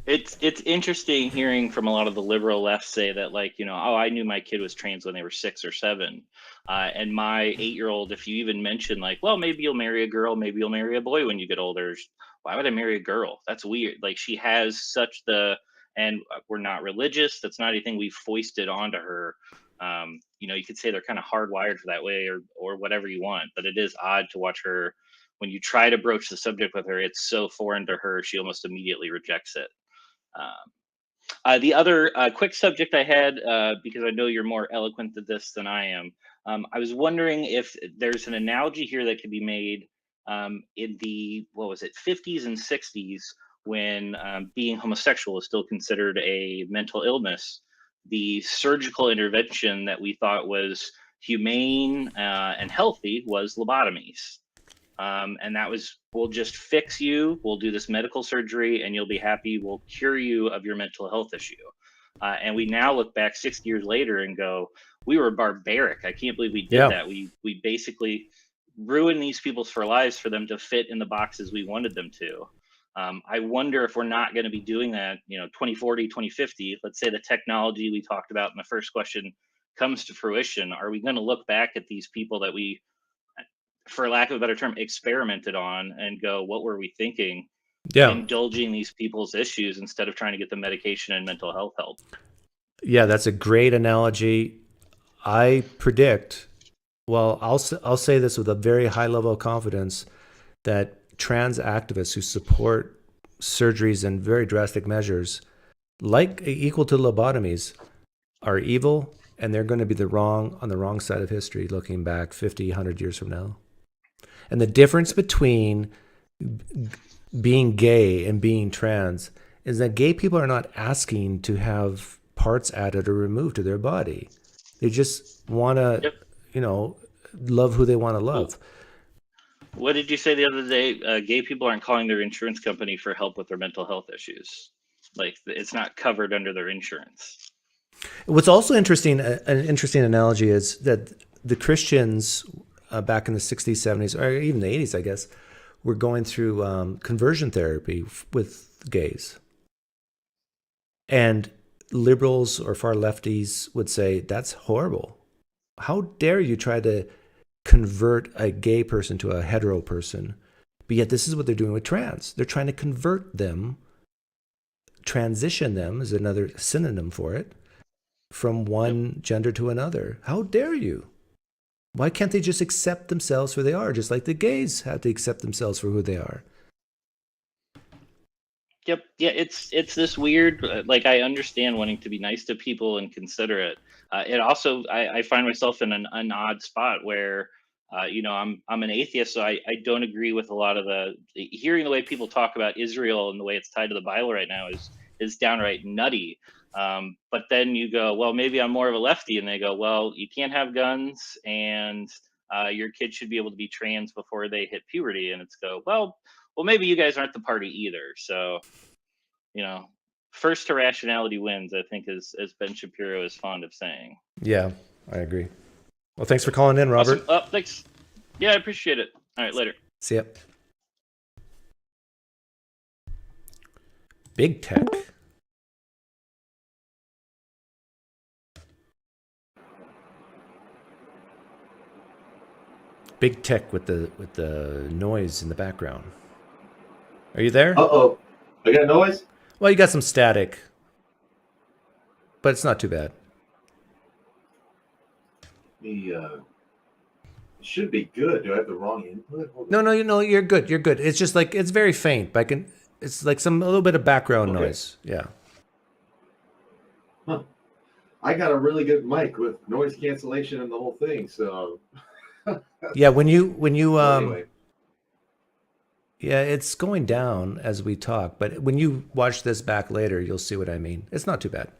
It's interesting hearing from a lot of the liberal left say that, like, I knew my kid was trans when they were 6 or 7. And my 8-year-old, if you even mention like, well, maybe you'll marry a girl, maybe you'll marry a boy when you get older. Why would I marry a girl? That's weird. Like, she has such and we're not religious. That's not anything we foisted onto her. You could say they're kind of hardwired for that way or whatever you want, but it is odd to watch her. When you try to broach the subject with her, it's so foreign to her, she almost immediately rejects it. The other quick subject I had, because I know you're more eloquent at this than I am, I was wondering if there's an analogy here that could be made in the, 50s and 60s, when being homosexual is still considered a mental illness. The surgical intervention that we thought was humane and healthy was lobotomies. And that was, we'll just fix you, we'll do this medical surgery, and you'll be happy, we'll cure you of your mental health issue. And we now look back 60 years later and go, we were barbaric. I can't believe we did that. We basically ruined these people's lives for them to fit in the boxes we wanted them to. I wonder if we're not going to be doing that, 2040, 2050, let's say the technology we talked about in the first question comes to fruition. Are we going to look back at these people that we, for lack of a better term, experimented on and go, what were we thinking? Indulging these people's issues instead of trying to get them medication and mental health help. Yeah, that's a great analogy. I predict, I'll say this with a very high level of confidence, that trans activists who support surgeries and very drastic measures, like equal to lobotomies, are evil, and they're going to be on the wrong side of history looking back 50, 100 years from now. And the difference between being gay and being trans is that gay people are not asking to have parts added or removed to their body. They just want to, love who they want to love. What did you say the other day? Gay people aren't calling their insurance company for help with their mental health issues. Like it's not covered under their insurance. What's also interesting, an interesting analogy is that the Christians back in the 60s, 70s, or even the 80s, I guess, were going through conversion therapy with gays. And liberals or far lefties would say, that's horrible. How dare you try to convert a gay person to a hetero person? But yet this is what they're doing with trans. They're trying to convert them, transition them is another synonym for it, from one gender to another. How dare you? Why can't they just accept themselves for they are, just like the gays have to accept themselves for who they are? Yep. Yeah, it's this weird, like, I understand wanting to be nice to people and considerate. It also, I find myself in an odd spot where, I'm an atheist, so I don't agree with a lot of hearing the way people talk about Israel and the way it's tied to the Bible right now is downright nutty. But then you go, well, maybe I'm more of a lefty, and they go, well, you can't have guns, and your kid should be able to be trans before they hit puberty, and it's well, maybe you guys aren't the party either. So, first to rationality wins, I think, as Ben Shapiro is fond of saying. Yeah, I agree. Well, thanks for calling in, Robert. Awesome. Thanks. Yeah, I appreciate it. All right, later. See ya. Big tech. Big tech with the noise in the background. Are you there? Uh-oh. I got noise? Well, you got some static, but it's not too bad. It should be good. Do I have the wrong input? No, you're good. You're good. It's just like, it's very faint, but it's like a little bit of background noise. Yeah. Huh. I got a really good mic with noise cancellation and the whole thing, so. Yeah, when you anyway. Yeah, it's going down as we talk, but when you watch this back later, you'll see what I mean. It's not too bad.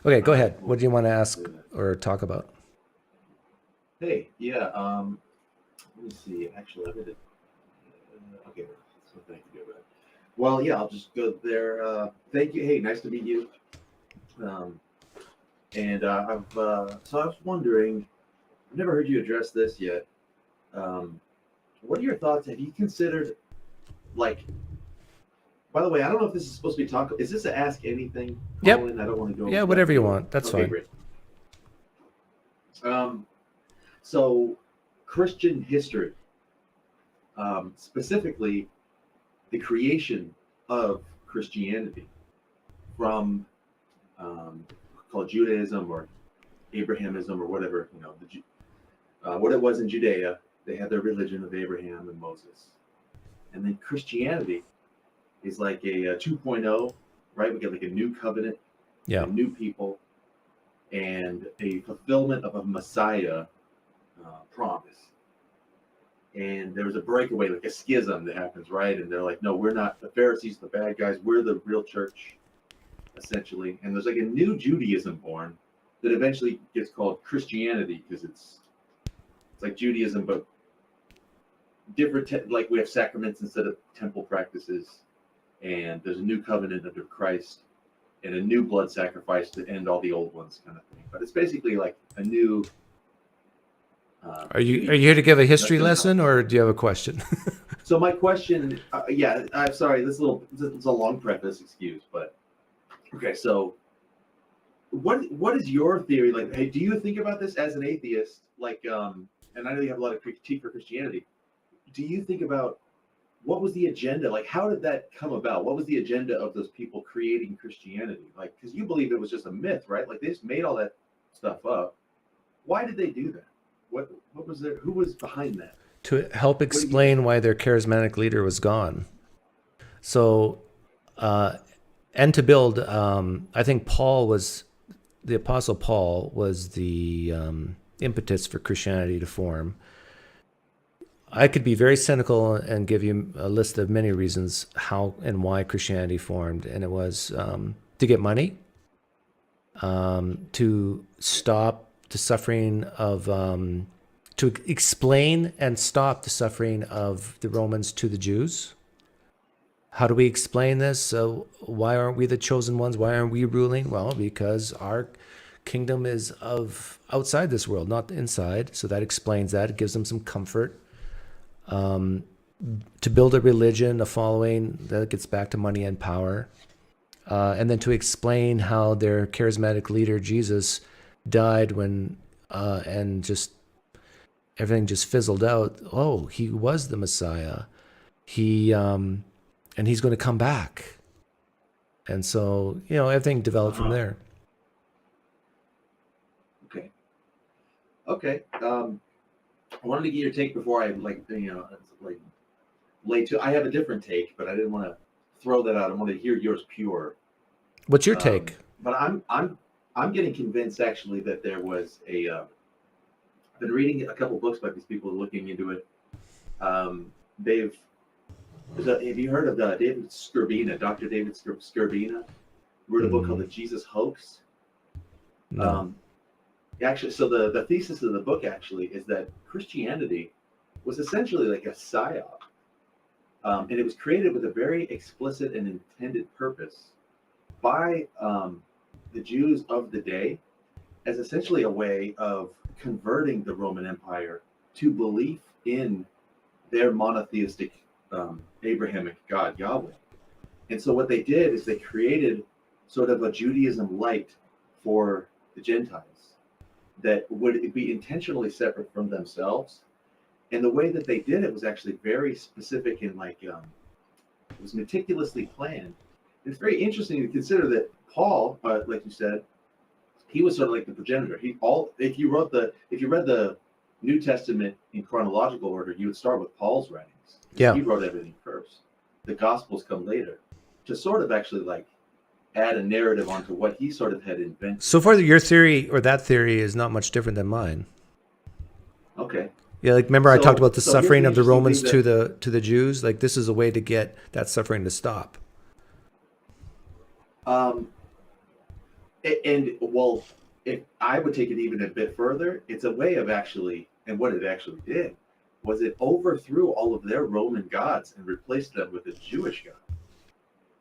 Okay, go ahead. What do you want to ask or talk about? Hey, yeah, let me see. Actually, I did it. Okay, so thank you. Well, yeah, I'll just go there. Thank you. Hey, nice to meet you. So I was wondering, I've never heard you address this yet. What are your thoughts? Have you considered, like, by the way, I don't know if this is supposed to be talk. Is this a ask anything? Yep. Colin? I don't want to go. Yeah, whatever you want. That's fine. Great. So Christian history, specifically the creation of Christianity from called Judaism or Abrahamism or whatever, what it was in Judea. They had their religion of Abraham and Moses. And then Christianity is like a 2.0, right? We get like a new covenant, yeah, new people, and a fulfillment of a Messiah promise. And there was a breakaway, like a schism that happens, right? And they're like, no, we're not the Pharisees, the bad guys. We're the real church, essentially. And there's like a new Judaism born that eventually gets called Christianity because it's like Judaism, but different. Like we have sacraments instead of temple practices, and there's a new covenant under Christ and a new blood sacrifice to end all the old ones, kind of thing. But it's basically like a new. Are you here to give a history lesson, or do you have a question? So my question, yeah, I'm sorry, this is a long preface, excuse, but okay. So, what is your theory? Like, hey, do you think about this as an atheist? Like, and I know you have a lot of critique for Christianity. Do you think about what was the agenda? Like, how did that come about? What was the agenda of those people creating Christianity? Like, because you believe it was just a myth, right? Like, they just made all that stuff up. Why did they do that? What was there? Who was behind that? To help explain why their charismatic leader was gone. So, and to build, I think the Apostle Paul was the impetus for Christianity to form. I could be very cynical and give you a list of many reasons how and why Christianity formed. And it was to get money, to stop the suffering of, to explain and stop the suffering of the Romans to the Jews. How do we explain this? So why aren't we the chosen ones? Why aren't we ruling? Well, because our kingdom is of outside this world, not inside. So that explains that. It gives them some comfort. To build a religion, a following, that gets back to money and power. And then to explain how their charismatic leader, Jesus, died when, and just everything just fizzled out. Oh, he was the Messiah. And he's going to come back. And so, everything developed from there. Okay. I wanted to get your take before I late to. I have a different take, but I didn't want to throw that out. I wanted to hear yours pure. What's your take? But I'm getting convinced actually that there was a. I've been reading a couple books by these people looking into it. Have you heard of David Skirbina? Dr. David Skirbina wrote a book called The Jesus Hoax. No. Actually, so the thesis of the book actually is that Christianity was essentially like a psyop. And it was created with a very explicit and intended purpose by the Jews of the day as essentially a way of converting the Roman Empire to belief in their monotheistic Abrahamic God, Yahweh. And so what they did is they created sort of a Judaism light for the Gentiles that would be intentionally separate from themselves. And the way that they did it was actually very specific and it was meticulously planned. It's very interesting to consider that Paul, like you said, he was sort of like the progenitor. If you read the New Testament in chronological order, you would start with Paul's writings. Yeah. He wrote everything first. The Gospels come later to sort of actually add a narrative onto what he sort of had invented. So far, your theory or that theory is not much different than mine. Okay. Yeah, remember I talked about the suffering of the Romans to the Jews. This is a way to get that suffering to stop. If I would take it even a bit further, it's a way of actually, and what it actually did was it overthrew all of their Roman gods and replaced them with a Jewish god.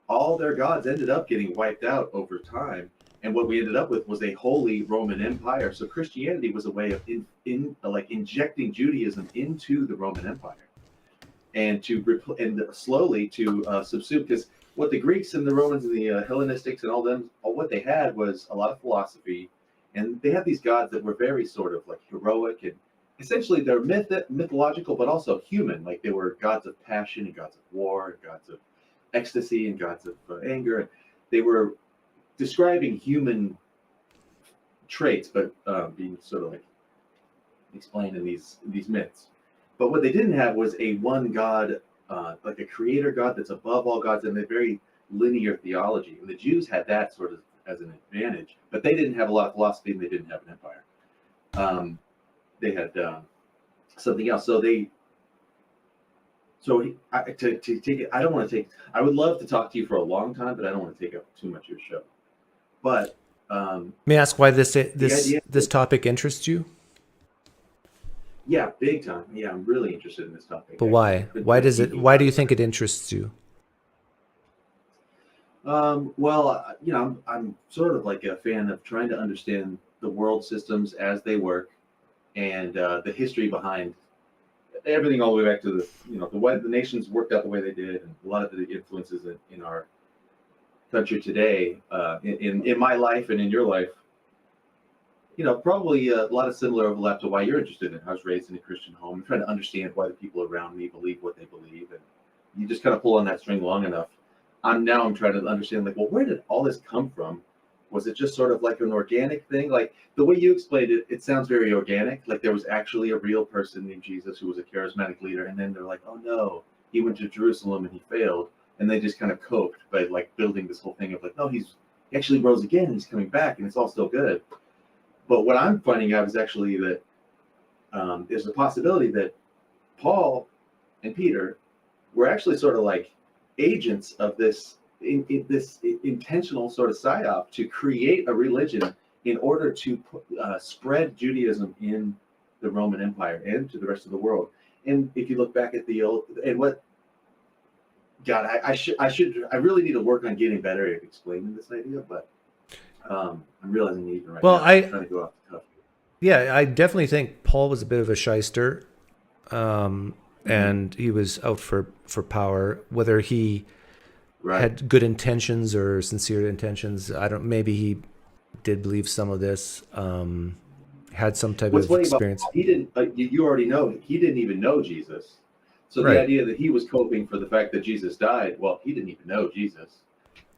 All their gods ended up getting wiped out over time. And what we ended up with was a holy Roman Empire. So Christianity was a way of injecting Judaism into the Roman Empire, and slowly to subsume. Because what the Greeks and the Romans and the Hellenistics and all what they had was a lot of philosophy, and they had these gods that were very sort of heroic, and essentially they're mythological, but also human. They were gods of passion and gods of war and gods of ecstasy and gods of anger. And they were describing human traits, but being sort of explained in these myths. But what they didn't have was a one God, like a creator God that's above all gods, and a very linear theology. And the Jews had that sort of as an advantage, but they didn't have a lot of philosophy, and they didn't have an empire. They had something else. So to take it, I don't want to take. I would love to talk to you for a long time, but I don't want to take up too much of your show. But may I ask why this topic interests you? Yeah, big time. Yeah, I'm really interested in this topic. But why? Why do you think it interests you? Well, I'm sort of like a fan of trying to understand the world systems as they work, and the history behind everything, all the way back to the way the nations worked out the way they did, and a lot of the influences in our country today, in my life and in your life. Probably a lot of similar overlap to why you're interested in it. I was raised in a Christian home. I'm trying to understand why the people around me believe what they believe, and you just kind of pull on that string long enough. I'm trying to understand, where did all this come from? Was it just sort of like an organic thing? The way you explained it, it sounds very organic. There was actually a real person named Jesus who was a charismatic leader, and then they're like, oh no, he went to Jerusalem and he failed, and they just kind of coped by building this whole thing of no, he actually rose again and he's coming back, and it's all still good. But what I'm finding out is actually that there's a possibility that Paul and Peter were actually sort of agents of this intentional sort of psyop to create a religion in order to spread Judaism in the Roman Empire and to the rest of the world. And if you look back at the old, and what God, I really need to work on getting better at explaining this idea, but I'm realizing even right Well, now, I'm trying to go off the cuff. Yeah, I definitely think Paul was a bit of a shyster, and he was out for power. Whether he had good intentions or sincere intentions, I don't. Maybe he did believe some of this. Had some type What's of funny experience. about Paul, he didn't. You already know he didn't even know Jesus. So the idea that he was coping for the fact that Jesus died, well, he didn't even know Jesus.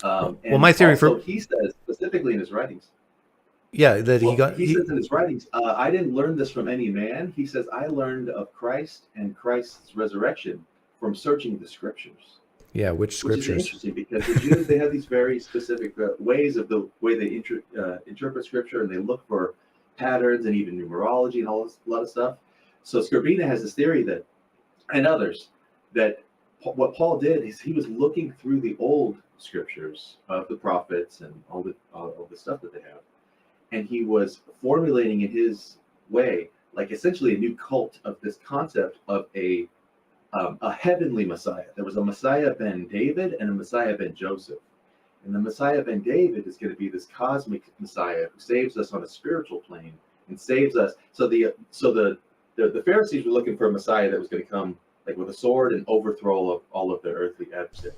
Well, my theory he says specifically in his writings. Yeah, that he says in his writings, I didn't learn this from any man. He says, I learned of Christ and Christ's resurrection from searching the scriptures. Yeah, which scriptures? Which is interesting because the Jews, they have these very specific ways of the way they interpret scripture, and they look for patterns and even numerology and a lot of stuff. So Skrbina has this theory that, and others, that what Paul did is he was looking through the old scriptures of the prophets and all the stuff that they have. And he was formulating in his way, like essentially a new cult of this concept of a heavenly Messiah. There was a Messiah ben David and a Messiah ben Joseph. And the Messiah ben David is going to be this cosmic Messiah who saves us on a spiritual plane and saves us. So the Pharisees were looking for a Messiah that was going to come like with a sword and overthrow all of their earthly adversaries.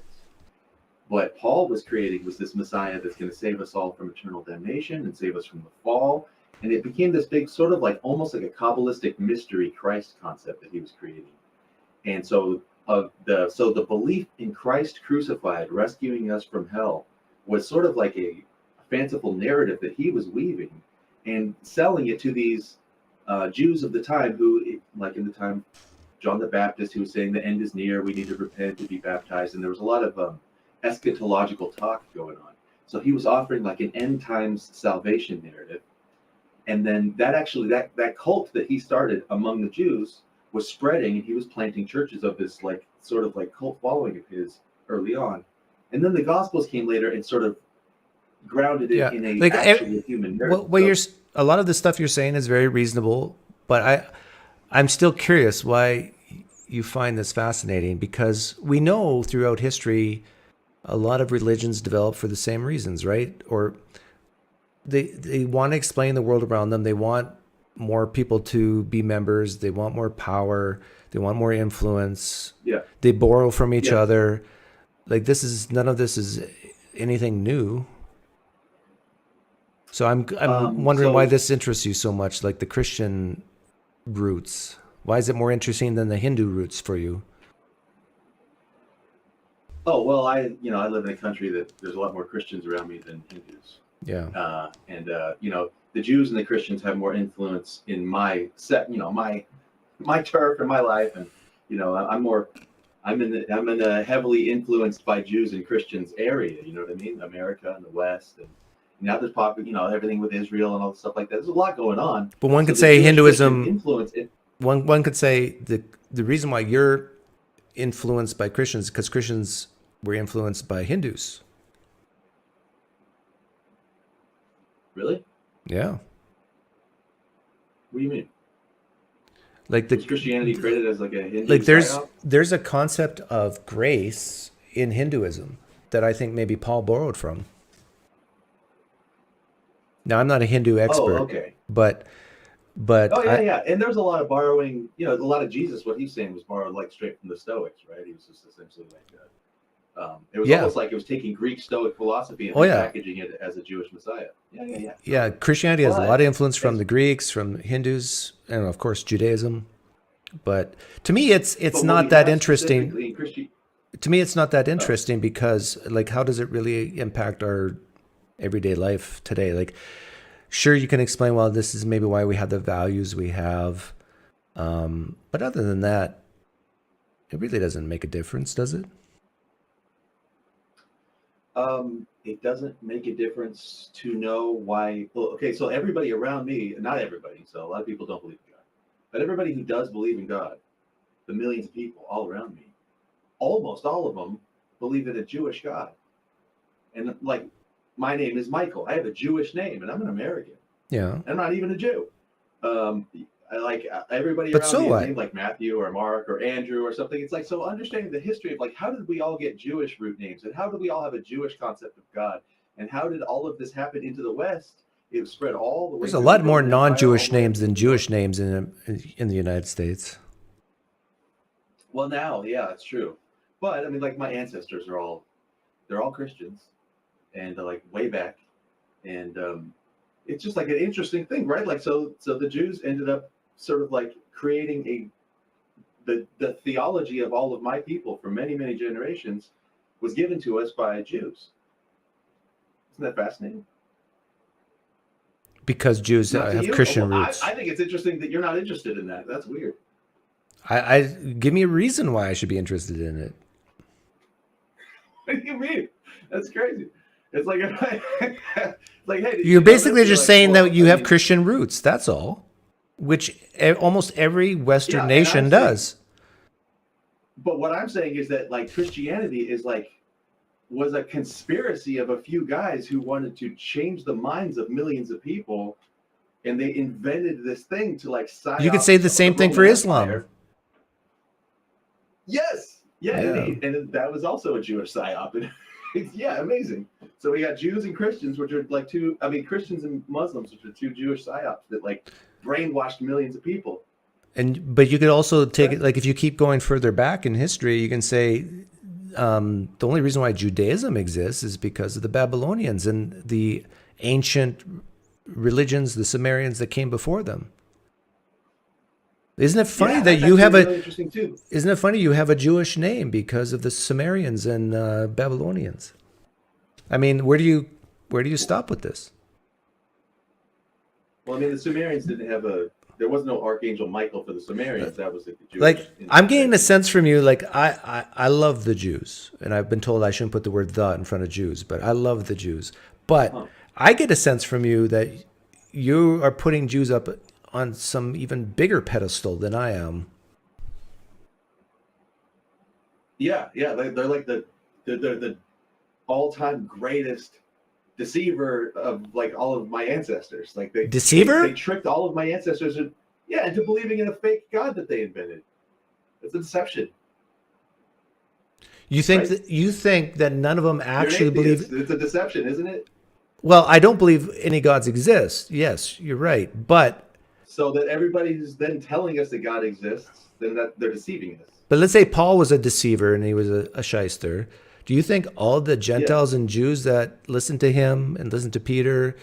What Paul was creating was this Messiah that's going to save us all from eternal damnation and save us from the fall. And it became this big sort of like almost like a Kabbalistic mystery Christ concept that he was creating. And so the belief in Christ crucified, rescuing us from hell, was sort of like a fanciful narrative that he was weaving and selling it to these Jews of the time who, like in the time, John the Baptist, who was saying the end is near, we need to repent to be baptized. And there was a lot of eschatological talk going on. So he was offering like an end times salvation narrative. And then that cult that he started among the Jews was spreading, and he was planting churches of this like sort of like cult following of his early on. And then the Gospels came later and sort of grounded it in a like actual human narrative. A lot of the stuff you're saying is very reasonable, but I'm still curious why you find this fascinating, because we know throughout history a lot of religions develop for the same reasons, right? Or they want to explain the world around them. They want more people to be members. They want more power. They want more influence. Yeah. They borrow from each other. Like none of this is anything new. So I'm wondering why this interests you so much, like the Christian roots. Why is it more interesting than the Hindu roots for you? Oh, well, I live in a country that there's a lot more Christians around me than Hindus. Yeah. The Jews and the Christians have more influence in my my turf and my life, and I'm in a heavily influenced by Jews and Christians area. You know what I mean? America and the West, and now there's everything with Israel and all the stuff like that. There's a lot going on. But one could say Hinduism. One could say the reason why you're influenced by Christians because Christians were influenced by Hindus. Really? Yeah. What do you mean? Like was Christianity credited as like a Hindu like psyop? there's a concept of grace in Hinduism that I think maybe Paul borrowed from. Now I'm not a Hindu expert. Oh, okay. But yeah. And there's a lot of borrowing, a lot of Jesus, what he's saying was borrowed like straight from the Stoics, right? He was just essentially like it was almost like it was taking Greek Stoic philosophy and packaging it as a Jewish Messiah. Yeah, Christianity has a lot of influence from the Greeks, from Hindus, and of course Judaism. But to me, it's not that interesting. To me, it's not that interesting because, like, how does it really impact our everyday life today? Like, sure, you can explain, well, this is maybe why we have the values we have, but other than that, it really doesn't make a difference, does it? It doesn't make a difference to know why. Well, okay, so everybody around me, not everybody, so a lot of people don't believe in God, but everybody who does believe in God, the millions of people all around me, almost all of them believe in a Jewish God. And like, my name is Michael. I have a Jewish name, and I'm an American. Yeah. I'm not even a Jew. Everybody But around so me is what? named like Matthew or Mark or Andrew or something. It's like, so understanding the history of like, how did we all get Jewish root names, and how did we all have a Jewish concept of God, and how did all of this happen into the West? It spread all the way. There's a through lot the more Roman Empire, non-Jewish all the way names up to than New York. Jewish names in the United States. Well, now, yeah, it's true. But I mean, like my ancestors they're all Christians, and like way back, and it's just like an interesting thing, right? Like, so the Jews ended up sort of like creating the theology of all of my people for many, many generations was given to us by Jews. Isn't that fascinating? Because Jews Not to have you? Christian Well, roots. I think it's interesting that you're not interested in that. That's weird. I give me a reason why I should be interested in it. What do you mean? That's crazy. It's like, it's like, hey, did you You're know basically this? You're just like, saying well, that you I have mean, Christian roots. That's all. Which almost every Western Yeah, and nation I'm does. But what I'm saying is that like Christianity is like was a conspiracy of a few guys who wanted to change the minds of millions of people, and they invented this thing to like psyop You could say the same thing for Roman Islam. Empire. Yes, yeah, indeed, and that was also a Jewish psyop. Yeah, amazing. So we got Jews and Christians, which are like Christians and Muslims, which are two Jewish psyops that like brainwashed millions of people. But you could also take it, like if you keep going further back in history, you can say the only reason why Judaism exists is because of the Babylonians and the ancient religions, the Sumerians that came before them. Isn't it funny that you have really interesting too. Isn't it funny you have a Jewish name because of the Sumerians and Babylonians? I mean, where do you stop with this? Well, I mean, the Sumerians didn't have there was no Archangel Michael for the Sumerians. That was like the Jewish. Like, I'm getting a sense from you, like, I love the Jews, and I've been told I shouldn't put the word "the" in front of Jews, but I love the Jews. But I get a sense from you that you are putting Jews up on some even bigger pedestal than I am. Yeah, they're like the all-time greatest deceiver of like all of my ancestors. Like Deceiver? They tricked all of my ancestors into believing in a fake god that they invented. It's a deception. You think that none of them actually believe? It's a deception, isn't it? Well, I don't believe any gods exist. Yes, you're right, but So that everybody who's then telling us that God exists, then that they're deceiving us. But let's say Paul was a deceiver and he was a shyster. Do you think all the Gentiles and Jews that listened to him and listened to Peter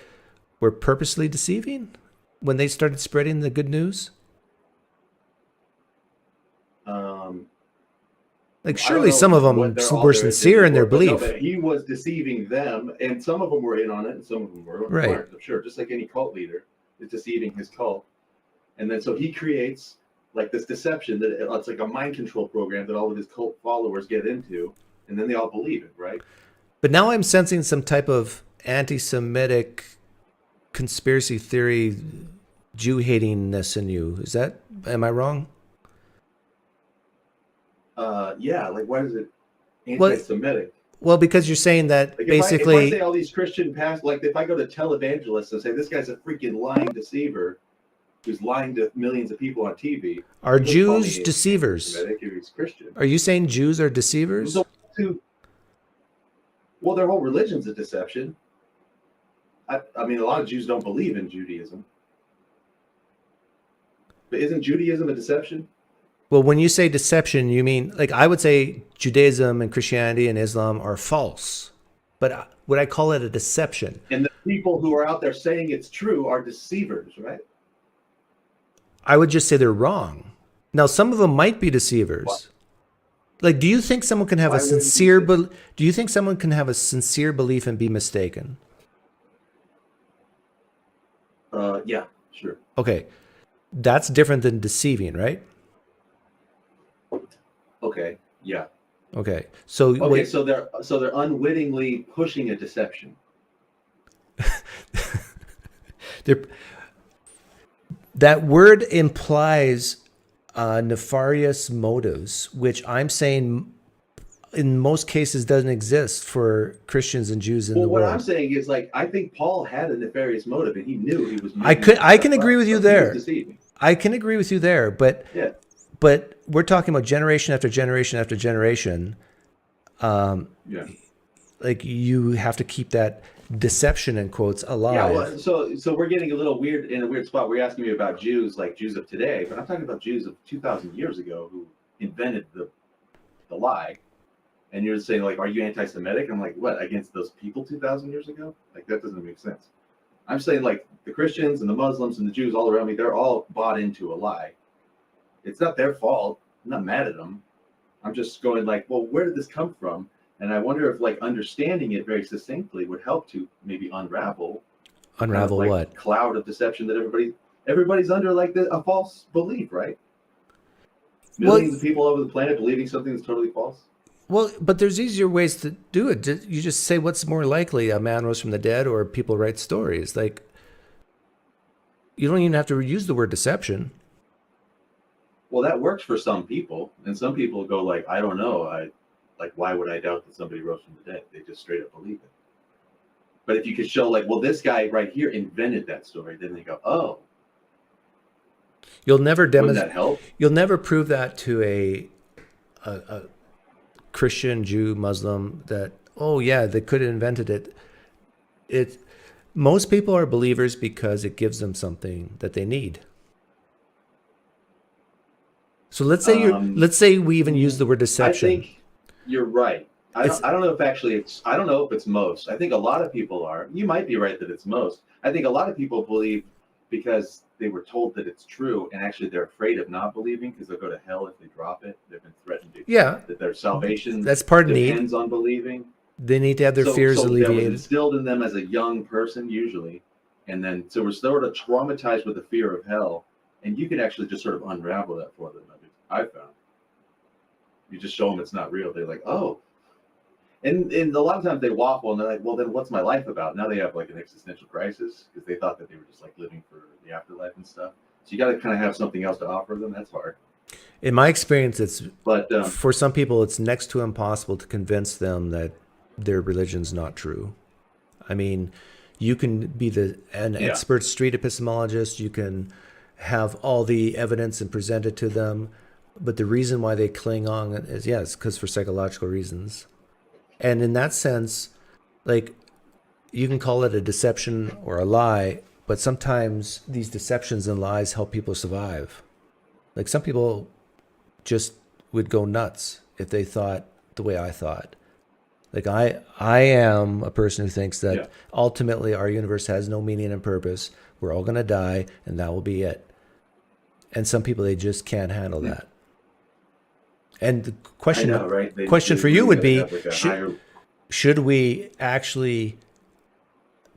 were purposely deceiving when they started spreading the good news? Like, surely some of them were sincere in their belief. But he was deceiving them, and some of them were in on it, and some of them weren't. I'm sure, just like any cult leader is deceiving his cult. And then so he creates like this deception that it's like a mind control program that all of his cult followers get into, and then they all believe it, right? But now I'm sensing some type of anti-Semitic conspiracy theory, Jew-hatingness in you. Am I wrong? Yeah, like why is it anti-Semitic? Well, because you're saying that Like basically... if I say all these Christian pastors, like if I go to televangelists and say this guy's a freaking lying deceiver who's lying to millions of people on TV. Are Jews deceivers? He's Christian. Are you saying Jews are deceivers? Well, their whole religion's a deception. I mean, a lot of Jews don't believe in Judaism. But isn't Judaism a deception? Well, when you say deception, you mean, like, I would say Judaism and Christianity and Islam are false. But would I call it a deception? And the people who are out there saying it's true are deceivers, right? I would just say they're wrong. Now, some of them might be deceivers. What? Like, do you think someone can have a sincere belief and be mistaken? Yeah, sure. Okay. That's different than deceiving, right? Okay. Yeah. Okay. So they're unwittingly pushing a deception. That word implies nefarious motives, which I'm saying in most cases doesn't exist for Christians and Jews in the world. What I'm saying is, like, I think Paul had a nefarious motive, and he knew he was. I can agree with you there. I can agree with you there, but Yeah. but we're talking about generation after generation after generation. Yeah. Like you have to keep that deception in quotes alive. Yeah, well, so we're getting a little weird in a weird spot. We're asking me about Jews, like Jews of today, but I'm talking about Jews of 2,000 years ago who invented the lie. And you're saying, like, are you anti-Semitic? I'm like, what, against those people 2,000 years ago? Like, that doesn't make sense. I'm saying, like, the Christians and the Muslims and the Jews all around me, they're all bought into a lie. It's not their fault. I'm not mad at them. I'm just going like, well, where did this come from? And I wonder if, like, understanding it very succinctly would help to maybe unravel like, what? Cloud of deception that everybody's under, like, a false belief, right? Millions of people over the planet believing something that's totally false. Well, but there's easier ways to do it. You just say what's more likely, a man rose from the dead or people write stories. Like, you don't even have to use the word deception. Well, that works for some people. And some people go like, I don't know. Why would I doubt that somebody rose from the dead? They just straight up believe it. But if you could show like, well, this guy right here invented that story, then they go, oh. You'll never Wouldn't that help? You'll never prove that to a Christian, Jew, Muslim that, oh yeah, they could have invented it. Most people are believers because it gives them something that they need. So let's say we even use the word deception. I think you're right. I don't know if it's most. I think a lot of people are. You might be right that it's most. I think a lot of people believe because they were told that it's true, and actually they're afraid of not believing because they'll go to hell if they drop it. They've been threatened that their salvation depends on believing. They need to have their fears alleviated. That was instilled in them as a young person, usually, and then so we're sort of traumatized with the fear of hell, and you can actually just sort of unravel that for them. I found you just show them it's not real. They're like, oh. And a lot of times they waffle and they're like, well, then what's my life about? Now they have like an existential crisis because they thought that they were just like living for the afterlife and stuff. So you got to kind of have something else to offer them. That's hard. In my experience, for some people, it's next to impossible to convince them that their religion's not true. I mean, you can be an expert street epistemologist. You can have all the evidence and present it to them. But the reason why they cling on is, it's because for psychological reasons. And in that sense, like, you can call it a deception or a lie, but sometimes these deceptions and lies help people survive. Like, some people just would go nuts if they thought the way I thought. Like, I am a person who thinks that ultimately our universe has no meaning and purpose. We're all going to die, and that will be it. And some people, they just can't handle that. And the question for you would be, should we actually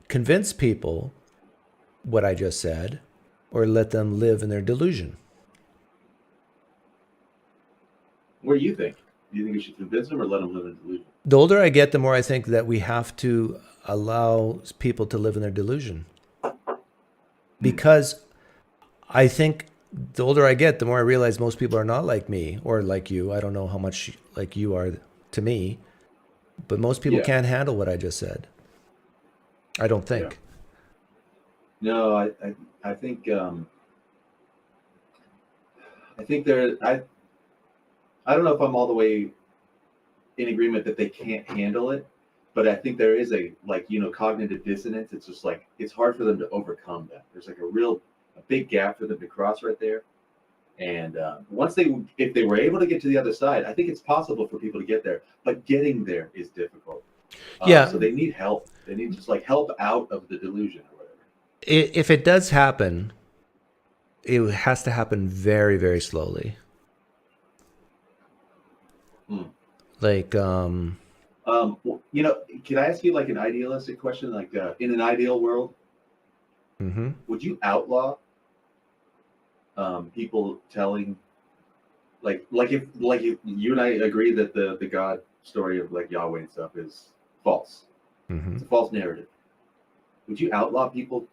convince people what I just said, or let them live in their delusion? What do you think? Do you think we should convince them or let them live in delusion? The older I get, the more I think that we have to allow people to live in their delusion. Because I think the older I get, the more I realize most people are not like me or like you. I don't know how much like you are to me, but most people can't handle what I just said. I don't think. No, I think there. I don't know if I'm all the way in agreement that they can't handle it, but I think there is a cognitive dissonance. It's just like it's hard for them to overcome that. There's like a big gap for them to cross right there. And if they were able to get to the other side, I think it's possible for people to get there, but getting there is difficult. So they need help. They need just like help out of the delusion or whatever. If it does happen, it has to happen very, very slowly. Like, can I ask you like an idealistic question? Like, in an ideal world, would you outlaw people telling, like if you and I agree that the God story of like Yahweh and stuff is false, it's a false narrative. Would you outlaw people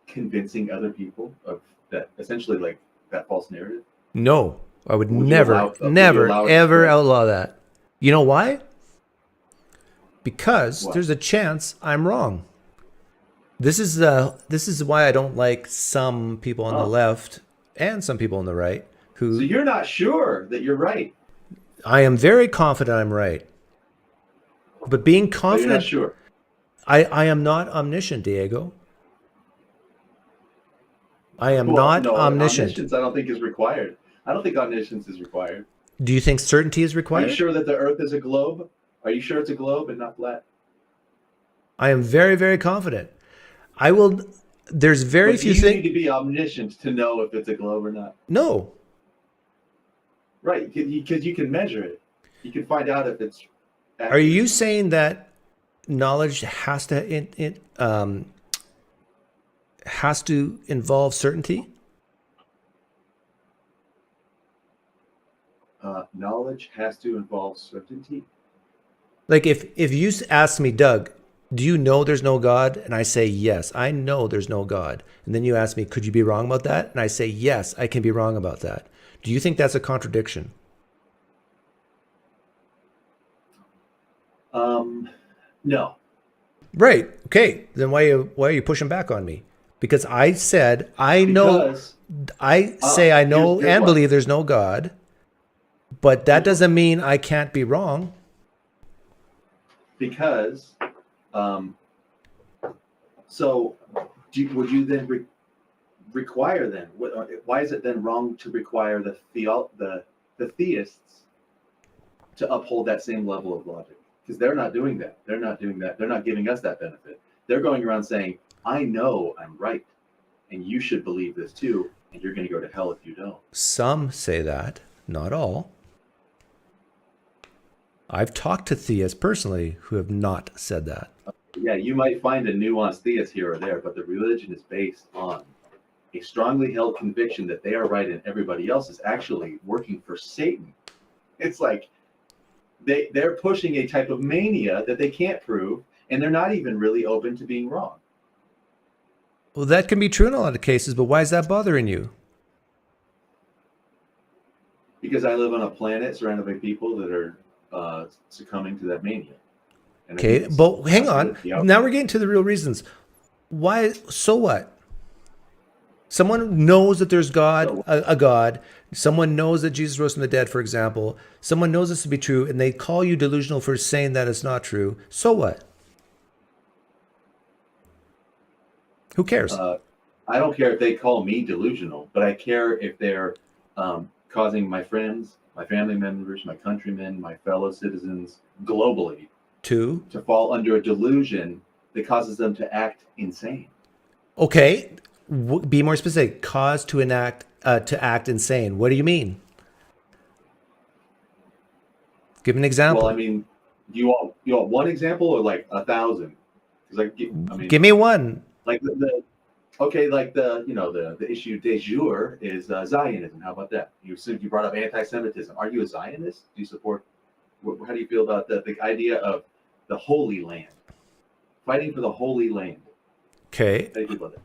convincing other people of that, essentially like that false narrative? No, I would never, ever outlaw that. You know why? Because there's a chance I'm wrong. This is why I don't like some people on the left and some people on the right who. So you're not sure that you're right. I am very confident I'm right. But being But confident. you're not sure. I am not omniscient, Diego. I am not no, omniscient. Omniscience, I don't think is required. I don't think omniscience is required. Do you think certainty is Are required? you sure that the Earth is a globe? Are you sure it's a globe and not flat? I am very, very confident. I will. There's very But few you things. need to be omniscient to know if it's a globe or not. No. Right, because you can measure it. You can find out if it's. Are you saying that knowledge has to involve certainty? Knowledge has to involve certainty. Like if you ask me, Doug, do you know there's no God? And I say, yes, I know there's no God. And then you ask me, could you be wrong about that? And I say, yes, I can be wrong about that. Do you think that's a contradiction? No. Right. Okay. Then why are you pushing back on me? Because I said I know. I say I know here's and what. believe there's no God, but that doesn't mean I can't be wrong. Because, so would you then require then? Why is it then wrong to require the theists to uphold that same level of logic? Because they're not doing that. They're not doing that. They're not giving us that benefit. They're going around saying, I know I'm right, and you should believe this too, and you're going to go to hell if you don't. Some say that, not all. I've talked to theists personally who have not said that. Yeah, you might find a nuanced theist here or there, but the religion is based on a strongly held conviction that they are right and everybody else is actually working for Satan. It's like they're pushing a type of mania that they can't prove, and they're not even really open to being wrong. Well, that can be true in a lot of cases, but why is that bothering you? Because I live on a planet surrounded by people that are succumbing to that mania. And Okay, but hang on. Now we're getting to the real reasons. Why? So what? Someone knows that there's God, a God. Someone knows that Jesus rose from the dead, for example. Someone knows this to be true, and they call you delusional for saying that it's not true. So what? Who cares? I don't care if they call me delusional, but I care if they're causing my friends, my family members, my countrymen, my fellow citizens globally to fall under a delusion that causes them to act insane. Okay, be more specific. Cause to act insane. What do you mean? Give an example. Well, I mean, you want one example or like 1,000? Give me one. Like the issue du jour is Zionism. How about that? You brought up anti-Semitism. Are you a Zionist? Do you support? How do you feel about the idea of the Holy Land, fighting for the Holy Land? Okay. How do you feel about that?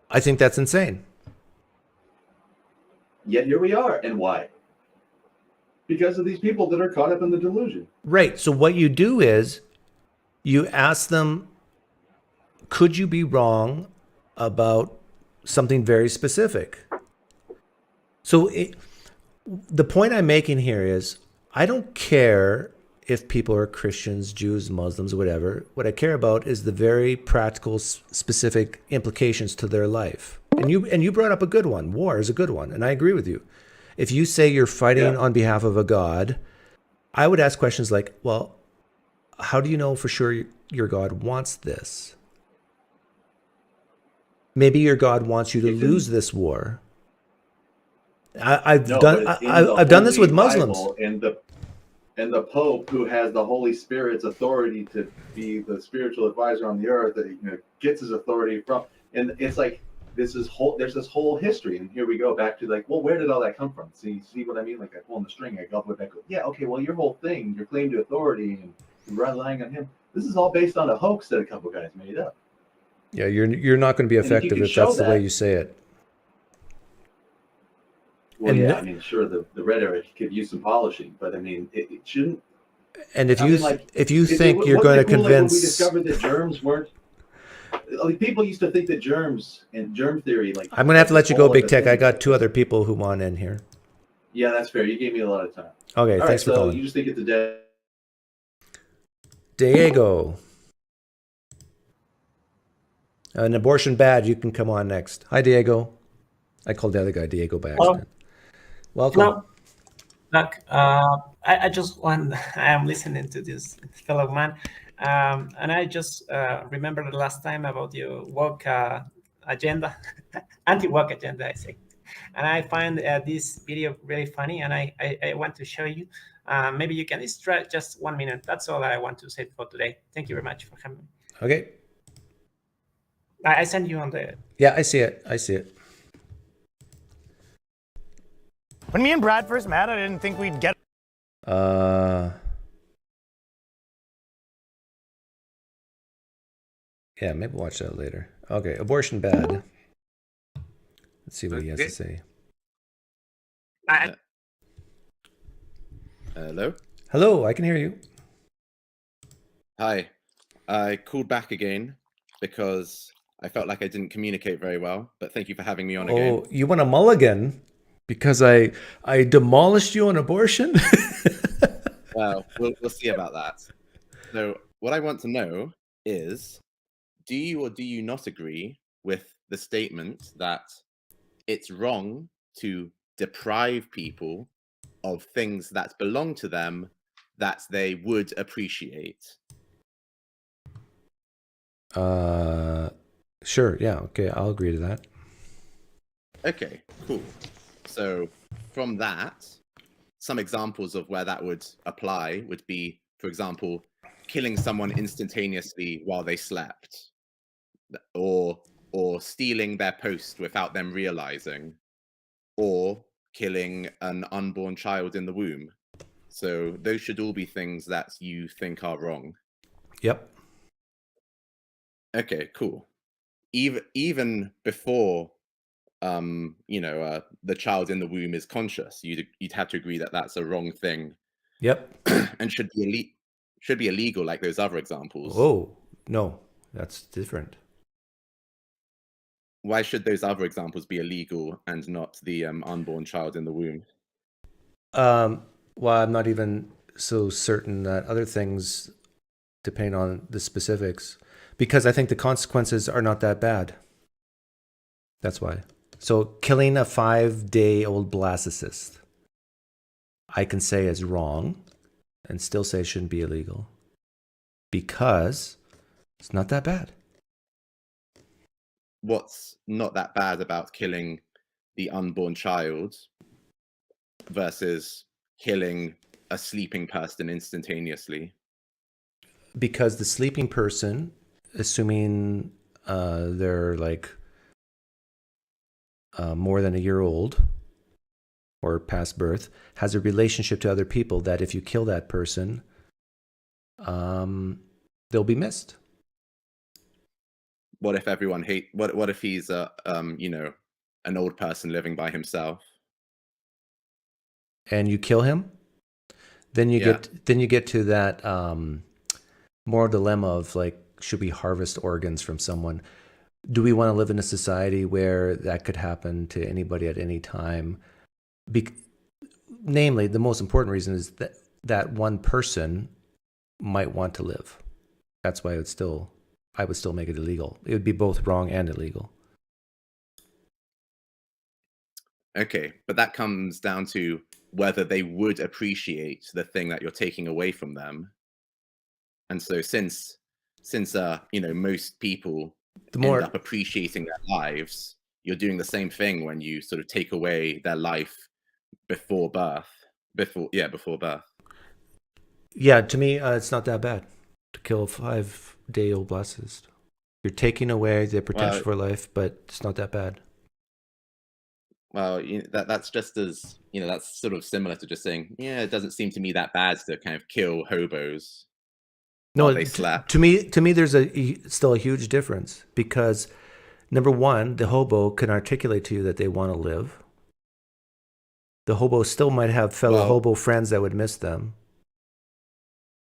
I think that's insane. Yet here we are, and why? Because of these people that are caught up in the delusion. Right. So what you do is you ask them, could you be wrong about something very specific? So the point I'm making here is I don't care if people are Christians, Jews, Muslims, whatever. What I care about is the very practical, specific implications to their life. And you brought up a good one. War is a good one, and I agree with you. If you say you're fighting on behalf of a God, I would ask questions like, well, how do you know for sure your God wants this? Maybe your God wants you to lose this war. I've done this with Muslims. And the Pope, who has the Holy Spirit's authority to be the spiritual advisor on the earth, that gets his authority from, and it's like there's this whole history, and here we go back to like, well, where did all that come from? See what I mean? Like I pull on the string, I go back. Yeah, okay, well, your whole thing, your claim to authority, and relying on him. This is all based on a hoax that a couple guys made up. Yeah, you're not going to be effective if that's the way you say it. Well, and I mean, sure, the rhetoric could use some polishing, but I mean, it shouldn't. And if you think you're going to convince, when we discovered that germs weren't. people used to think that germs and germ theory, like I'm gonna have to let you go, all of Big the Tech. I things- got 2 other people who want in here. Yeah, that's fair. You gave me a lot of time. Okay, All thanks for so calling. you just think it's a dead. Diego. An abortion bad. You can come on next. Hi, Diego. I called the other guy Diego by accident. Welcome. Hello. Look, I just want, I am listening to this fellow man, and I just remember the last time about your woke agenda, anti-woke agenda, I say. And I find this video really funny, and I want to show you. Maybe you can distract just 1 minute. That's all I want to say for today. Thank you very much for having me. Okay. I send you on the... Yeah, I see it. I see it. When me and Brad first met, I didn't think we'd get. Yeah, maybe watch that later. Okay, abortion bad. Let's see what he has to say. Hello? Hello, I can hear you. Hi. I called back again because I felt like I didn't communicate very well, but thank you for having me on again. Oh, you want a mulligan? Because I demolished you on abortion? Well, we'll see about that. So what I want to know is, do you or do you not agree with the statement that it's wrong to deprive people of things that belong to them that they would appreciate? Sure, yeah, okay, I'll agree to that. Okay, cool. So from that, some examples of where that would apply would be, for example, killing someone instantaneously while they slept, or stealing their post without them realizing, or killing an unborn child in the womb. So those should all be things that you think are wrong. Yep. Okay, cool. Even before the child in the womb is conscious, you'd have to agree that that's a wrong thing. Yep. And should be illegal like those other examples. Oh, no, that's different. Why should those other examples be illegal and not the unborn child in the womb? Well, I'm not even so certain that other things depend on the specifics, because I think the consequences are not that bad. That's why. So killing a 5-day-old blastocyst, I can say is wrong and still say it shouldn't be illegal because it's not that bad. What's not that bad about killing the unborn child versus killing a sleeping person instantaneously? Because the sleeping person, assuming they're like more than a year old or past birth, has a relationship to other people that if you kill that person, they'll be missed. What if everyone what if he's an old person living by himself? And you kill him? Then you get to that moral dilemma of like, should we harvest organs from someone? Do we want to live in a society where that could happen to anybody at any time? Namely, the most important reason is that one person might want to live. That's why I would still make it illegal. It would be both wrong and illegal. Okay, but that comes down to whether they would appreciate the thing that you're taking away from them. And so since most people end up appreciating their lives, you're doing the same thing when you sort of take away their life before birth. Before birth. Yeah, to me, it's not that bad to kill a 5-day-old blastocyst. You're taking away their potential for life, but it's not that bad. Well, that's just as that's sort of similar to just saying, yeah, it doesn't seem to me that bad to kind of kill hobos. No, they slept. To me, there's still a huge difference because, number one, the hobo can articulate to you that they want to live. The hobo still might have fellow hobo friends that would miss them.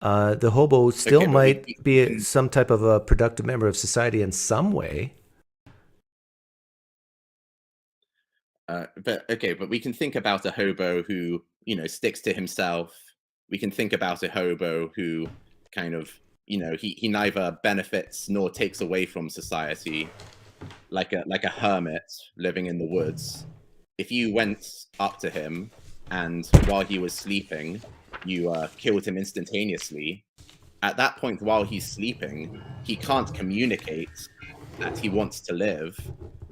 The hobo still Okay, but might we be can- some type of a productive member of society in some way. But we can think about a hobo who, you know, sticks to himself. We can think about a hobo who kind of, you know, he neither benefits nor takes away from society, like a hermit living in the woods. If you went up to him and while he was sleeping, you killed him instantaneously, at that point while he's sleeping, he can't communicate that he wants to live.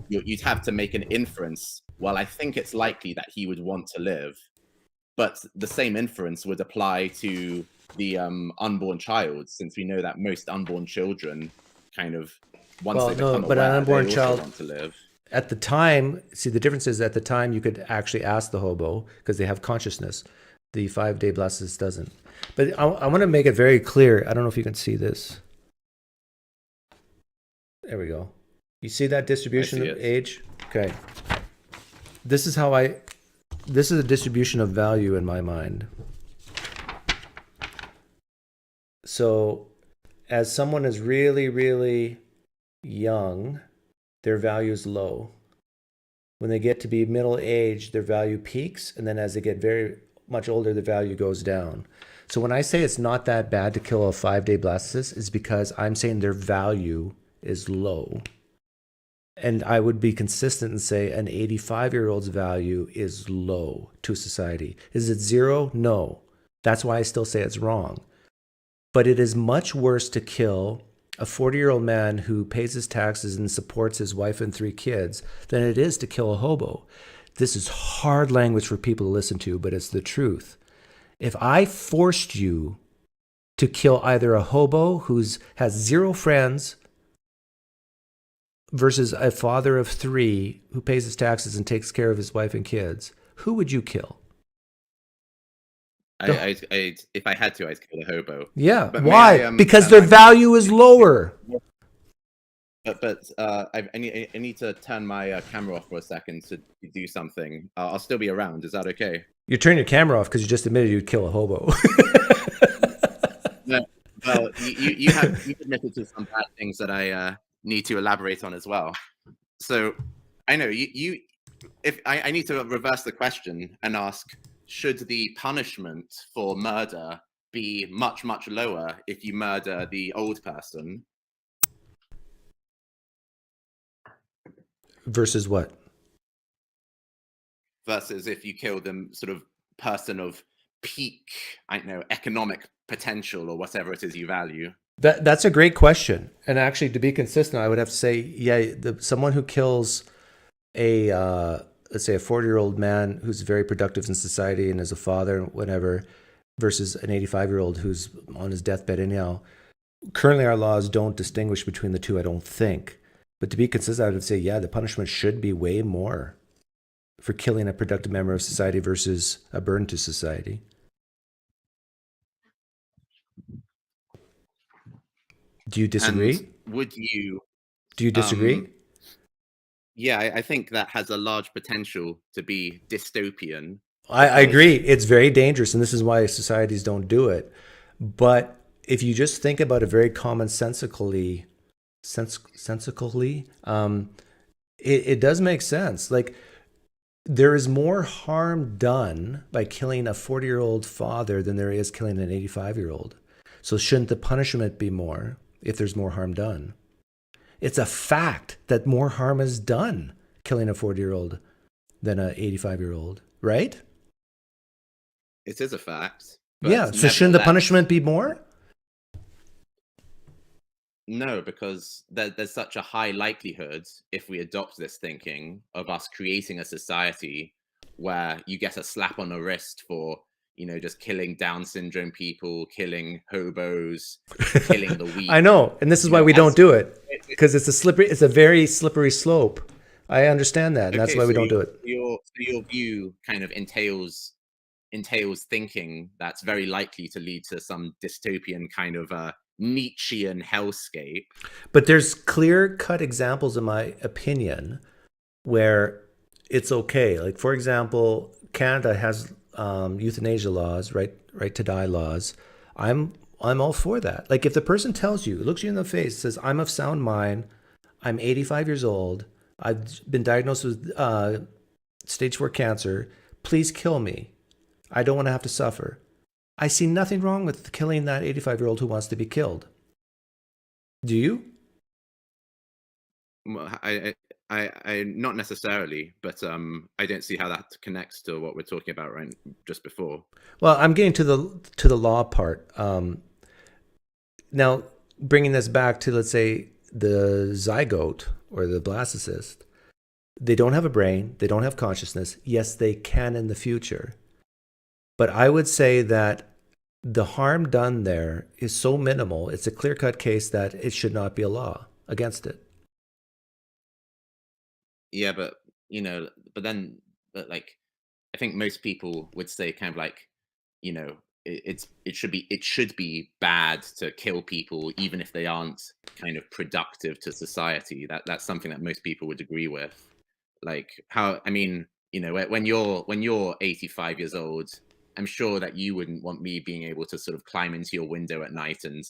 You'd have to make an inference. Well, I think it's likely that he would want to live, but the same inference would apply to the unborn child, since we know that most unborn children kind of, once they become but an aware, unborn they also child want to live. at the time, see, the difference is at the time you could actually ask the hobo because they have consciousness. The 5-day blastocyst doesn't. But I want to make it very clear. I don't know if you can see this. There we go. You see that distribution of age? Okay. This is a distribution of value in my mind. So as someone is really, really young, their value is low. When they get to be middle age, their value peaks. And then as they get very much older, the value goes down. So when I say it's not that bad to kill a 5-day blastocyst, it's because I'm saying their value is low. And I would be consistent and say an 85-year-old's value is low to society. Is it 0? No. That's why I still say it's wrong. But it is much worse to kill a 40-year-old man who pays his taxes and supports his wife and 3 kids than it is to kill a hobo. This is hard language for people to listen to, but it's the truth. If I forced you to kill either a hobo who has 0 friends versus a father of 3 who pays his taxes and takes care of his wife and kids, who would you kill? If I had to, I'd kill a hobo. Yeah. But Why? Because their value is lower. But I need to turn my camera off for a second to do something. I'll still be around. Is that okay? You turn your camera off because you just admitted you'd kill a hobo. No, well, you admitted to some bad things that I need to elaborate on as well. So I know if I need to reverse the question and ask, should the punishment for murder be much, much lower if you murder the old person? Versus what? Versus if you kill them sort of person of peak, I don't know, economic potential or whatever it is you value. That's a great question. And actually, to be consistent, I would have to say, yeah, someone who kills a, let's say a 40-year-old man who's very productive in society and is a father, whatever, versus an 85-year-old who's on his deathbed anyhow. Currently, our laws don't distinguish between the two, I don't think. But to be consistent, I would say, yeah, the punishment should be way more for killing a productive member of society versus a burden to society. Do you disagree? And would you? Do you disagree? Yeah, I think that has a large potential to be dystopian. I agree. It's very dangerous, and this is why societies don't do it. But if you just think about it very commonsensically, it does make sense. Like, there is more harm done by killing a 40-year-old father than there is killing an 85-year-old. So shouldn't the punishment be more if there's more harm done? It's a fact that more harm is done killing a 40-year-old than an 85-year-old, right? It is a fact. But Yeah, so shouldn't the nevertheless- punishment be more? No, because there's such a high likelihood, if we adopt this thinking, of us creating a society where you get a slap on the wrist for, you know, just killing Down syndrome people, killing hobos, killing the weak. I know, and this is why we don't do it, because it's a very slippery slope. I understand that, and that's why we don't do it. Your view kind of entails thinking that's very likely to lead to some dystopian kind of Nietzschean hellscape. But there's clear-cut examples, in my opinion, where it's okay. Like, for example, Canada has euthanasia laws, right to die laws. I'm I'm all for that. Like if the person tells you, looks you in the face, says, I'm of sound mind, I'm 85 years old, I've been diagnosed with stage 4 cancer, please kill me. I don't want to have to suffer. I see nothing wrong with killing that 85-year-old who wants to be killed. Do you? Well, I not necessarily, but I don't see how that connects to what we're talking about right just before. Well, I'm getting to the law part. Now, bringing this back to, let's say, the zygote or the blastocyst, they don't have a brain, they don't have consciousness. Yes, they can in the future. But I would say that the harm done there is so minimal, it's a clear-cut case that it should not be a law against it. Yeah, but like, I think most people would say kind of like, it should be bad to kill people even if they aren't kind of productive to society. That's something that most people would agree with. Like when you're 85 years old, I'm sure that you wouldn't want me being able to sort of climb into your window at night and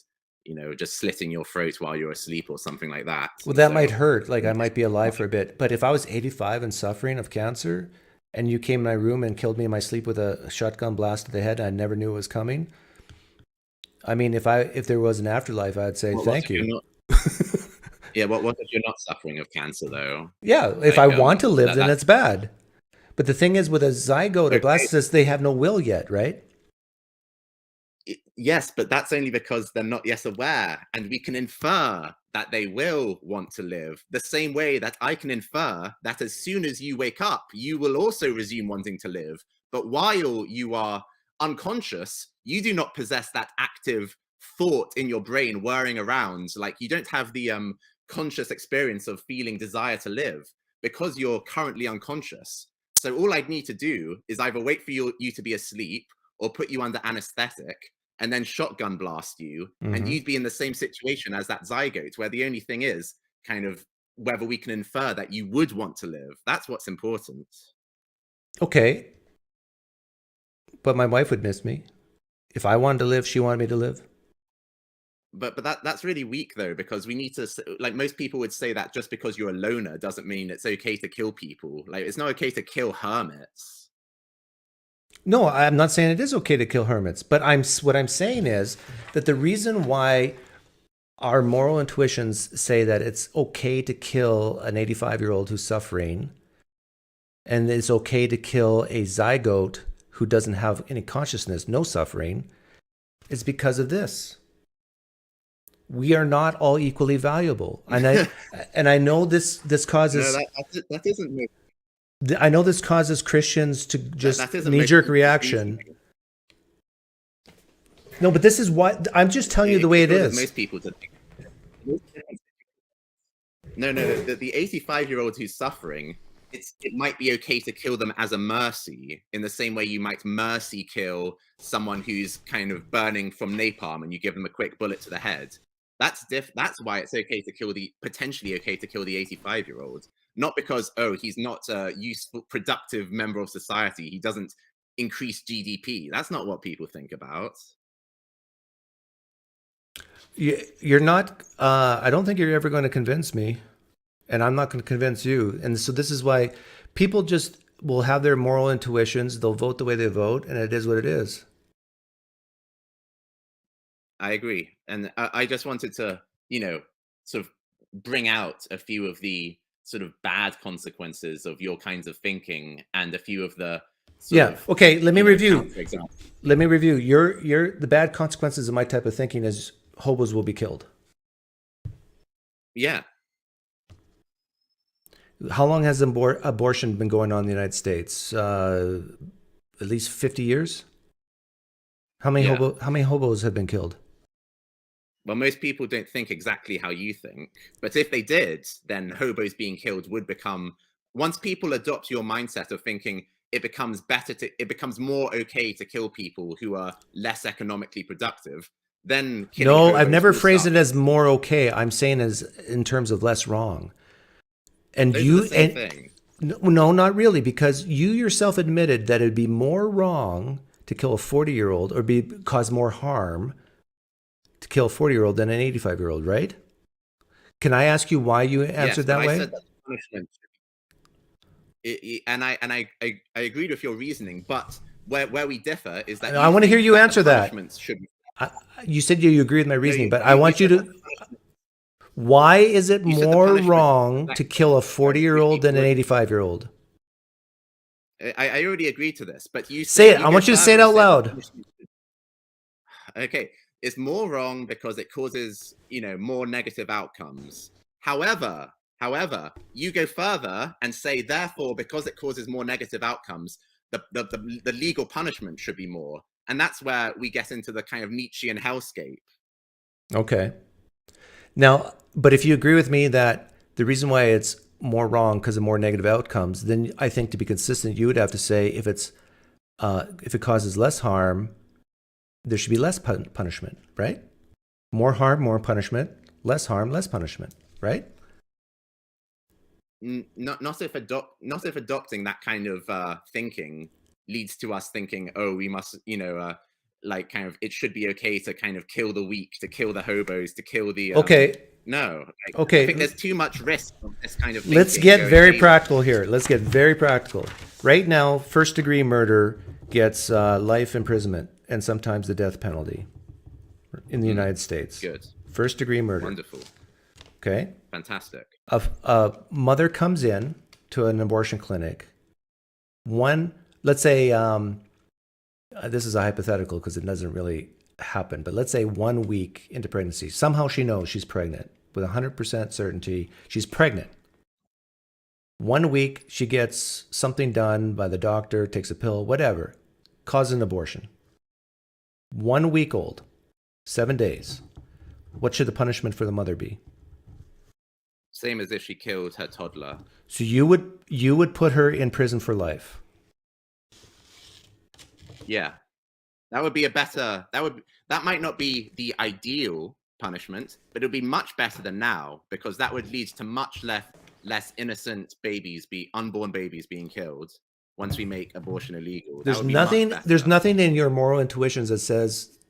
just slitting your throat while you're asleep or something like that. Well, that might hurt. Like I might be alive for a bit. But if I was 85 and suffering of cancer and you came in my room and killed me in my sleep with a shotgun blast to the head and I never knew it was coming, I mean, if there was an afterlife, I'd say thank you. Yeah, what if you're not suffering of cancer though? Yeah, if I want to live, then it's bad. But the thing is, with a zygote or blastocyst, they have no will yet, right? Yes, but that's only because they're not yet aware, and we can infer that they will want to live the same way that I can infer that as soon as you wake up, you will also resume wanting to live. But while you are unconscious, you do not possess that active thought in your brain whirring around. Like you don't have the conscious experience of feeling desire to live because you're currently unconscious. So all I'd need to do is either wait for you to be asleep or put you under anesthetic and then shotgun blast you. Mm-hmm. And you'd be in the same situation as that zygote, where the only thing is kind of whether we can infer that you would want to live. That's what's important. Okay. But my wife would miss me. If I wanted to live, she wanted me to live. But that's really weak though, because we need to, like most people would say that just because you're a loner doesn't mean it's okay to kill people. Like it's not okay to kill hermits. No, I'm not saying it is okay to kill hermits, but what I'm saying is that the reason why our moral intuitions say that it's okay to kill an 85-year-old who's suffering, and it's okay to kill a zygote who doesn't have any consciousness, no suffering, is because of this. We are not all equally valuable, and I know this causes. No, that isn't. I know this causes Christians to just knee-jerk reaction. No, but this is what I'm just telling you the way it is. Most people do. No, the 85-year-old who's suffering, it might be okay to kill them as a mercy, in the same way you might mercy kill someone who's kind of burning from napalm and you give them a quick bullet to the head. That's why it's okay to potentially okay to kill the 85-year-old. Not because, he's not a useful, productive member of society. He doesn't increase GDP. That's not what people think about. You're not, I don't think you're ever going to convince me, and I'm not going to convince you. And so this is why people just will have their moral intuitions. They'll vote the way they vote, and it is what it is. I agree. And I just wanted to, sort of bring out a few of the sort of bad consequences of your kinds of thinking and a few of the okay, let me review. Let me review. The bad consequences of my type of thinking is hobos will be killed. Yeah. How long has abortion been going on in the United States? At least 50 years? How many hobos have been killed? Well, most people don't think exactly how you think, but if they did, then hobos being killed would become, once people adopt your mindset of thinking, it becomes more okay to kill people who are less economically productive, then no, I've never phrased it as more okay. I'm saying as in terms of less wrong. And no, not really, because you yourself admitted that it'd be more wrong to kill a 40-year-old or cause more harm kill a 40-year-old than an 85-year-old, right? Can I ask you why you answered that way? I said that the punishment and I agreed with your reasoning, but where we differ is that I want to hear you answer that. Should you said you agree with my reasoning, but I want you to. Why is it more wrong to kill a 40-year-old than an 85-year-old? I already agreed to this, but you say it. I want you to say it out loud. Okay, it's more wrong because it causes, more negative outcomes. However, you go further and say, therefore, because it causes more negative outcomes, the legal punishment should be more. And that's where we get into the kind of Nietzschean hellscape. Okay. Now, but if you agree with me that the reason why it's more wrong because of more negative outcomes, then I think to be consistent, you would have to say if it causes less harm, there should be less punishment, right? More harm, more punishment. Less harm, less punishment, right? Not if adopting that kind of thinking leads to us thinking, oh, we must, it should be okay to kind of kill the weak, to kill the hobos, to kill the okay. No. Okay. I think there's too much risk of this kind of. Let's get very practical here. Let's get very practical. Right now, first-degree murder gets life imprisonment and sometimes the death penalty in the United States. Good. First-degree murder. Wonderful. Okay. Fantastic. A mother comes in to an abortion clinic. Let's say this is a hypothetical because it doesn't really happen, but let's say 1 week into pregnancy, somehow she knows she's pregnant with 100% certainty. She's pregnant. 1 week, she gets something done by the doctor, takes a pill, whatever, causes an abortion. 1 week old, 7 days. What should the punishment for the mother be? Same as if she killed her toddler. So you would put her in prison for life. Yeah. That would be that might not be the ideal punishment, but it would be much better than now, because that would lead to much less innocent unborn babies being killed once we make abortion illegal. There's nothing in your moral intuitions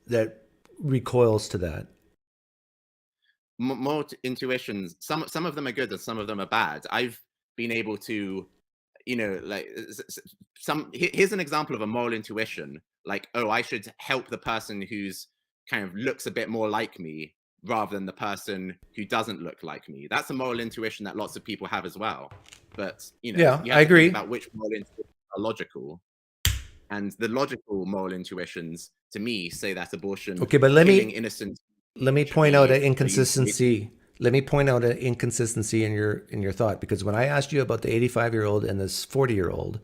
that recoils to that. More intuitions, some of them are good and some of them are bad. I've been able to, here's an example of a moral intuition, like, oh, I should help the person who's kind of looks a bit more like me rather than the person who doesn't look like me. That's a moral intuition that lots of people have as well. But, you have I agree. think about which moral intuitions are logical. And the logical moral intuitions, to me, say that abortion, okay, but innocent. Let me point out an inconsistency. Let me point out an inconsistency in your thought, because when I asked you about the 85-year-old and this 40-year-old,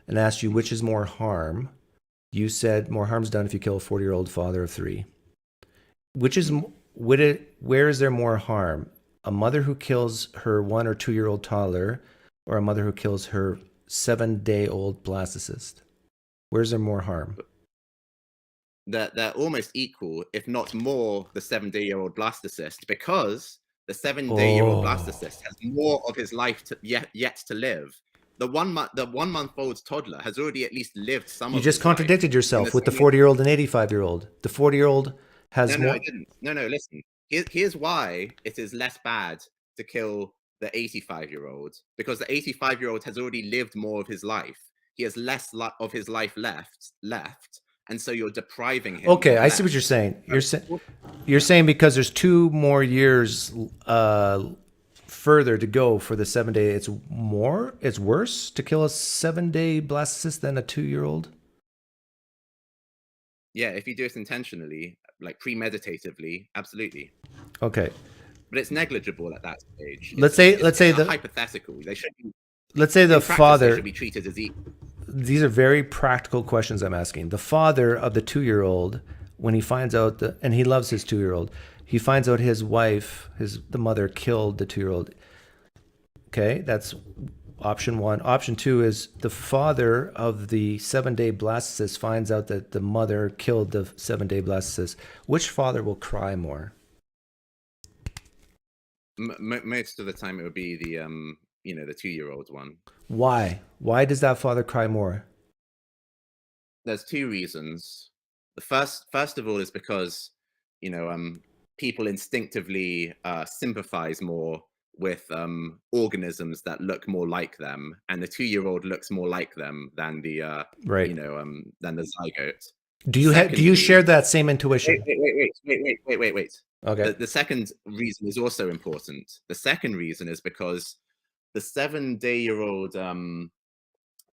and asked you which is more harm, you said more harm's done if you kill a 40-year-old father of 3. Where is there more harm? A mother who kills her 1 or 2-year-old toddler, or a mother who kills her 7-day-old blastocyst? Where's there more harm? They're almost equal, if not more, the 7-day-old blastocyst, because the 7-day-old blastocyst has more of his life yet to live. The 1 month-old toddler has already at least lived some. You just contradicted yourself with the 40-year-old and 85-year-old. The 40-year-old has more. No, I didn't. No, listen. Here's why it is less bad to kill the 85-year-old, because the 85-year-old has already lived more of his life. He has less of his life left. And so you're depriving him. Okay, I see what you're saying. You're saying because there's 2 more years further to go for the 7-day, it's worse to kill a 7-day blastocyst than a 2-year-old? Yeah, if you do it intentionally, like premeditatively, absolutely. Okay. But it's negligible at that stage. Let's say the hypothetical. They should be. Let's say the father should be treated as equal. These are very practical questions I'm asking. The father of the 2-year-old, when he finds out and he loves his 2-year-old, he finds out his wife, the mother, killed the 2-year-old. Okay, that's option 1. Option 2 is the father of the 7-day blastocyst finds out that the mother killed the 7-day blastocyst. Which father will cry more? Most of the time, it would be the 2-year-old one. Why? Why does that father cry more? There's 2 reasons. The first of all is because people instinctively sympathize more with organisms that look more like them, and the 2-year-old looks more like them than the than the zygote. Do you share that same intuition? Wait. Okay. The second reason is also important. The second reason is because the 7-day-year-old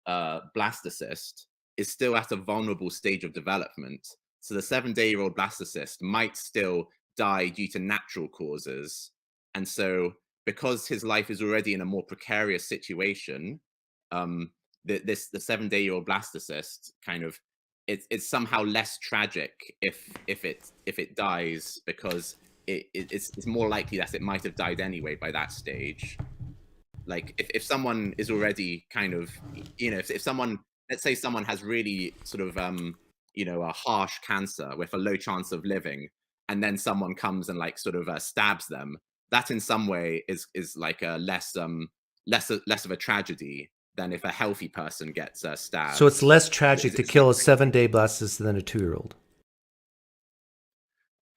blastocyst is still at a vulnerable stage of development. So the 7-day-year-old blastocyst might still die due to natural causes. And so because his life is already in a more precarious situation, the 7-day-year-old blastocyst kind of, it's somehow less tragic if it dies, because it's more likely that it might have died anyway by that stage. Like if someone is already kind of, if someone, let's say someone has really sort of a harsh cancer with a low chance of living, and then someone comes and like sort of stabs them, that in some way is like a less of a tragedy than if a healthy person gets stabbed. So it's less tragic to kill a 7-day blastocyst than a 2-year-old.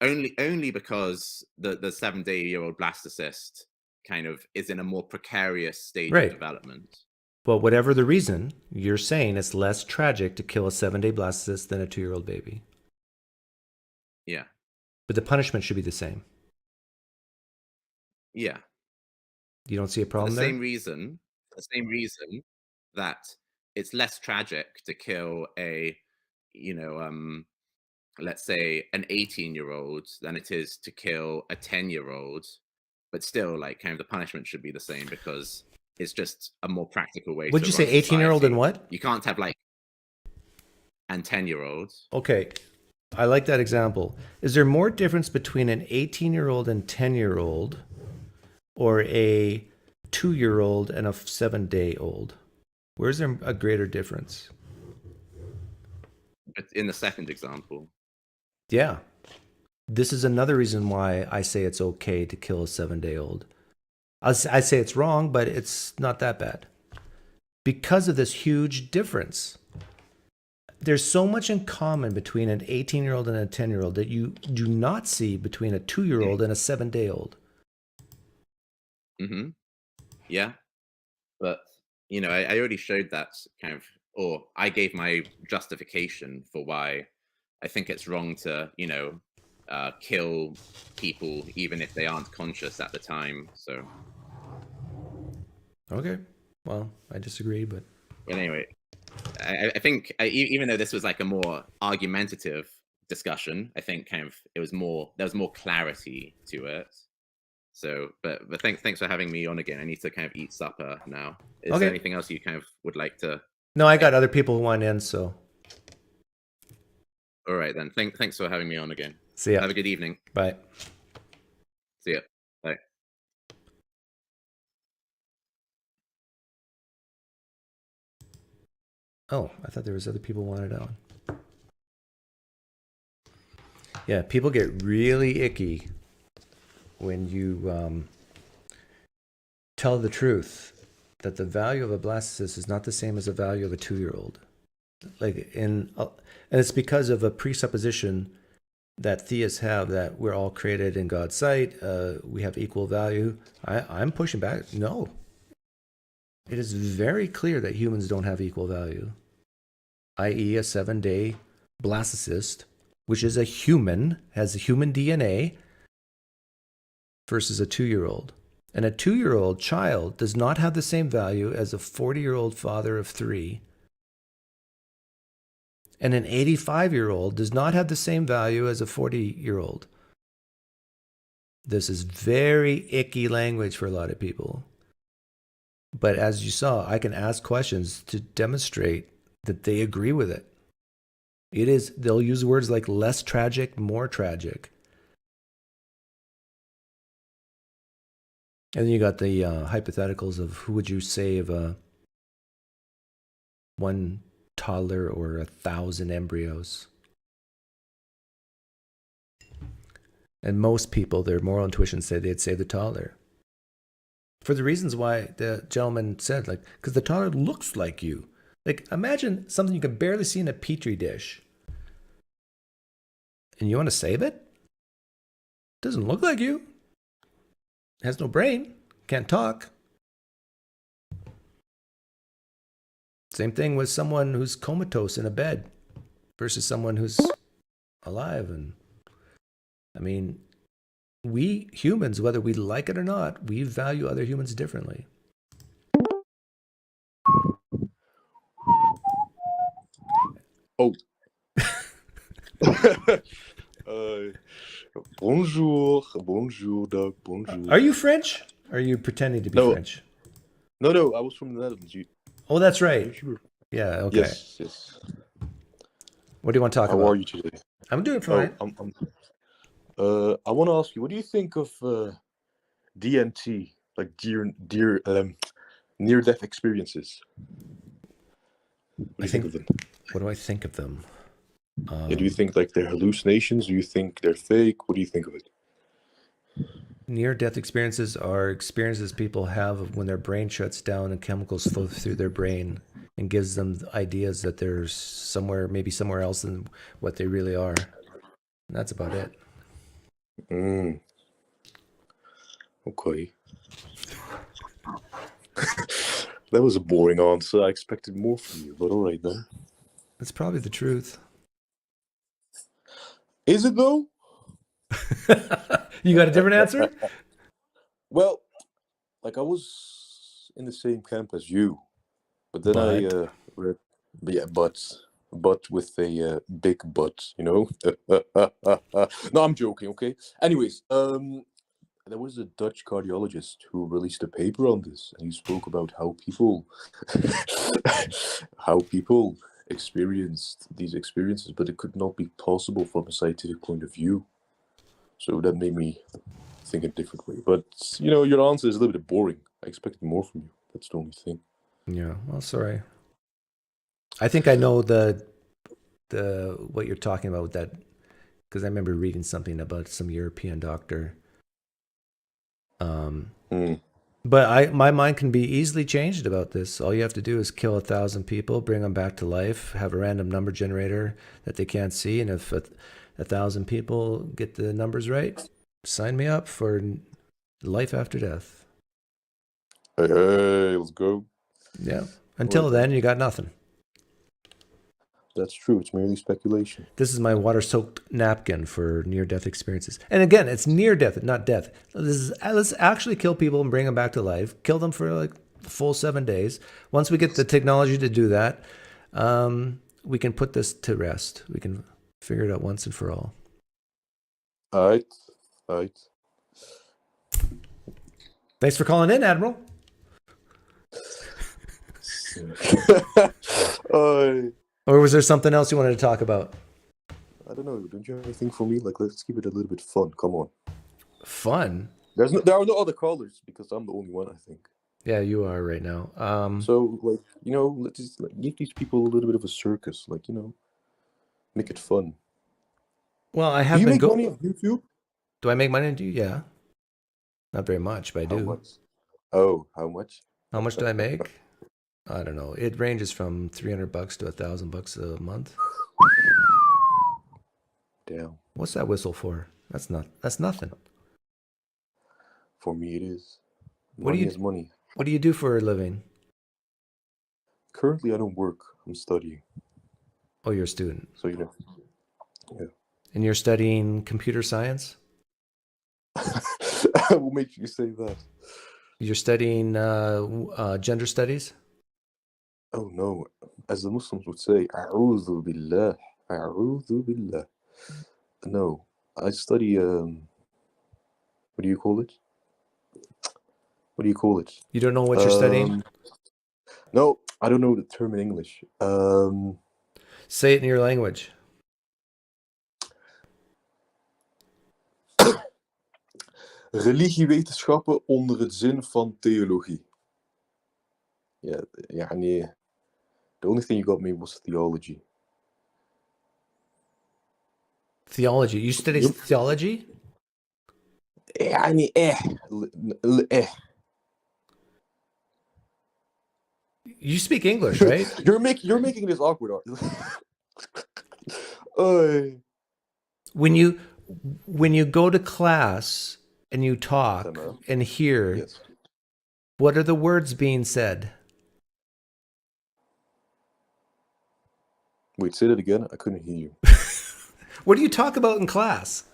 Only because the 7-day-year-old blastocyst kind of is in a more precarious stage of development. But whatever the reason, you're saying it's less tragic to kill a 7-day blastocyst than a 2-year-old baby. Yeah. But the punishment should be the same. Yeah. You don't see a problem For the there? same reason that it's less tragic to kill a, let's say an 18-year-old than it is to kill a 10-year-old, but still, like, kind of the punishment should be the same because it's just a more practical way. Would you say 18-year-old and what? You can't have like and 10-year-olds. Okay, I like that example. Is there more difference between an 18-year-old and 10-year-old, or a 2-year-old and a 7-day-old? Where's there a greater difference? In the second example. Yeah. This is another reason why I say it's okay to kill a 7-day-old. I say it's wrong, but it's not that bad. Because of this huge difference. There's so much in common between an 18-year-old and a 10-year-old that you do not see between a 2-year-old and a 7-day-old. Mm-hmm. Yeah. But, I already showed that kind of, or I gave my justification for why I think it's wrong to, kill people even if they aren't conscious at the time. So. Okay. Well, I disagree, but anyway, I think even though this was like a more argumentative discussion, I think kind of there was more clarity to it. So, but thanks for having me on again. I need to kind of eat supper now. Is there anything else you kind of would like to? No, I got other people who want in, so. All right then. Thanks for having me on again. See ya. Have a good evening. Bye. See ya. Bye. Oh, I thought there was other people wanted on. Yeah, people get really icky when you tell the truth that the value of a blastocyst is not the same as the value of a 2-year-old. And it's because of a presupposition that theists have that we're all created in God's sight. We have equal value. I'm pushing back. No. It is very clear that humans don't have equal value, i.e. a 7-day blastocyst, which is a human, has a human DNA, versus a 2-year-old. And a 2-year-old child does not have the same value as a 40-year-old father of 3. And an 85-year-old does not have the same value as a 40-year-old. This is very icky language for a lot of people. But as you saw, I can ask questions to demonstrate that they agree with it. They'll use words like less tragic, more tragic. And then you got the hypotheticals of who would you save, one toddler or 1,000 embryos. And most people, their moral intuition said they'd save the toddler. For the reasons why the gentleman said, like, because the toddler looks like you. Like, imagine something you can barely see in a petri dish. And you want to save it? Doesn't look like you. Has no brain. Can't talk. Same thing with someone who's comatose in a bed versus someone who's alive. And I mean, we humans, whether we like it or not, we value other humans differently. Oh. Bonjour, Doug. Bonjour. Are you French? Or are you pretending to be French? No, I was from the Netherlands. Oh, that's right. Yeah, okay. Yes. What do you want to talk about? How are you today? I'm doing fine. I want to ask you, what do you think of DNT, like near-death experiences? What do you think of them? What do I think of them? Do you think like they're hallucinations? Do you think they're fake? What do you think of it? Near-death experiences are experiences people have when their brain shuts down and chemicals flow through their brain and gives them ideas that they're maybe somewhere else than what they really are. And that's about it. Okay. That was a boring answer. I expected more from you, but all right then. That's probably the truth. Is it though? You got a different answer? Well, like I was in the same camp as you, but then I read, but with a big butt, you know. No, I'm joking. Okay. Anyways, there was a Dutch cardiologist who released a paper on this, and he spoke about how people experienced these experiences, but it could not be possible from a scientific point of view. So that made me think a different way. But you know, your answer is a little bit boring. I expected more from you. That's the only thing. Yeah. Well, sorry. I think I know the what you're talking about with that, because I remember reading something about some European doctor. But my mind can be easily changed about this. All you have to do is kill 1,000 people, bring them back to life, have a random number generator that they can't see, and if 1,000 people get the numbers right, sign me up for life after death. Hey, let's go. Yeah. Until then, you got nothing. That's true. It's merely speculation. This is my water-soaked napkin for near-death experiences. And again, it's near-death, not death. Let's actually kill people and bring them back to life. Kill them for like full 7 days. Once we get the technology to do that, we can put this to rest. We can figure it out once and for all. All right. Thanks for calling in, Admiral. Or was there something else you wanted to talk about? I don't know. Don't you have anything for me? Like, let's keep it a little bit fun. Come on. Fun? There are no other callers because I'm the only one, I think. Yeah, you are right now. So, like, you know, let's just give these people a little bit of a circus. Like, you know, make it fun. Well, I have been. Do you make going. money on YouTube? Do I make money on YouTube? Yeah. Not very much, but I do. How much? Oh, how much? How much do I make? I don't know. It ranges from $300 to $1,000 a month. Damn. What's that whistle for? That's nothing. For me, it is. Money is money. What do you do for a living? Currently, I don't work. I'm studying. Oh, you're a student. So, you know. Yeah. And you're studying computer science? What makes you say that? You're studying gender studies? Oh no, as the Muslims would say, "A'udhu billah, a'udhu billah." No, I study. What do you call it? What do you call it? You don't know what you're studying? No, I don't know the term in English. Say it in your language. Religiewetenschappen onder het zin van theologie. Yeah, يعني. The only thing you got me was theology. Theology. You study theology? يعني You speak English, right? You're making this awkward. when you go to class and you talk and hear, Yes. what are the words being said? Wait, say that again. I couldn't hear you. What do you talk about in class?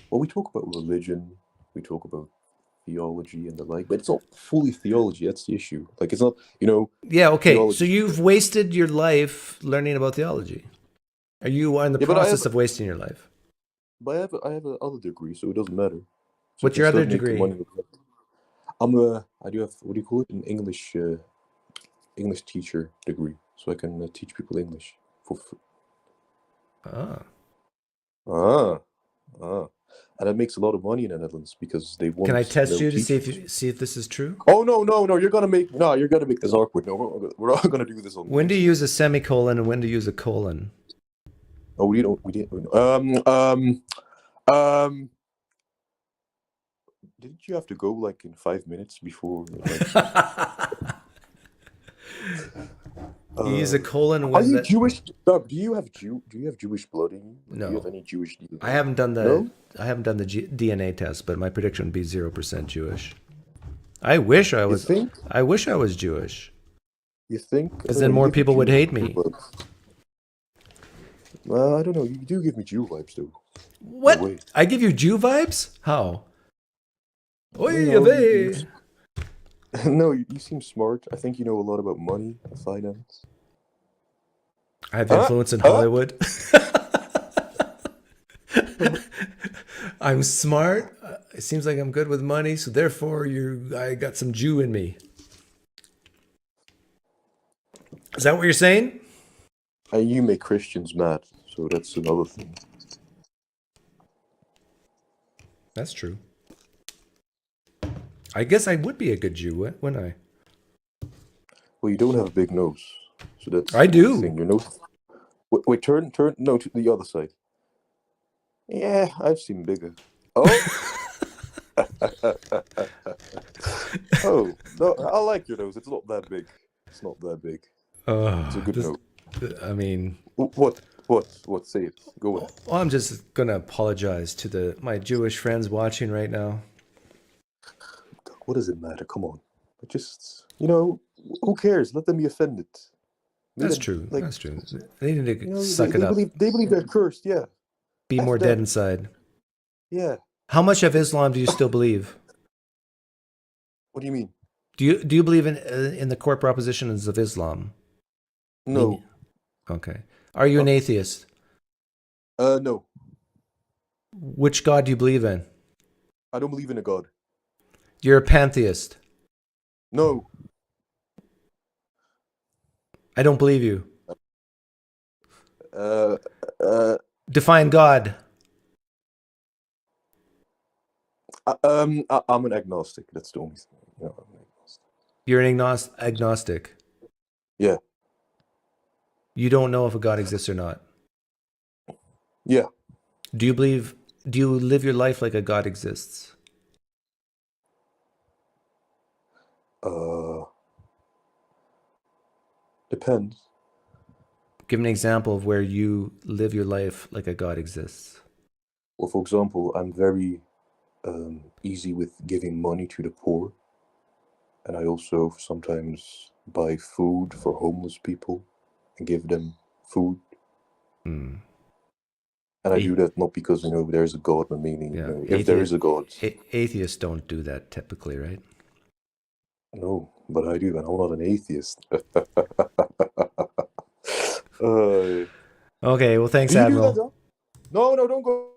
Well, we talk about religion. We talk about theology and the like, but it's not fully theology. That's the issue. Like, it's not, Yeah, okay. theology. So you've wasted your life learning about theology. Are you in the Yeah, but I process have- of wasting your life? But I have another degree, so it doesn't matter. So What's I your can other still make the degree? money with that. I do have, what do you call it? An English teacher degree, so I can teach people English for free. And it makes a lot of money in the Netherlands because they want. Can I test no you to teachers. see if this is true? Oh no! You're gonna make this awkward. No, we're not gonna do this on. When do you use a semicolon and when do you use a colon? Oh, we didn't. Didn't you have to go like in 5 minutes before? You use a colon Are when you Jewish? Doug, do you have Jewish blood in you? No. Do you have any Jewish DNA? I haven't done the No? DNA test, but my prediction would be 0% Jewish. I wish I was. think? I wish I was Jewish. You think? Because then more people would hate me. Well, I don't know. You do give me Jew vibes, though. What? No way. I give you Jew vibes? How? No, you seem smart. I think you know a lot about money and finance. I have influence in Hollywood. I'm smart. It seems like I'm good with money, so therefore I got some Jew in me. Is that what you're saying? You make Christians mad, so that's another thing. That's true. I guess I would be a good Jew, wouldn't I? Well, you don't have a big nose, so that's. I do. The thing. Your nose. Wait, turn. No, to the other side. Yeah, I've seen bigger. Oh. Oh no, I like your nose. It's not that big. It's not that big. It's a good nose. I mean, what? Say it. Go on. well, I'm just gonna apologize to my Jewish friends watching right now. What does it matter? Come on. Just, who cares? Let them be offended. That's true. That's true. They need to suck it they up. They believe they're cursed, yeah. Be more dead inside. Yeah. How much of Islam do you still believe? What do you mean? Do you believe in the core propositions of Islam? No. Okay. Are you an atheist? No. Which God do you believe in? I don't believe in a God. You're a pantheist. No. I don't believe you. Define God. I'm an agnostic. That's the only thing. I'm an agnostic. You're an agnostic. Yeah. You don't know if a God exists or not. Yeah. Do you live your life like a God exists? Depends. Give an example of where you live your life like a God exists. Well, for example, I'm very easy with giving money to the poor. And I also sometimes buy food for homeless people and give them food. Mm. And I do that not because, there's a God, but meaning, if there is a God. Atheists don't do that typically, right? No, but I do, and I'm not an atheist. Okay, well, thanks, do you Admiral. do that, no, don't go.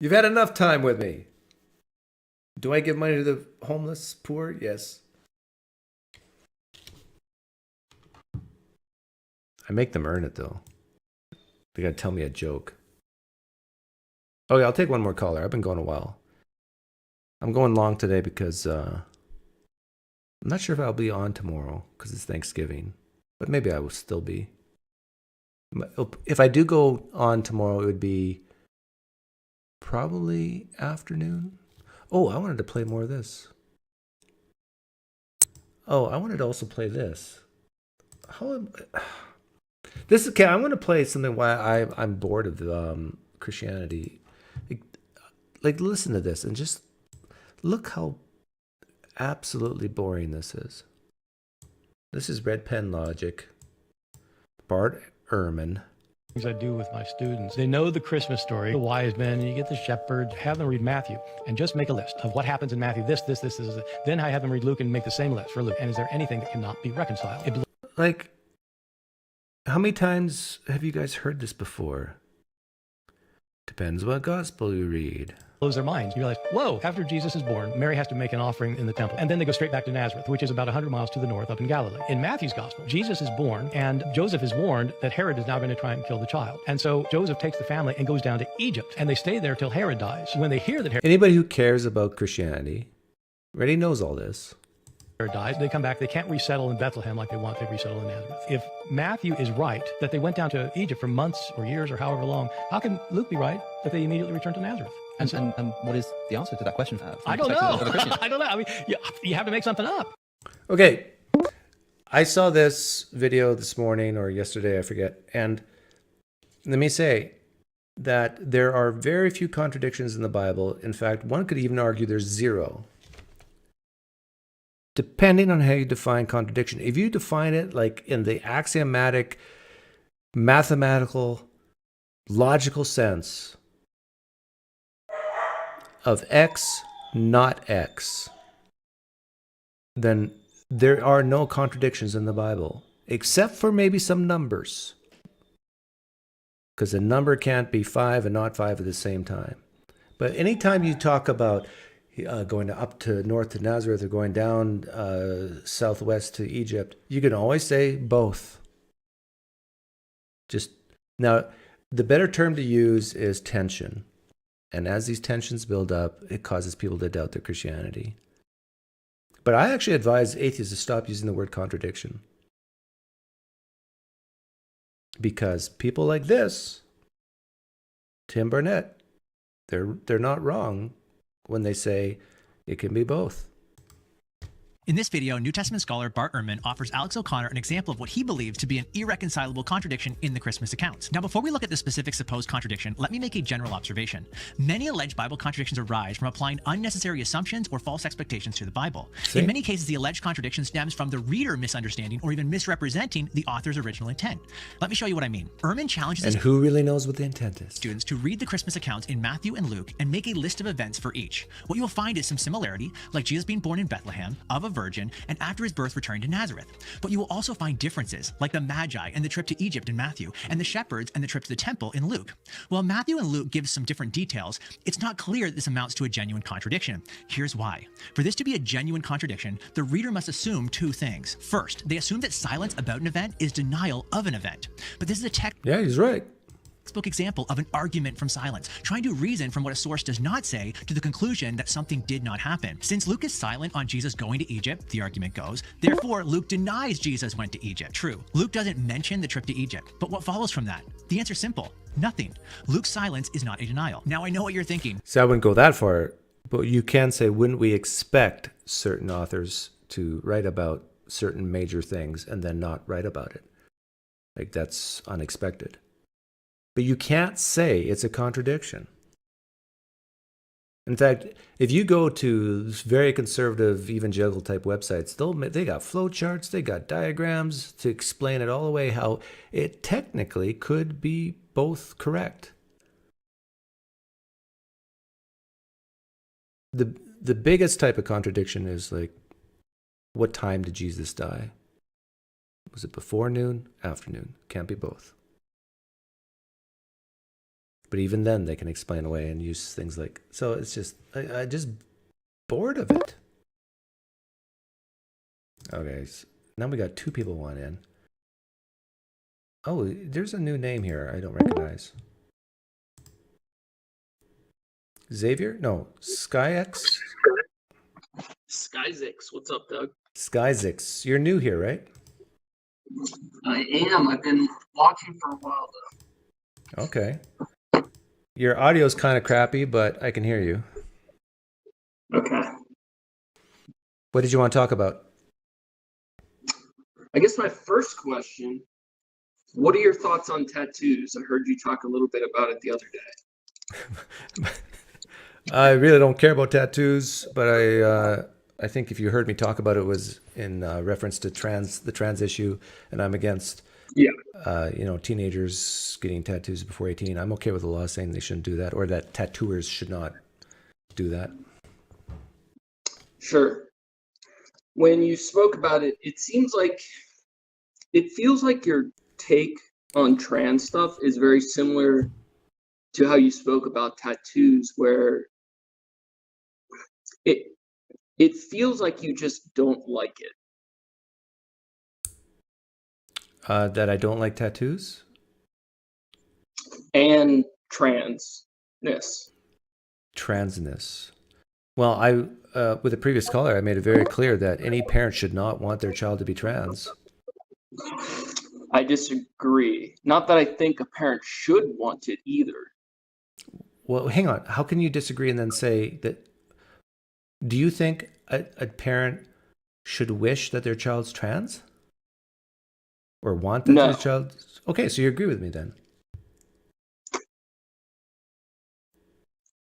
You've had enough time with me. Do I give money to the homeless, poor? Yes. I make them earn it, though. They gotta tell me a joke. Okay, I'll take one more caller. I've been going a while. I'm going long today because I'm not sure if I'll be on tomorrow because it's Thanksgiving, but maybe I will still be. If I do go on tomorrow, it would be probably afternoon. Oh, I wanted to play more of this. Oh, I wanted to also play this. This is okay. I'm going to play something why I'm bored of Christianity. Like, listen to this and just look how absolutely boring this is. This is Red Pen Logic. Bart Ehrman. Things I do with my students. They know the Christmas story, the wise men, and you get the shepherds. Have them read Matthew and just make a list of what happens in Matthew. This. Then I have them read Luke and make the same list for Luke. And is there anything that cannot be reconciled? Like, how many times have you guys heard this before? Depends what gospel you read. Blows their minds. You realize, whoa, after Jesus is born, Mary has to make an offering in the temple. And then they go straight back to Nazareth, which is about 100 miles to the north up in Galilee. In Matthew's gospel, Jesus is born and Joseph is warned that Herod is now going to try and kill the child. And so Joseph takes the family and goes down to Egypt, and they stay there till Herod dies. When they hear that Anybody who cares about Christianity already knows all this. Herod dies, they come back. They can't resettle in Bethlehem like they want. They resettle in Nazareth. If Matthew is right that they went down to Egypt for months or years or however long, how can Luke be right that they immediately returned to Nazareth? And what is the answer to that question? I don't know. I don't know. I mean, you have to make something up. Okay. I saw this video this morning or yesterday, I forget. And let me say that there are very few contradictions in the Bible. In fact, one could even argue there's zero. Depending on how you define contradiction. If you define it like in the axiomatic, mathematical, logical sense of X, not X, then there are no contradictions in the Bible, except for maybe some numbers. Because a number can't be 5 and not 5 at the same time. But anytime you talk about going up to north to Nazareth or going down southwest to Egypt, you can always say both. Just now, the better term to use is tension. And as these tensions build up, it causes people to doubt their Christianity. But I actually advise atheists to stop using the word contradiction. Because people like this, Tim Barnett, they're not wrong when they say it can be both. In this video, New Testament scholar Bart Ehrman offers Alex O'Connor an example of what he believes to be an irreconcilable contradiction in the Christmas accounts. Now, before we look at the specific supposed contradiction, let me make a general observation. Many alleged Bible contradictions arise from applying unnecessary assumptions or false expectations to the Bible. In many cases, the alleged contradiction stems from the reader misunderstanding or even misrepresenting the author's original intent. Let me show you what I mean. Ehrman challenges And who really knows what the intent is? Students to read the Christmas accounts in Matthew and Luke and make a list of events for each. What you will find is some similarity, like Jesus being born in Bethlehem, of a virgin, and after his birth returning to Nazareth. But you will also find differences, like the Magi and the trip to Egypt in Matthew, and the shepherds and the trip to the temple in Luke. While Matthew and Luke give some different details, it's not clear that this amounts to a genuine contradiction. Here's why. For this to be a genuine contradiction, the reader must assume two things. First, they assume that silence about an event is denial of an event. But this is a Yeah, he's right. Textbook example of an argument from silence, trying to reason from what a source does not say to the conclusion that something did not happen. Since Luke is silent on Jesus going to Egypt, the argument goes, therefore Luke denies Jesus went to Egypt. True, Luke doesn't mention the trip to Egypt, but what follows from that? The answer's simple, nothing. Luke's silence is not a denial. Now I know what you're thinking. So I wouldn't go that far, but you can say, wouldn't we expect certain authors to write about certain major things and then not write about it? Like, that's unexpected. But you can't say it's a contradiction. In fact, if you go to very conservative evangelical type websites, they got flowcharts, they got diagrams to explain it all the way how it technically could be both correct. The biggest type of contradiction is like, what time did Jesus die? Was it before noon, afternoon? Can't be both. But even then, they can explain away and use things like... So it's just... I just bored of it. Okay, so now we got 2 people want in. Oh, there's a new name here I don't recognize. Xavier? No, SkyX? Skyzix, what's up, Doug? Skyzix. You're new here, right? I am. I've been watching for a while, though. Okay. Your audio's kind of crappy, but I can hear you. Okay. What did you want to talk about? I guess my first question What are your thoughts on tattoos? I heard you talk a little bit about it the other day. I really don't care about tattoos, but I think if you heard me talk about it, was in reference to the trans issue, and I'm against teenagers getting tattoos before 18. I'm okay with the law saying they shouldn't do that, or that tattooers should not do that. Sure. When you spoke about it, it feels like your take on trans stuff is very similar to how you spoke about tattoos, where it feels like you just don't like it. That I don't like tattoos? And transness. Transness. Well, with the previous caller, I made it very clear that any parent should not want their child to be trans. I disagree. Not that I think a parent should want it either. Well, hang on. How can you disagree and then say that? Do you think a parent should wish that their child's trans? Or want that their child? Okay, so you agree with me then.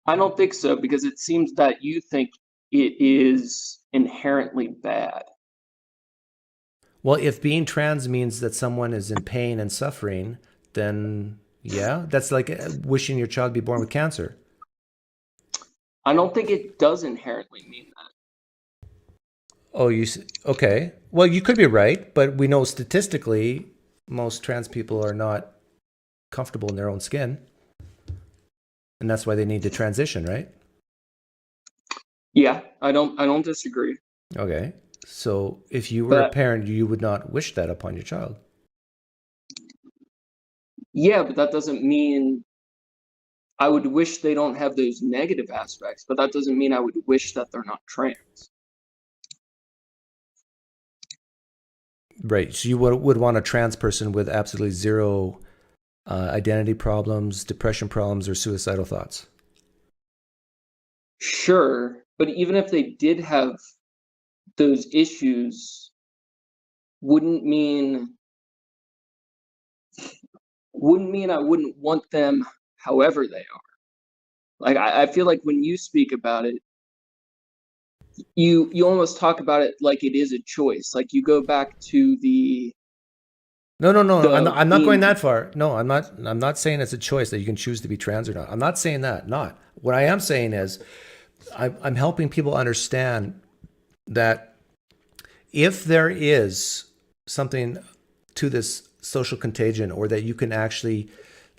I don't think so, because it seems that you think it is inherently bad. Well, if being trans means that someone is in pain and suffering, then yeah, that's like wishing your child be born with cancer. I don't think it does inherently mean that. Oh, okay. Well, you could be right, but we know statistically most trans people are not comfortable in their own skin. And that's why they need to transition, right? Yeah, I don't disagree. Okay. So if you were a parent, you would not wish that upon your child. Yeah, but that doesn't mean I would wish they don't have those negative aspects, but that doesn't mean I would wish that they're not trans. Right. So you would want a trans person with absolutely zero identity problems, depression problems, or suicidal thoughts. Sure, but even if they did have those issues, wouldn't mean I wouldn't want them however they are. Like I feel like when you speak about it, you almost talk about it like it is a choice. Like you go back to the No. I'm not going that far. No, I'm not saying it's a choice that you can choose to be trans or not. I'm not saying that. Not. What I am saying is I'm helping people understand that if there is something to this social contagion, or that you can actually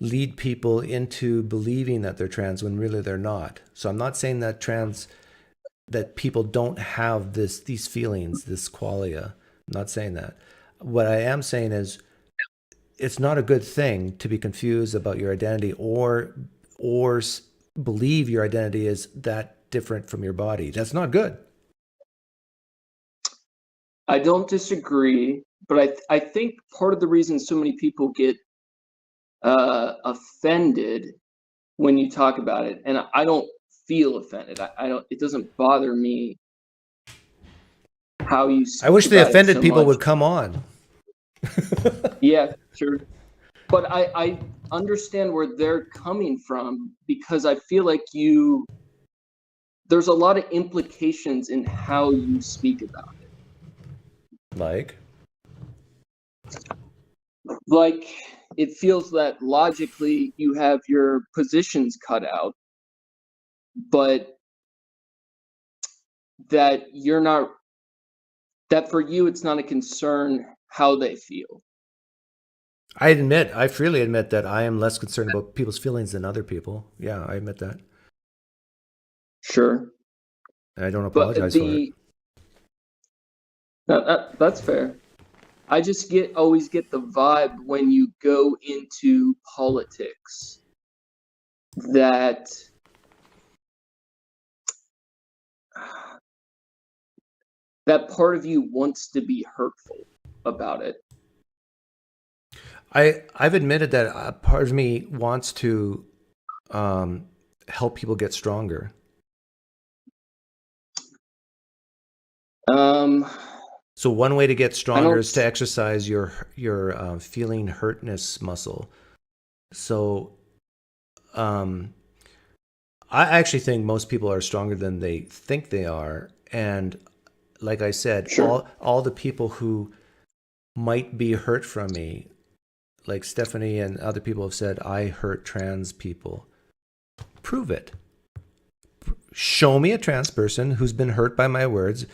lead people into believing that they're trans when really they're not. So I'm not saying that that people don't have these feelings, this qualia. I'm not saying that. What I am saying is it's not a good thing to be confused about your identity or believe your identity is that different from your body. That's not good. I don't disagree, but I think part of the reason so many people get offended when you talk about it, and I don't feel offended. I don't. It doesn't bother me how you. I wish the offended people would come on. Yeah, sure. But I understand where they're coming from, because I feel like there's a lot of implications in how you speak about it. Like it feels that logically you have your positions cut out, but that for you it's not a concern how they feel. I freely admit that I am less concerned about people's feelings than other people. Yeah, I admit that. Sure. And I don't apologize for it. That's fair. I just always get the vibe when you go into politics that part of you wants to be hurtful about it. I've admitted that a part of me wants to help people get stronger. So one way to get stronger don't- is to exercise your feeling hurtness muscle. So, I actually think most people are stronger than they think they are, and like I said, all the people who might be hurt from me, like Stephanie and other people have said, I hurt trans people. Prove it. Show me a trans person who's been hurt by my words.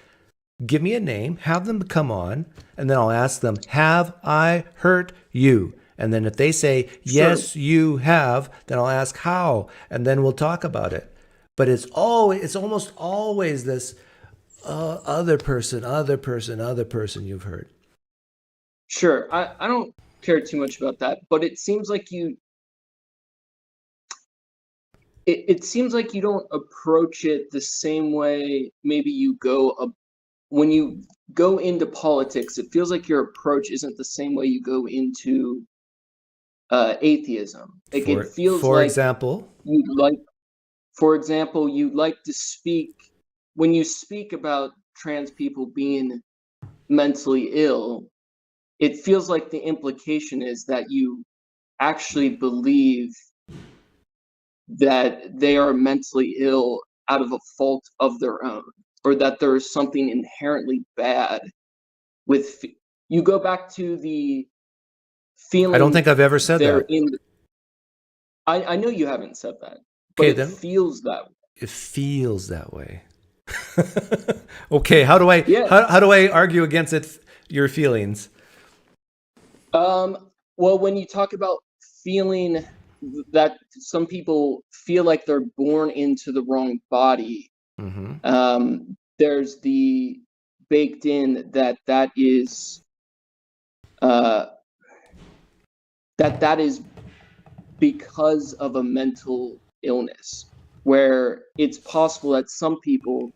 Give me a name, have them come on, and then I'll ask them, have I hurt you? And then if they say, yes, you have, then I'll ask how, and then we'll talk about it. But it's almost always this other person you've hurt. Sure. I don't care too much about that, but it seems like it seems like you don't approach it the same way maybe you go when you go into politics. It feels like your approach isn't the same way you go into atheism. Like it feels for like example, you'd like to speak when you speak about trans people being mentally ill. It feels like the implication is that you actually believe that they are mentally ill out of a fault of their own, or that there is something inherently bad with. You go back to the feeling. I don't think I've ever said that. I know you haven't said that, but it feels that way. It feels that way. Okay, how do I argue against your feelings? Well, when you talk about feeling that some people feel like they're born into the wrong body, there's the baked in that is that is because of a mental illness, where it's possible that some people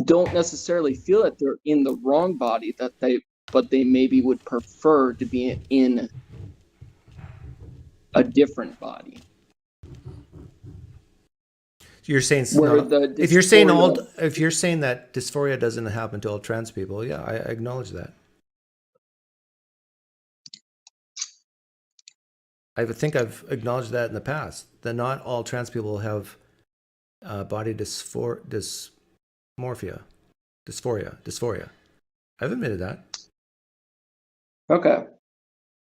don't necessarily feel that they're in the wrong body, but they maybe would prefer to be in a different body. You're saying if you're saying that dysphoria doesn't happen to all trans people, yeah, I acknowledge that. I think I've acknowledged that in the past, that not all trans people have body dysphoria. I've admitted that. Okay.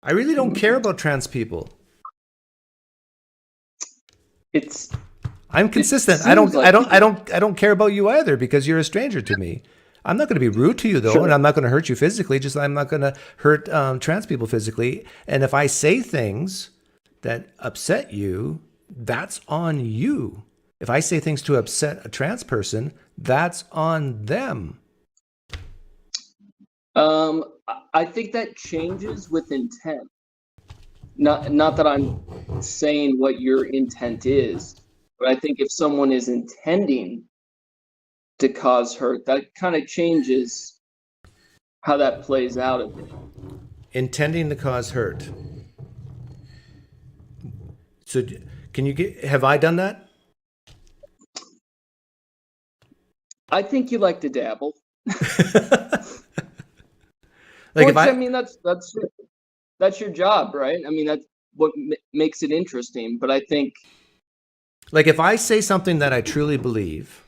I really don't care about trans people. I'm consistent. I don't care about you either, because you're a stranger to me. I'm not going to be rude to you though, and I'm not going to hurt you physically. Just I'm not going to hurt trans people physically. And if I say things that upset you, that's on you. If I say things to upset a trans person, that's on them. I think that changes with intent. Not that I'm saying what your intent is, but I think if someone is intending to cause hurt, that kind of changes how that plays out a bit. Intending to cause hurt. So have I done that? I think you like to dabble. Like I mean, that's your job, right? I mean, that's what makes it interesting. But I think, like, if I say something that I truly believe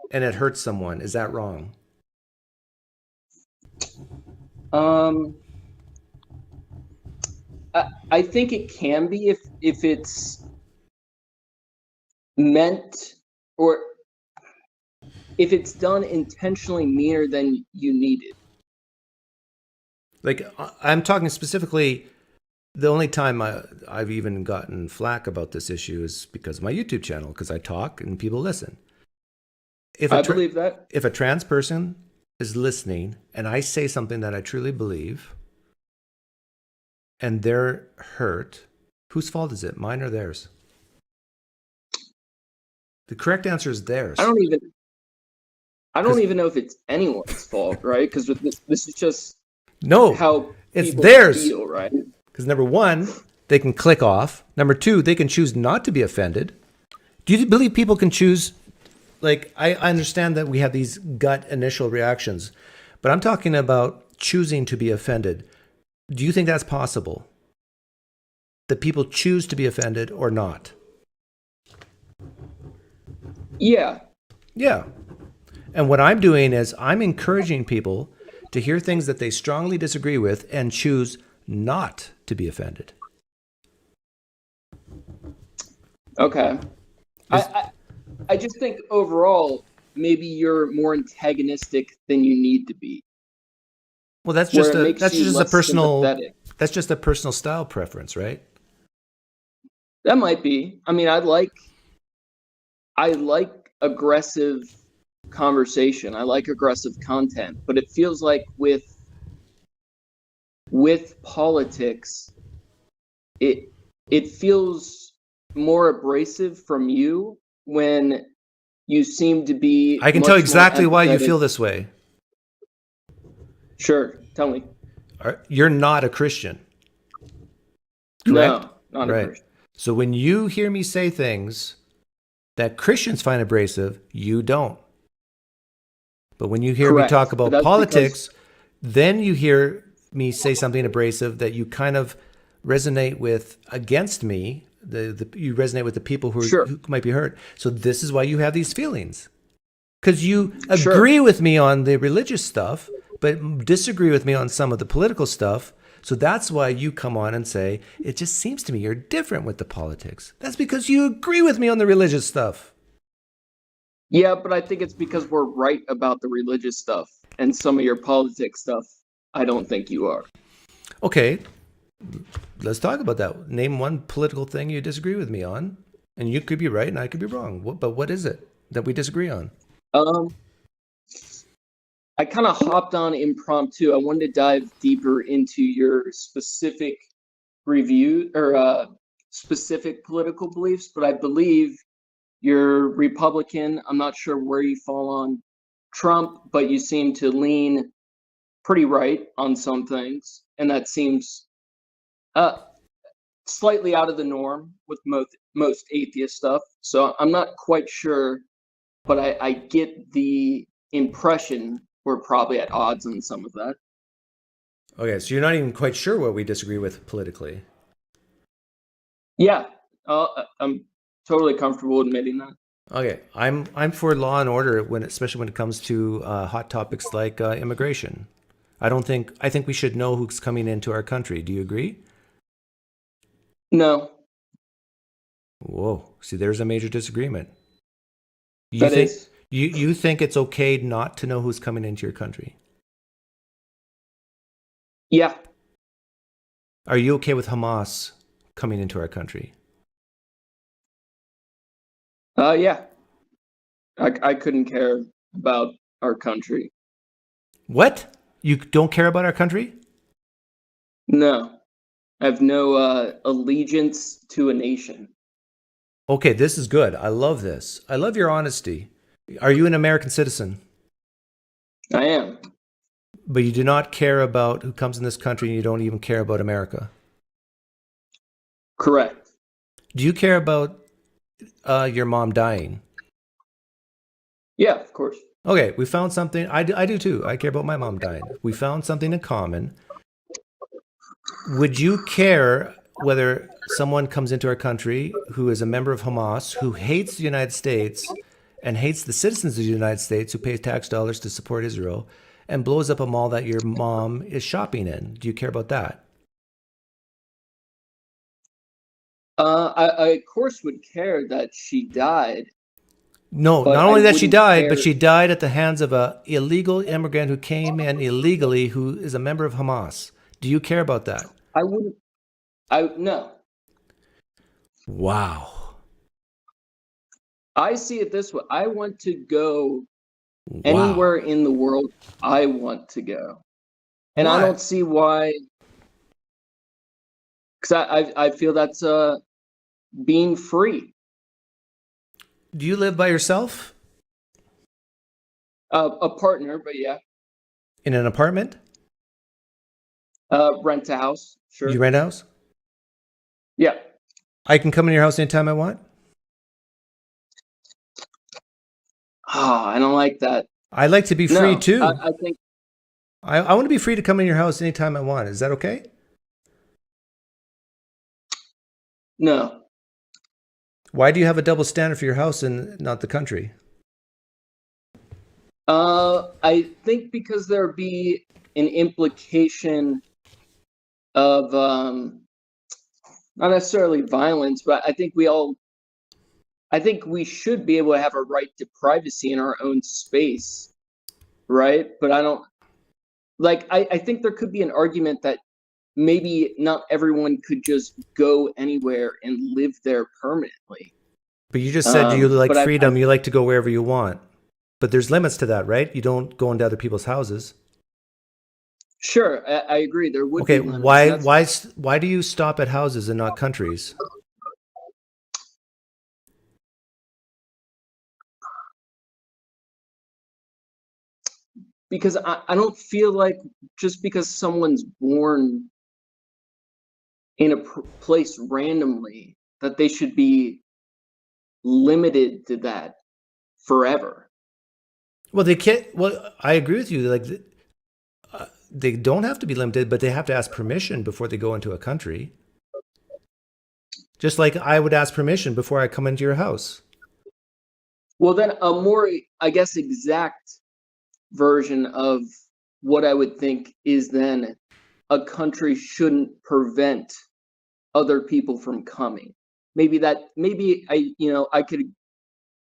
and it hurts someone, is that wrong? I think it can be if it's meant, or if it's done intentionally meaner than you needed. Like, I'm talking specifically, the only time I've even gotten flack about this issue is because of my YouTube channel, because I talk and people listen. I believe that. If a trans person is listening and I say something that I truly believe and they're hurt, whose fault is it? Mine or theirs? The correct answer is theirs. I don't even know if it's anyone's fault, right? Because this is just how it's people theirs. feel, right? Because number one, they can click off. Number two, they can choose not to be offended. Do you believe people can choose? Like, I understand that we have these gut initial reactions, But I'm talking about choosing to be offended. Do you think that's possible? That people choose to be offended or not? Yeah. Yeah. And what I'm doing is I'm encouraging people to hear things that they strongly disagree with and choose not to be offended. Okay. I just think overall, maybe you're more antagonistic than you need to be. Well, that's Where just it a makes that's you just a less personal sympathetic. that's just a personal style preference, right? That might be. I mean, I like aggressive conversation. I like aggressive content, but it feels like with politics, it feels more abrasive from you when you seem to be. I can much tell more exactly why you empathetic. feel this way. Sure, tell me. You're not a Christian. Correct? No, not a right. Christian. So when you hear me say things that Christians find abrasive, you don't. But when you hear Correct. me talk But about that's politics, then you hear me say something abrasive that you kind of resonate with against me. You resonate with the people who might be hurt. So this is why you have these feelings. Because you agree with me on the religious stuff, but disagree with me on some of the political stuff. So that's why you come on and say, it just seems to me you're different with the politics. That's because you agree with me on the religious stuff. Yeah, but I think it's because we're right about the religious stuff, and some of your politics stuff, I don't think you are. Okay, let's talk about that. Name one political thing you disagree with me on, and you could be right and I could be wrong. But what is it that we disagree on? I kind of hopped on impromptu. I wanted to dive deeper into your specific review or specific political beliefs, but I believe you're Republican. I'm not sure where you fall on Trump, but you seem to lean pretty right on some things, and that seems slightly out of the norm with most atheist stuff. So I'm not quite sure, but I get the impression we're probably at odds on some of that. Okay, so you're not even quite sure what we disagree with politically. Yeah, I'm totally comfortable admitting that. Okay, I'm for law and order especially when it comes to hot topics like immigration. I think we should know who's coming into our country. Do you agree? No. Whoa, see, there's a major disagreement. You think it's okay not to know who's coming into your country? Yeah. Are you okay with Hamas coming into our country? Yeah. I couldn't care about our country. What? You don't care about our country? No. I have no allegiance to a nation. Okay, this is good. I love this. I love your honesty. Are you an American citizen? I am. But you do not care about who comes in this country and you don't even care about America? Correct. Do you care about your mom dying? Yeah, of course. Okay, we found something. I do too. I care about my mom dying. We found something in common. Would you care whether someone comes into our country who is a member of Hamas, who hates the United States and hates the citizens of the United States who pay tax dollars to support Israel and blows up a mall that your mom is shopping in? Do you care about that? I of course would care that she died. No, but not only I that she wouldn't died, care- but she died at the hands of an illegal immigrant who came in illegally who is a member of Hamas. Do you care about that? I wouldn't. No. Wow. I see it this way. I want to go anywhere in the world I want to go. And I Why? don't see why. Because I feel that's being free. Do you live by yourself? A partner, but yeah. In an apartment? Rent a house. Sure. You rent a house? Yeah. I can come in your house anytime I want? I don't like that. I like to be free No, too. I think I want to be free to come in your house anytime I want. Is that okay? No. Why do you have a double standard for your house and not the country? I think because there'd be an implication of not necessarily violence, but I think we should be able to have a right to privacy in our own space, right? But I don't like. I think there could be an argument that maybe not everyone could just go anywhere and live there permanently. But you just said you like but freedom. You like to go wherever you want. But there's limits to that, right? You don't go into other people's houses. Sure, I agree. There would Okay, be limits. why do you stop at houses and not countries? Because I don't feel like just because someone's born in a place randomly that they should be limited to that forever. Well, they can't. Well, I agree with you. Like, they don't have to be limited, but they have to ask permission before they go into a country. Just like I would ask permission before I come into your house. Well, then a more, I guess, exact version of what I would think is then a country shouldn't prevent other people from coming. Maybe I could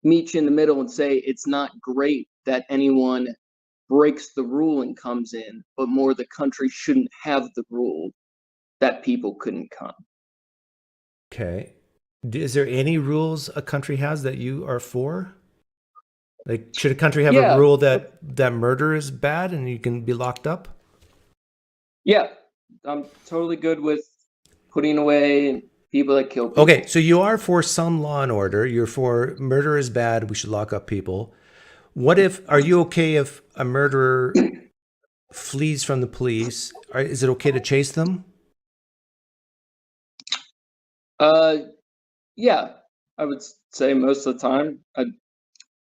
meet you in the middle and say it's not great that anyone breaks the rule and comes in, but more the country shouldn't have the rule that people couldn't come. Okay. Is there any rules a country has that you are for? Like, should a country have a rule that murder is bad and you can be locked up? Yeah, I'm totally good with putting away people that kill people. Okay, so you are for some law and order. You're for murder is bad. We should lock up people. Are you okay if a murderer flees from the police? Is it okay to chase them? Yeah, I would say most of the time.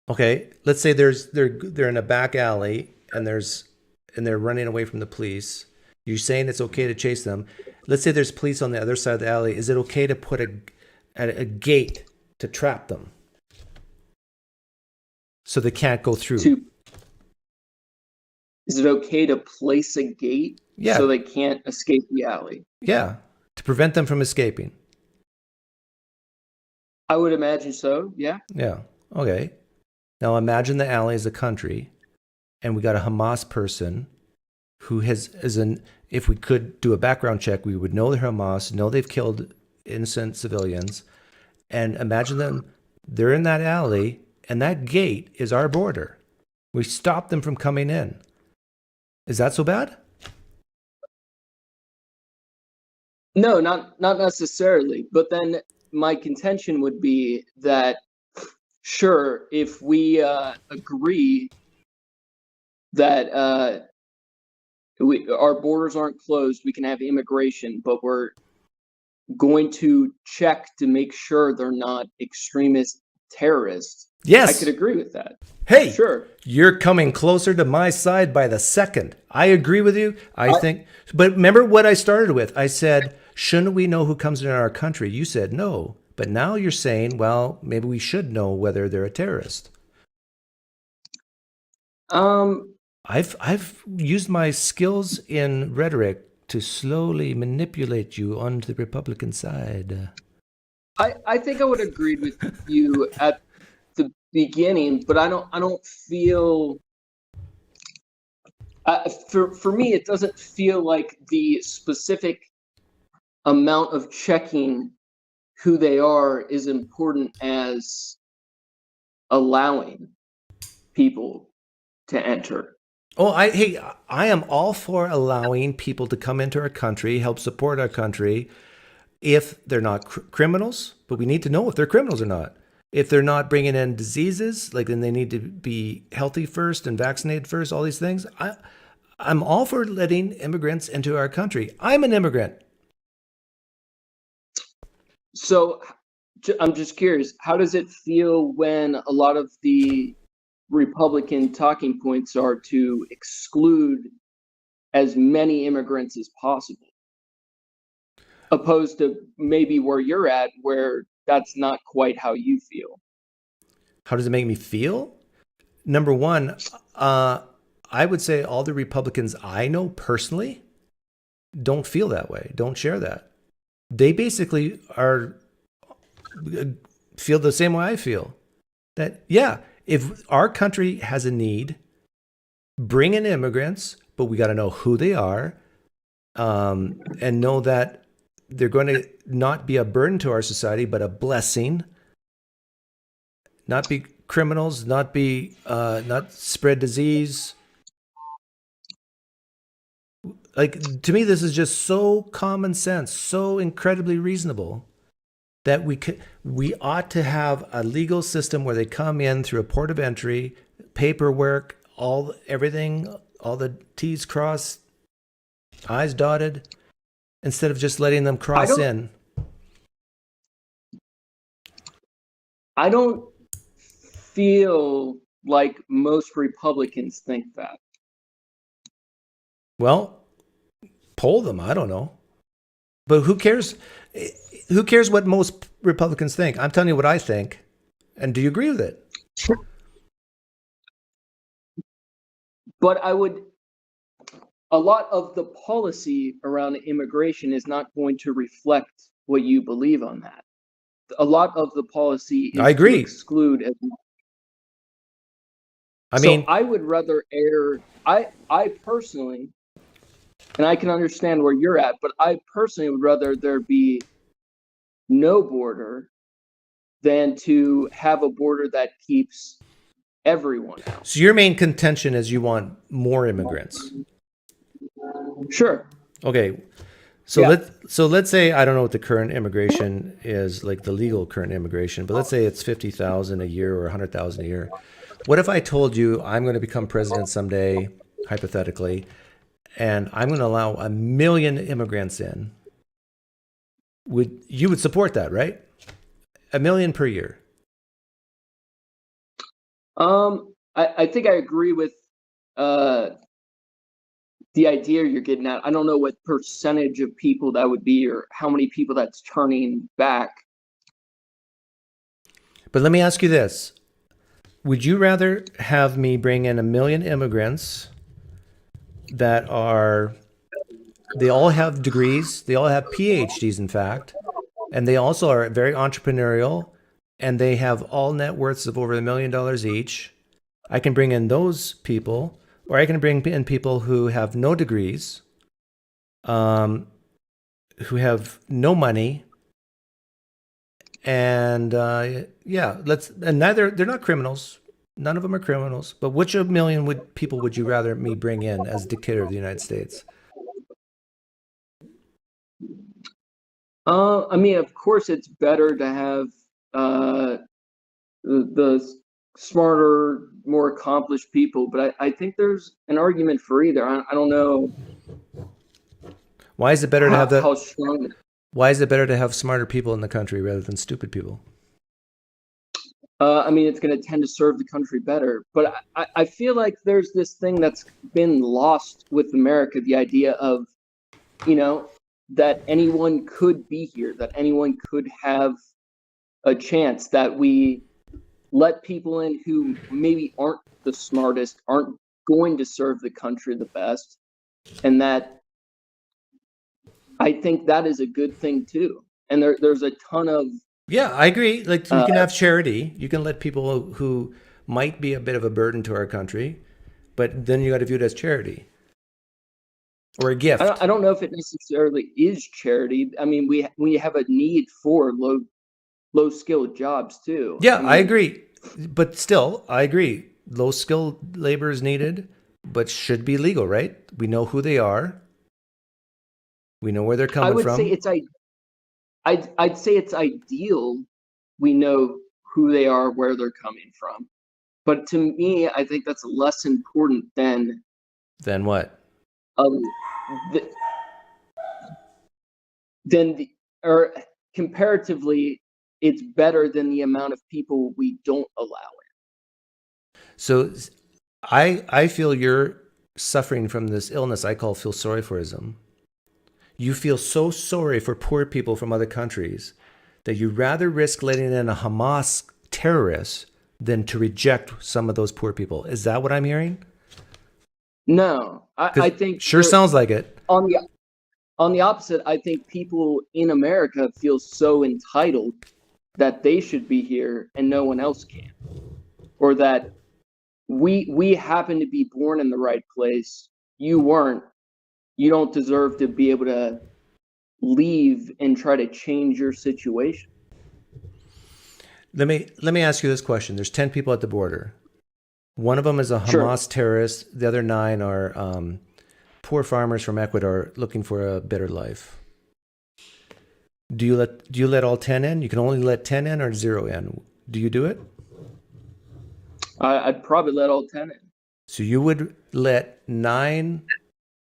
Okay, let's say they're in a back alley and they're running away from the police. You're saying it's okay to chase them. Let's say there's police on the other side of the alley. Is it okay to put a gate to trap them so they can't go through? Is it okay to place a gate so they can't escape the alley? Yeah, to prevent them from escaping. I would imagine so, yeah. Yeah, okay. Now imagine the alley is a country and we got a Hamas person who if we could do a background check, we would know they're Hamas, know they've killed innocent civilians, and imagine they're in that alley and that gate is our border. We stop them from coming in. Is that so bad? No, not necessarily. But then my contention would be that, sure, if we agree that our borders aren't closed, we can have immigration, but we're going to check to make sure they're not extremist terrorists. Yes. I could agree with that. Hey, sure. You're coming closer to my side by the second. I agree with you. I think, but remember what I started with? I said, shouldn't we know who comes into our country? You said no. But now you're saying, well, maybe we should know whether they're a terrorist. I've used my skills in rhetoric to slowly manipulate you onto the Republican side. I think I would agree with you at the beginning, but I don't feel. For me, it doesn't feel like the specific amount of checking who they are is important as allowing people to enter. Oh, I am all for allowing people to come into our country, help support our country, if they're not criminals. But we need to know if they're criminals or not. If they're not bringing in diseases, then they need to be healthy first and vaccinated first. All these things. I'm all for letting immigrants into our country. I'm an immigrant. So I'm just curious, how does it feel when a lot of the Republican talking points are to exclude as many immigrants as possible, opposed to maybe where you're at, where that's not quite how you feel. How does it make me feel? Number one, I would say all the Republicans I know personally don't feel that way, don't share that. They basically feel the same way I feel. That, yeah, if our country has a need, bring in immigrants, but we got to know who they are, and know that they're going to not be a burden to our society, but a blessing. Not be criminals, not spread disease. Like, to me, this is just so common sense, so incredibly reasonable that we ought to have a legal system where they come in through a port of entry, paperwork, everything, all the T's crossed, I's dotted, instead of just letting them cross in. I don't feel like most Republicans think that. Well, poll them. I don't know. But who cares? Who cares what most Republicans think? I'm telling you what I think. And do you agree with it? But a lot of the policy around immigration is not going to reflect what you believe on that. A lot of the policy is I agree. to exclude. So I would rather I personally, and I can understand where you're at, but I personally would rather there be no border than to have a border that keeps everyone out. So your main contention is you want more immigrants. Sure. Okay. So let's say, I don't know what the current immigration is, like the legal current immigration, but let's say it's 50,000 a year or 100,000 a year. What if I told you I'm going to become president someday, hypothetically, and I'm going to allow 1 million immigrants in? You would support that, right? 1 million per year. I think I agree with the idea you're getting at. I don't know what percentage of people that would be or how many people that's turning back. But let me ask you this. Would you rather have me bring in 1 million immigrants that they all have degrees, they all have PhDs, in fact, and they also are very entrepreneurial, and they have all net worths of over $1 million each? I can bring in those people, or I can bring in people who have no degrees, who have no money, and they're not criminals. None of them are criminals. But which 1 million people would you rather me bring in as dictator of the United States? I mean, of course, it's better to have the smarter, more accomplished people, but I think there's an argument for either. I don't know. Why is it better to have how strong? Why is it better to have smarter people in the country rather than stupid people? I mean, it's going to tend to serve the country better. But I feel like there's this thing that's been lost with America, the idea of, that anyone could be here, that anyone could have a chance, that we let people in who maybe aren't the smartest, aren't going to serve the country the best. And that I think that is a good thing too. And there's a ton of... Yeah, I agree. Like, you can have charity. You can let people who might be a bit of a burden to our country, but then you got to view it as charity or a gift. I don't know if it necessarily is charity. I mean, we have a need for low skilled jobs too. Yeah, I agree. But still, I agree. Low skilled labor is needed, but should be legal, right? We know who they are. We know where they're coming from. I'd say it's ideal we know who they are, where they're coming from. But to me, I think that's less important than... Than what? Or comparatively, it's better than the amount of people we don't allow in. So I feel your suffering from this illness I call feel sorry forism. You feel so sorry for poor people from other countries that you'd rather risk letting in a Hamas terrorist than to reject some of those poor people. Is that what I'm hearing? No, I think sure sounds like it. On the opposite, I think people in America feel so entitled that they should be here and no one else can, or that we happen to be born in the right place. You weren't. You don't deserve to be able to leave and try to change your situation. Let me ask you this question. There's 10 people at the border. One of them is a Hamas terrorist. The other 9 are poor farmers from Ecuador looking for a better life. Do you let all 10 in? You can only let 10 in or 0 in. Do you do it? I'd probably let all 10 in. So you would let 9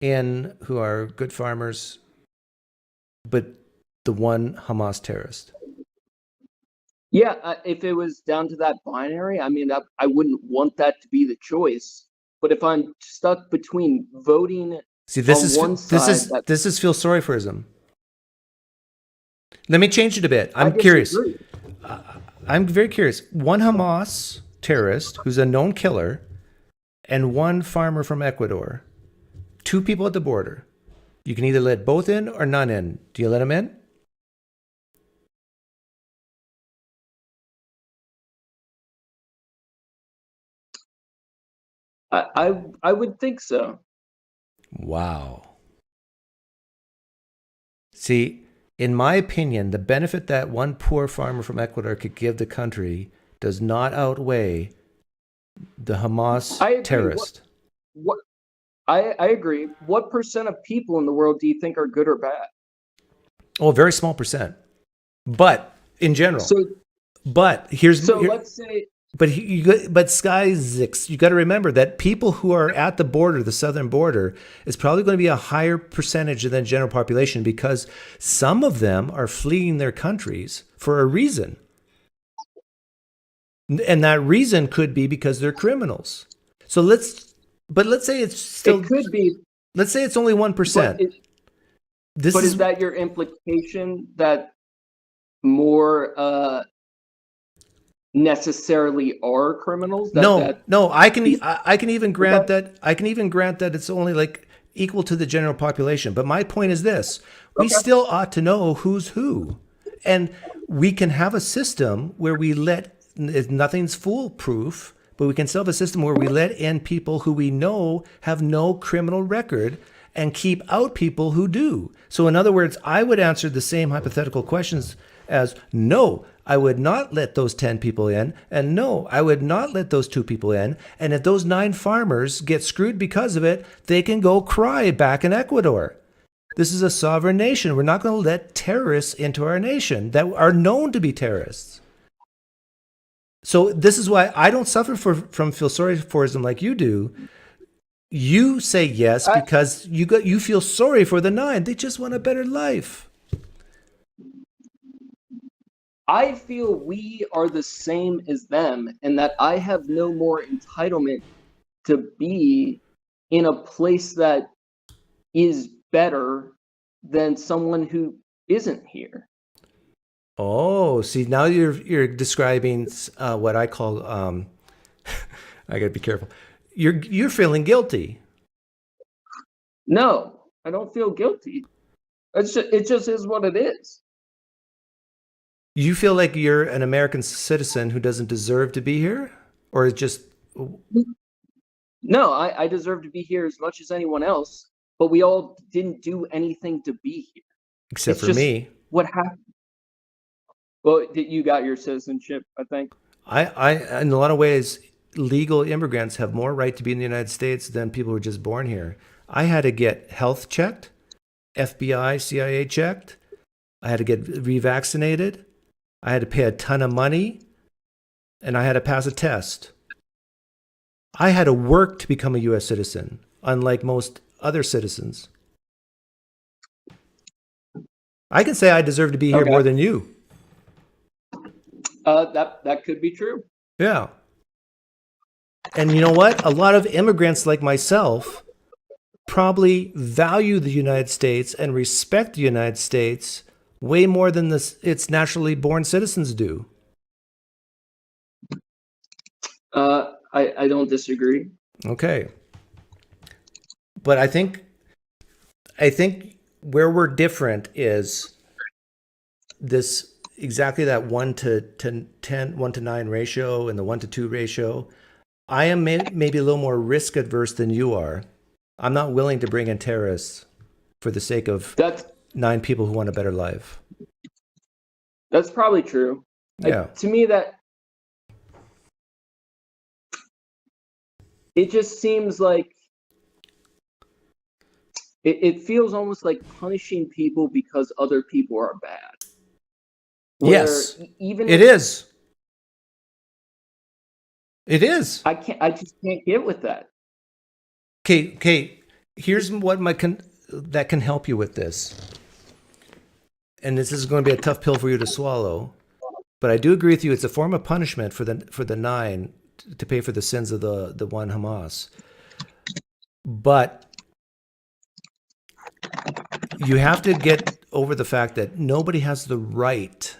in who are good farmers, but the one Hamas terrorist. Yeah, if it was down to that binary, I mean, I wouldn't want that to be the choice. But if I'm stuck between voting this is feel sorry forism. Let me change it a bit. I'm curious. I'm very curious. One Hamas terrorist who's a known killer and one farmer from Ecuador. 2 people at the border. You can either let both in or none in. Do you let them in? I would think so. Wow. See, in my opinion, the benefit that one poor farmer from Ecuador could give the country does not outweigh the Hamas terrorist. I agree. What percent of people in the world do you think are good or bad? Oh, a very small percent. But in general. Let's say. But Sky-Zix, you got to remember that people who are at the border, the southern border, is probably going to be a higher percentage than general population because some of them are fleeing their countries for a reason. And that reason could be because they're criminals. So let's say it's still. It could be. Let's say it's only 1%. But is that your implication that more necessarily are criminals? No. I can even grant that. I can even grant that it's only like equal to the general population. But my point is this: we still ought to know who's who, and we can have a system where we let. Nothing's foolproof, but we can still have a system where we let in people who we know have no criminal record and keep out people who do. So in other words, I would answer the same hypothetical questions as no, I would not let those 10 people in, and no, I would not let those 2 people in. And if those 9 farmers get screwed because of it, they can go cry back in Ecuador. This is a sovereign nation. We're not going to let terrorists into our nation that are known to be terrorists. So this is why I don't suffer from feel sorry forism like you do. You say yes because you feel sorry for the 9. They just want a better life. I feel we are the same as them, and that I have no more entitlement to be in a place that is better than someone who isn't here. Oh, see, now you're describing what I call I gotta be careful. You're feeling guilty. No, I don't feel guilty. It just is what it is. You feel like you're an American citizen who doesn't deserve to be here, or is just? No, I deserve to be here as much as anyone else, but we all didn't do anything to be here. Except for me. What happened? Well, you got your citizenship, I think. I in a lot of ways, legal immigrants have more right to be in the United States than people who are just born here. I had to get health checked, FBI, CIA checked. I had to get revaccinated. I had to pay a ton of money, and I had to pass a test. I had to work to become a U.S. citizen, unlike most other citizens. I can say I deserve to be here more than you. That could be true. Yeah. And you know what? A lot of immigrants like myself probably value the United States and respect the United States way more than its naturally born citizens do. I don't disagree. Okay. But I think where we're different is this exactly that 1 to 10, 1 to 9 ratio and the 1 to 2 ratio. I am maybe a little more risk adverse than you are. I'm not willing to bring in terrorists for the sake of 9 people who want a better life. That's probably true. Yeah. To me, that it just seems like it feels almost like punishing people because other people are bad. Yes, even it is. It is. I just can't get with that. Okay. Here's what that can help you with this. And this is going to be a tough pill for you to swallow. But I do agree with you. It's a form of punishment for the 9 to pay for the sins of the one Hamas. But you have to get over the fact that nobody has the right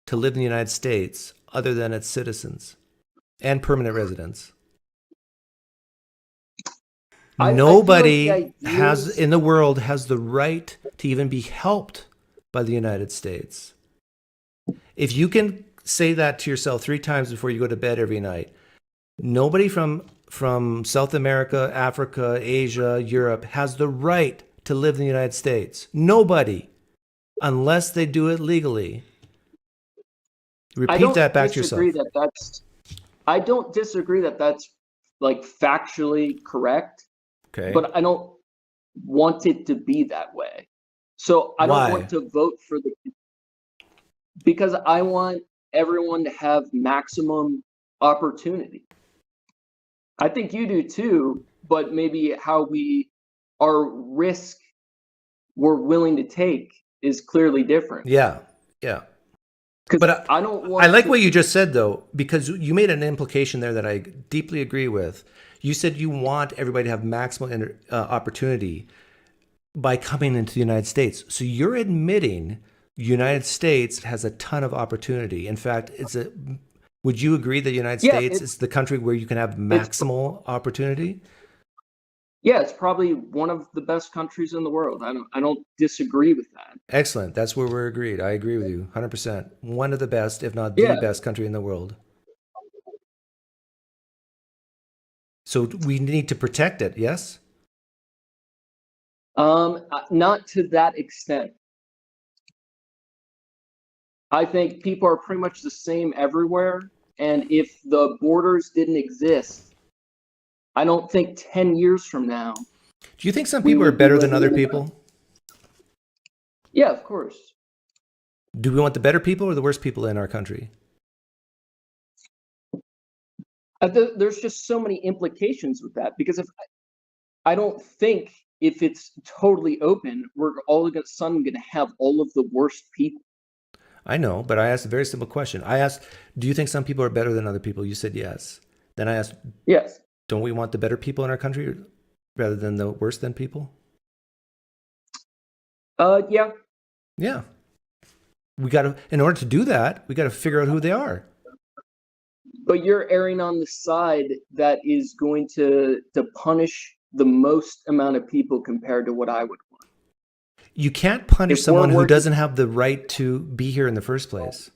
to live in the United States other than its citizens and permanent residents. Nobody has in the world has the right to even be helped by the United States. If you can say that to yourself 3 times before you go to bed every night, nobody from South America, Africa, Asia, Europe has the right to live in the United States. Nobody, unless they do it legally. Repeat that back to yourself. I don't disagree that that's like factually correct. Okay. But I don't want it to be that way. So I don't want to vote for because I want everyone to have maximum opportunity. I think you do too, but maybe our risk we're willing to take is clearly different. Yeah. But I don't want I like what you just said, though, because you made an implication there that I deeply agree with. You said you want everybody to have maximum opportunity by coming into the United States. So you're admitting the United States has a ton of opportunity. In fact, would you agree that the United States is the country where you can have maximal opportunity? Yeah, it's probably one of the best countries in the world. I don't disagree with that. Excellent. That's where we're agreed. I agree with you 100%. One of the best, if not the best country in the world. So we need to protect it, yes? Not to that extent. I think people are pretty much the same everywhere. And if the borders didn't exist, I don't think 10 years from now. Do you think some people are better than other people? Yeah, of course. Do we want the better people or the worst people in our country? There's just so many implications with that, because I don't think if it's totally open, we're all of a sudden going to have all of the worst people. I know, but I asked a very simple question. I asked, do you think some people are better than other people? You said yes. Then I asked, yes. Don't we want the better people in our country rather than the worse than people? Yeah. Yeah. In order to do that, we got to figure out who they are. But you're erring on the side that is going to punish the most amount of people compared to what I would want. You can't punish someone who doesn't have the right to be here in the first place.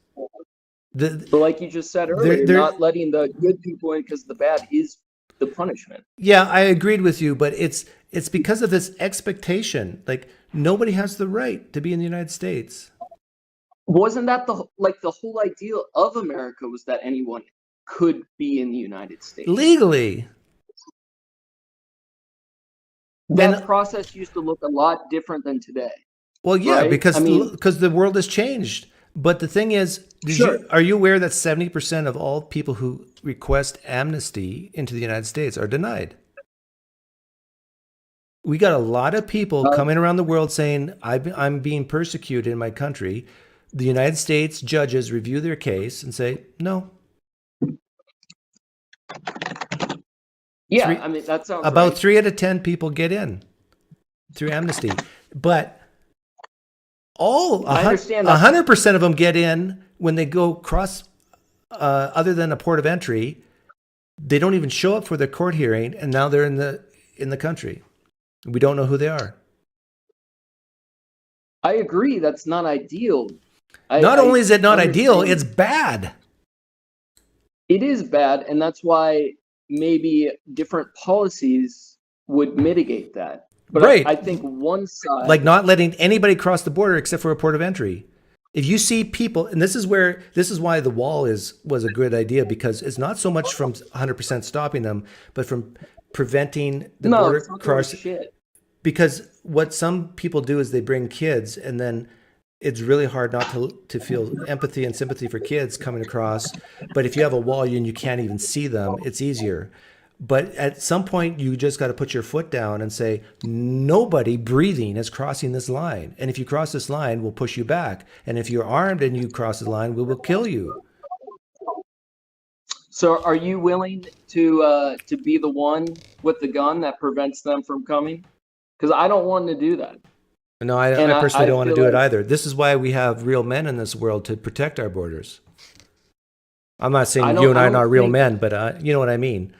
But like you just said earlier, not letting the good people in because the bad is the punishment. Yeah, I agreed with you, but it's because of this expectation. Like, nobody has the right to be in the United States. Wasn't that the whole idea of America was that anyone could be in the United States legally? That process used to look a lot different than today. Well, yeah, right? because the world has changed. But the thing is, are you aware that 70% of all people who request amnesty into the United States are denied? We got a lot of people coming around the world saying, I'm being persecuted in my country. The United States judges review their case and say, no. Yeah, I mean, that sounds about right. 3 out of 10 people get in through amnesty, but I understand that. 100% of them get in when they go cross, other than a port of entry. They don't even show up for the court hearing, and now they're in the country. We don't know who they are. I agree. That's not ideal. Not only is it not ideal, understand. it's bad. It is bad, and that's why maybe different policies would mitigate that. But Right. I think one side, Like not letting anybody cross the border except for a port of entry. If you see people, and this is why the wall was a good idea, because it's not so much from 100% stopping them, but from preventing the border it's not doing cross. shit. Because what some people do is they bring kids, and then it's really hard not to feel empathy and sympathy for kids coming across. But if you have a wall and you can't even see them, it's easier. But at some point, you just got to put your foot down and say, nobody breathing is crossing this line. And if you cross this line, we'll push you back. And if you're armed and you cross the line, we will kill you. So, are you willing to be the one with the gun that prevents them from coming? Because I don't want to do that. No, I personally don't want to do it either. This is why we have real men in this world, to protect our borders. I'm not saying you and I are not real men, but you know what I mean.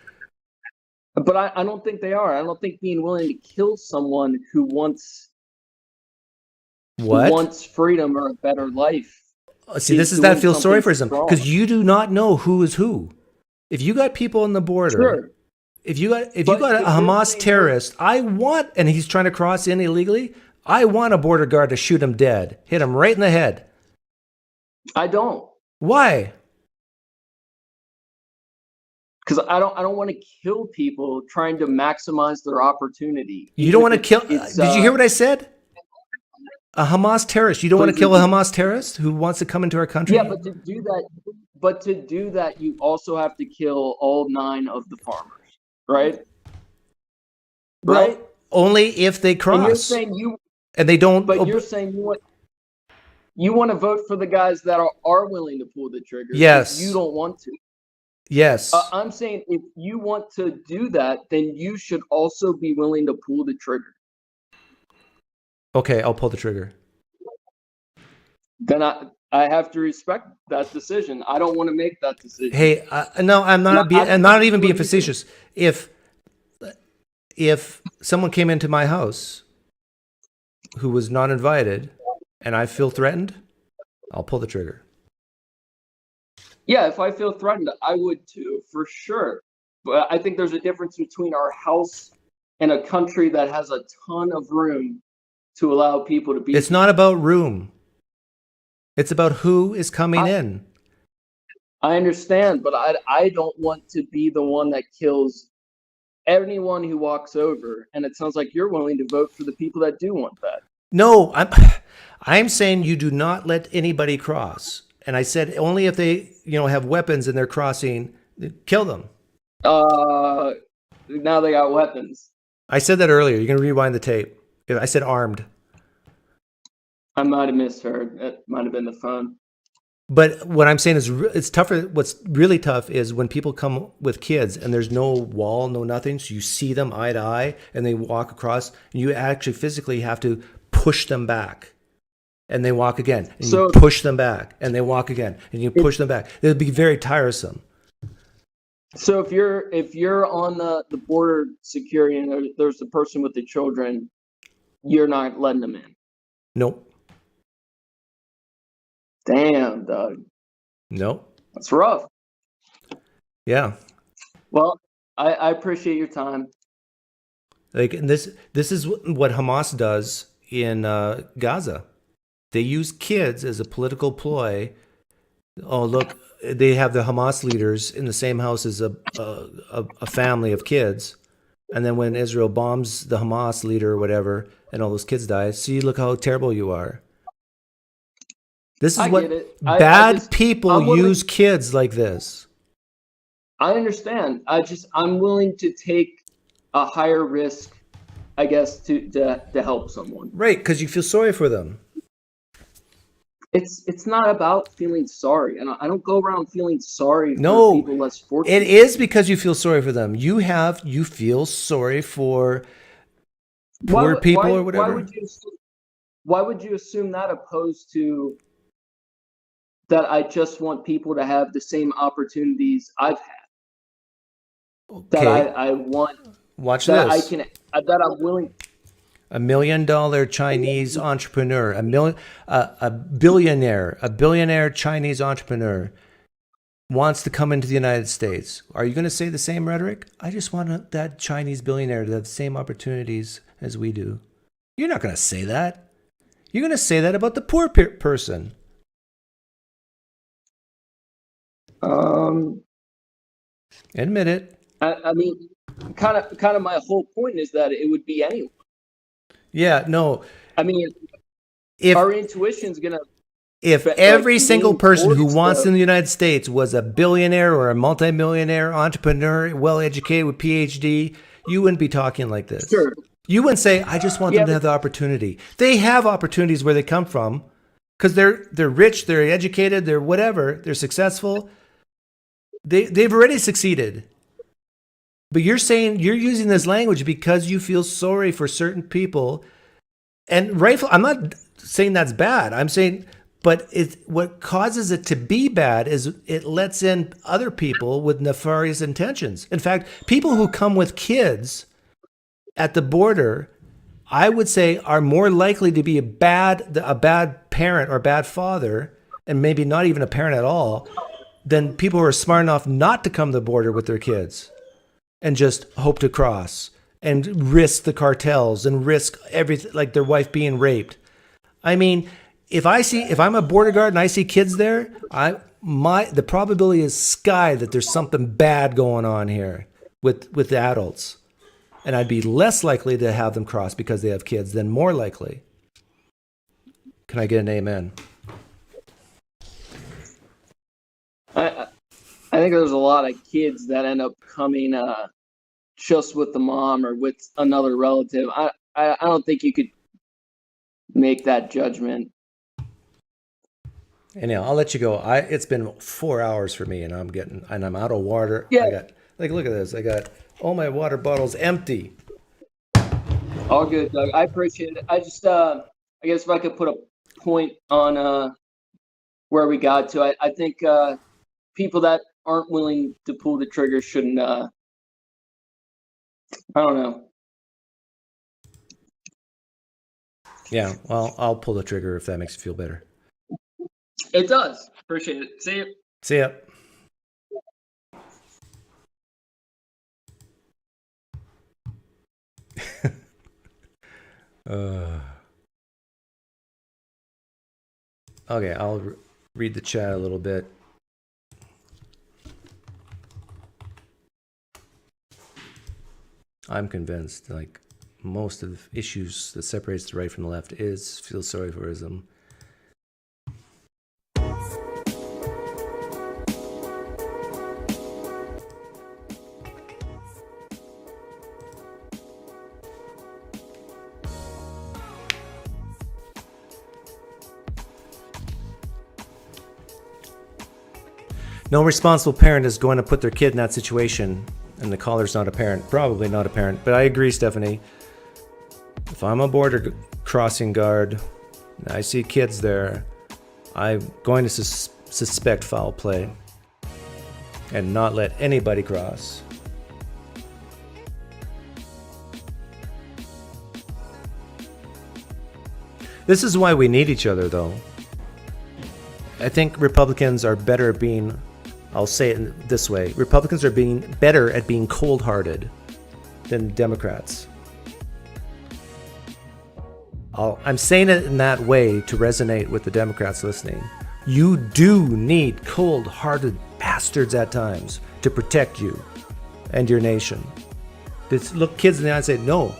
But I don't think they are. I don't think being willing to kill someone who wants freedom or a better life. See, this is that I feel sorry for them, because you do not know who is who. If you got people on the border, Sure. if you got a Hamas terrorist, and he's trying to cross in illegally, I want a border guard to shoot him dead, hit him right in the head. I don't. Why? Because I don't want to kill people trying to maximize their opportunity. You don't want to kill. Did you hear what I said? A Hamas terrorist. You don't want to kill a Hamas terrorist who wants to come into our country? Yeah, but to do that, you also have to kill all 9 of the farmers, right? Right. Only if they cross. And you're saying and they don't. But you're saying you want to vote for the guys that are willing to pull the trigger. Yes. You don't want to. Yes. I'm saying if you want to do that, then you should also be willing to pull the trigger. Okay, I'll pull the trigger. Then I have to respect that decision. I don't want to make that decision. Hey, no, I'm not. I'm not even being facetious. If someone came into my house who was not invited, and I feel threatened, I'll pull the trigger. Yeah, if I feel threatened, I would too, for sure. But I think there's a difference between our house and a country that has a ton of room to allow people to be. It's not about room. It's about who is coming in. I understand, but I don't want to be the one that kills anyone who walks over. And it sounds like you're willing to vote for the people that do want that. No, I'm saying you do not let anybody cross. And I said only if they, have weapons and they're crossing, kill them. Now they got weapons. I said that earlier. You can rewind the tape. I said armed. I might have misheard. It might have been the phone. But what I'm saying is it's tougher. What's really tough is when people come with kids and there's no wall, no nothing. So you see them eye to eye and they walk across, and you actually physically have to push them back. And they walk again, and you push them back, and they walk again, and you push them back. It would be very tiresome. So if you're on the border security and there's the person with the children, you're not letting them in. Nope. Damn, Doug. Nope. That's rough. Yeah. Well, I appreciate your time. Like, and this is what Hamas does in Gaza. They use kids as a political ploy. Oh, look, they have the Hamas leaders in the same house as a family of kids. And then when Israel bombs the Hamas leader or whatever, and all those kids die, see, look how terrible you are. This is what bad people use kids like this. I understand. I'm willing to take a higher risk, I guess, to help someone. Right, because you feel sorry for them. It's not about feeling sorry. And I don't go around feeling sorry for No, people less fortunate. it is because you feel sorry for them. You feel sorry for poor people or whatever. Why would you assume that opposed to that I just want people to have the same opportunities I've had? That I want. Watch that this. That I'm willing. $1 million Chinese entrepreneur, a billionaire Chinese entrepreneur wants to come into the United States. Are you going to say the same rhetoric? I just want that Chinese billionaire to have the same opportunities as we do. You're not going to say that. You're going to say that about the poor person. Admit it. I mean, kind of my whole point is that it would be anyone. Yeah, no. I mean, if our intuition's gonna. If every single person who wants in the United States was a billionaire or a multimillionaire entrepreneur, well educated with PhD, you wouldn't be talking like this. Sure. You wouldn't say, "I just want them to have the opportunity." They have opportunities where they come from, because they're rich, they're educated, they're whatever, they're successful. They've already succeeded. But you're saying you're using this language because you feel sorry for certain people, and rightful. I'm not saying that's bad. I'm saying, but what causes it to be bad is it lets in other people with nefarious intentions. In fact, people who come with kids at the border, I would say, are more likely to be a bad parent or bad father, and maybe not even a parent at all, than people who are smart enough not to come to the border with their kids and just hope to cross and risk the cartels and risk everything, like their wife being raped. I mean, if I'm a border guard and I see kids there, the probability is sky that there's something bad going on here with the adults. And I'd be less likely to have them cross because they have kids than more likely. Can I get an amen? I think there's a lot of kids that end up coming just with the mom or with another relative. I don't think you could make that judgment. Anyhow, I'll let you go. It's been 4 hours for me, and I'm out of water. Yeah. Look at this. I got all my water bottles empty. All good, Doug. I appreciate it. I just, I guess if I could put a point on where we got to, I think people that aren't willing to pull the trigger shouldn't. I don't know. Yeah, well, I'll pull the trigger if that makes you feel better. It does. Appreciate it. See you. See ya. Okay, I'll read the chat a little bit. I'm convinced, like, most of the issues that separates the right from the left is feel sorry for ism. No responsible parent is going to put their kid in that situation, and the caller's not a parent. Probably not a parent, but I agree, Stephanie. If I'm a border crossing guard and I see kids there, I'm going to suspect foul play and not let anybody cross. This is why we need each other, though. I think Republicans are better at being, I'll say it this way, Republicans are being better at being cold-hearted than Democrats. I'm saying it in that way to resonate with the Democrats listening. You do need cold-hearted bastards at times to protect you and your nation. Just look kids in the eye and say, no.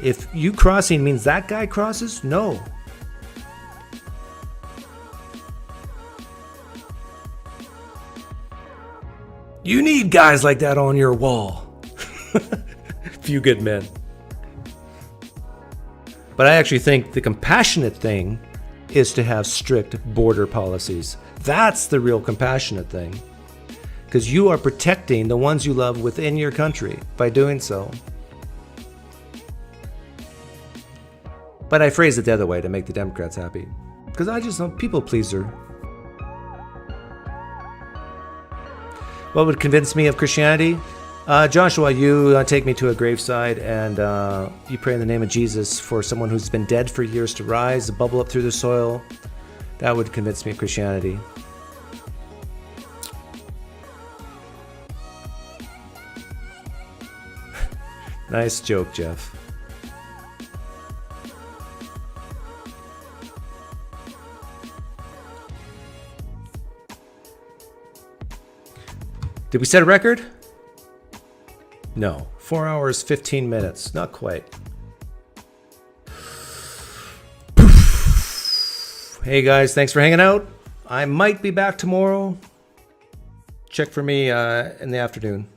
If you crossing means that guy crosses, no. You need guys like that on your wall. Few good men. But I actually think the compassionate thing is to have strict border policies. That's the real compassionate thing. Because you are protecting the ones you love within your country by doing so. But I phrase it the other way to make the Democrats happy. Because I just don't people pleaser. What would convince me of Christianity? Joshua, you take me to a graveside and you pray in the name of Jesus for someone who's been dead for years to rise, to bubble up through the soil. That would convince me of Christianity. Nice joke, Jeff. Did we set a record? No. 4 hours, 15 minutes. Not quite. Hey guys, thanks for hanging out. I might be back tomorrow. Check for me in the afternoon.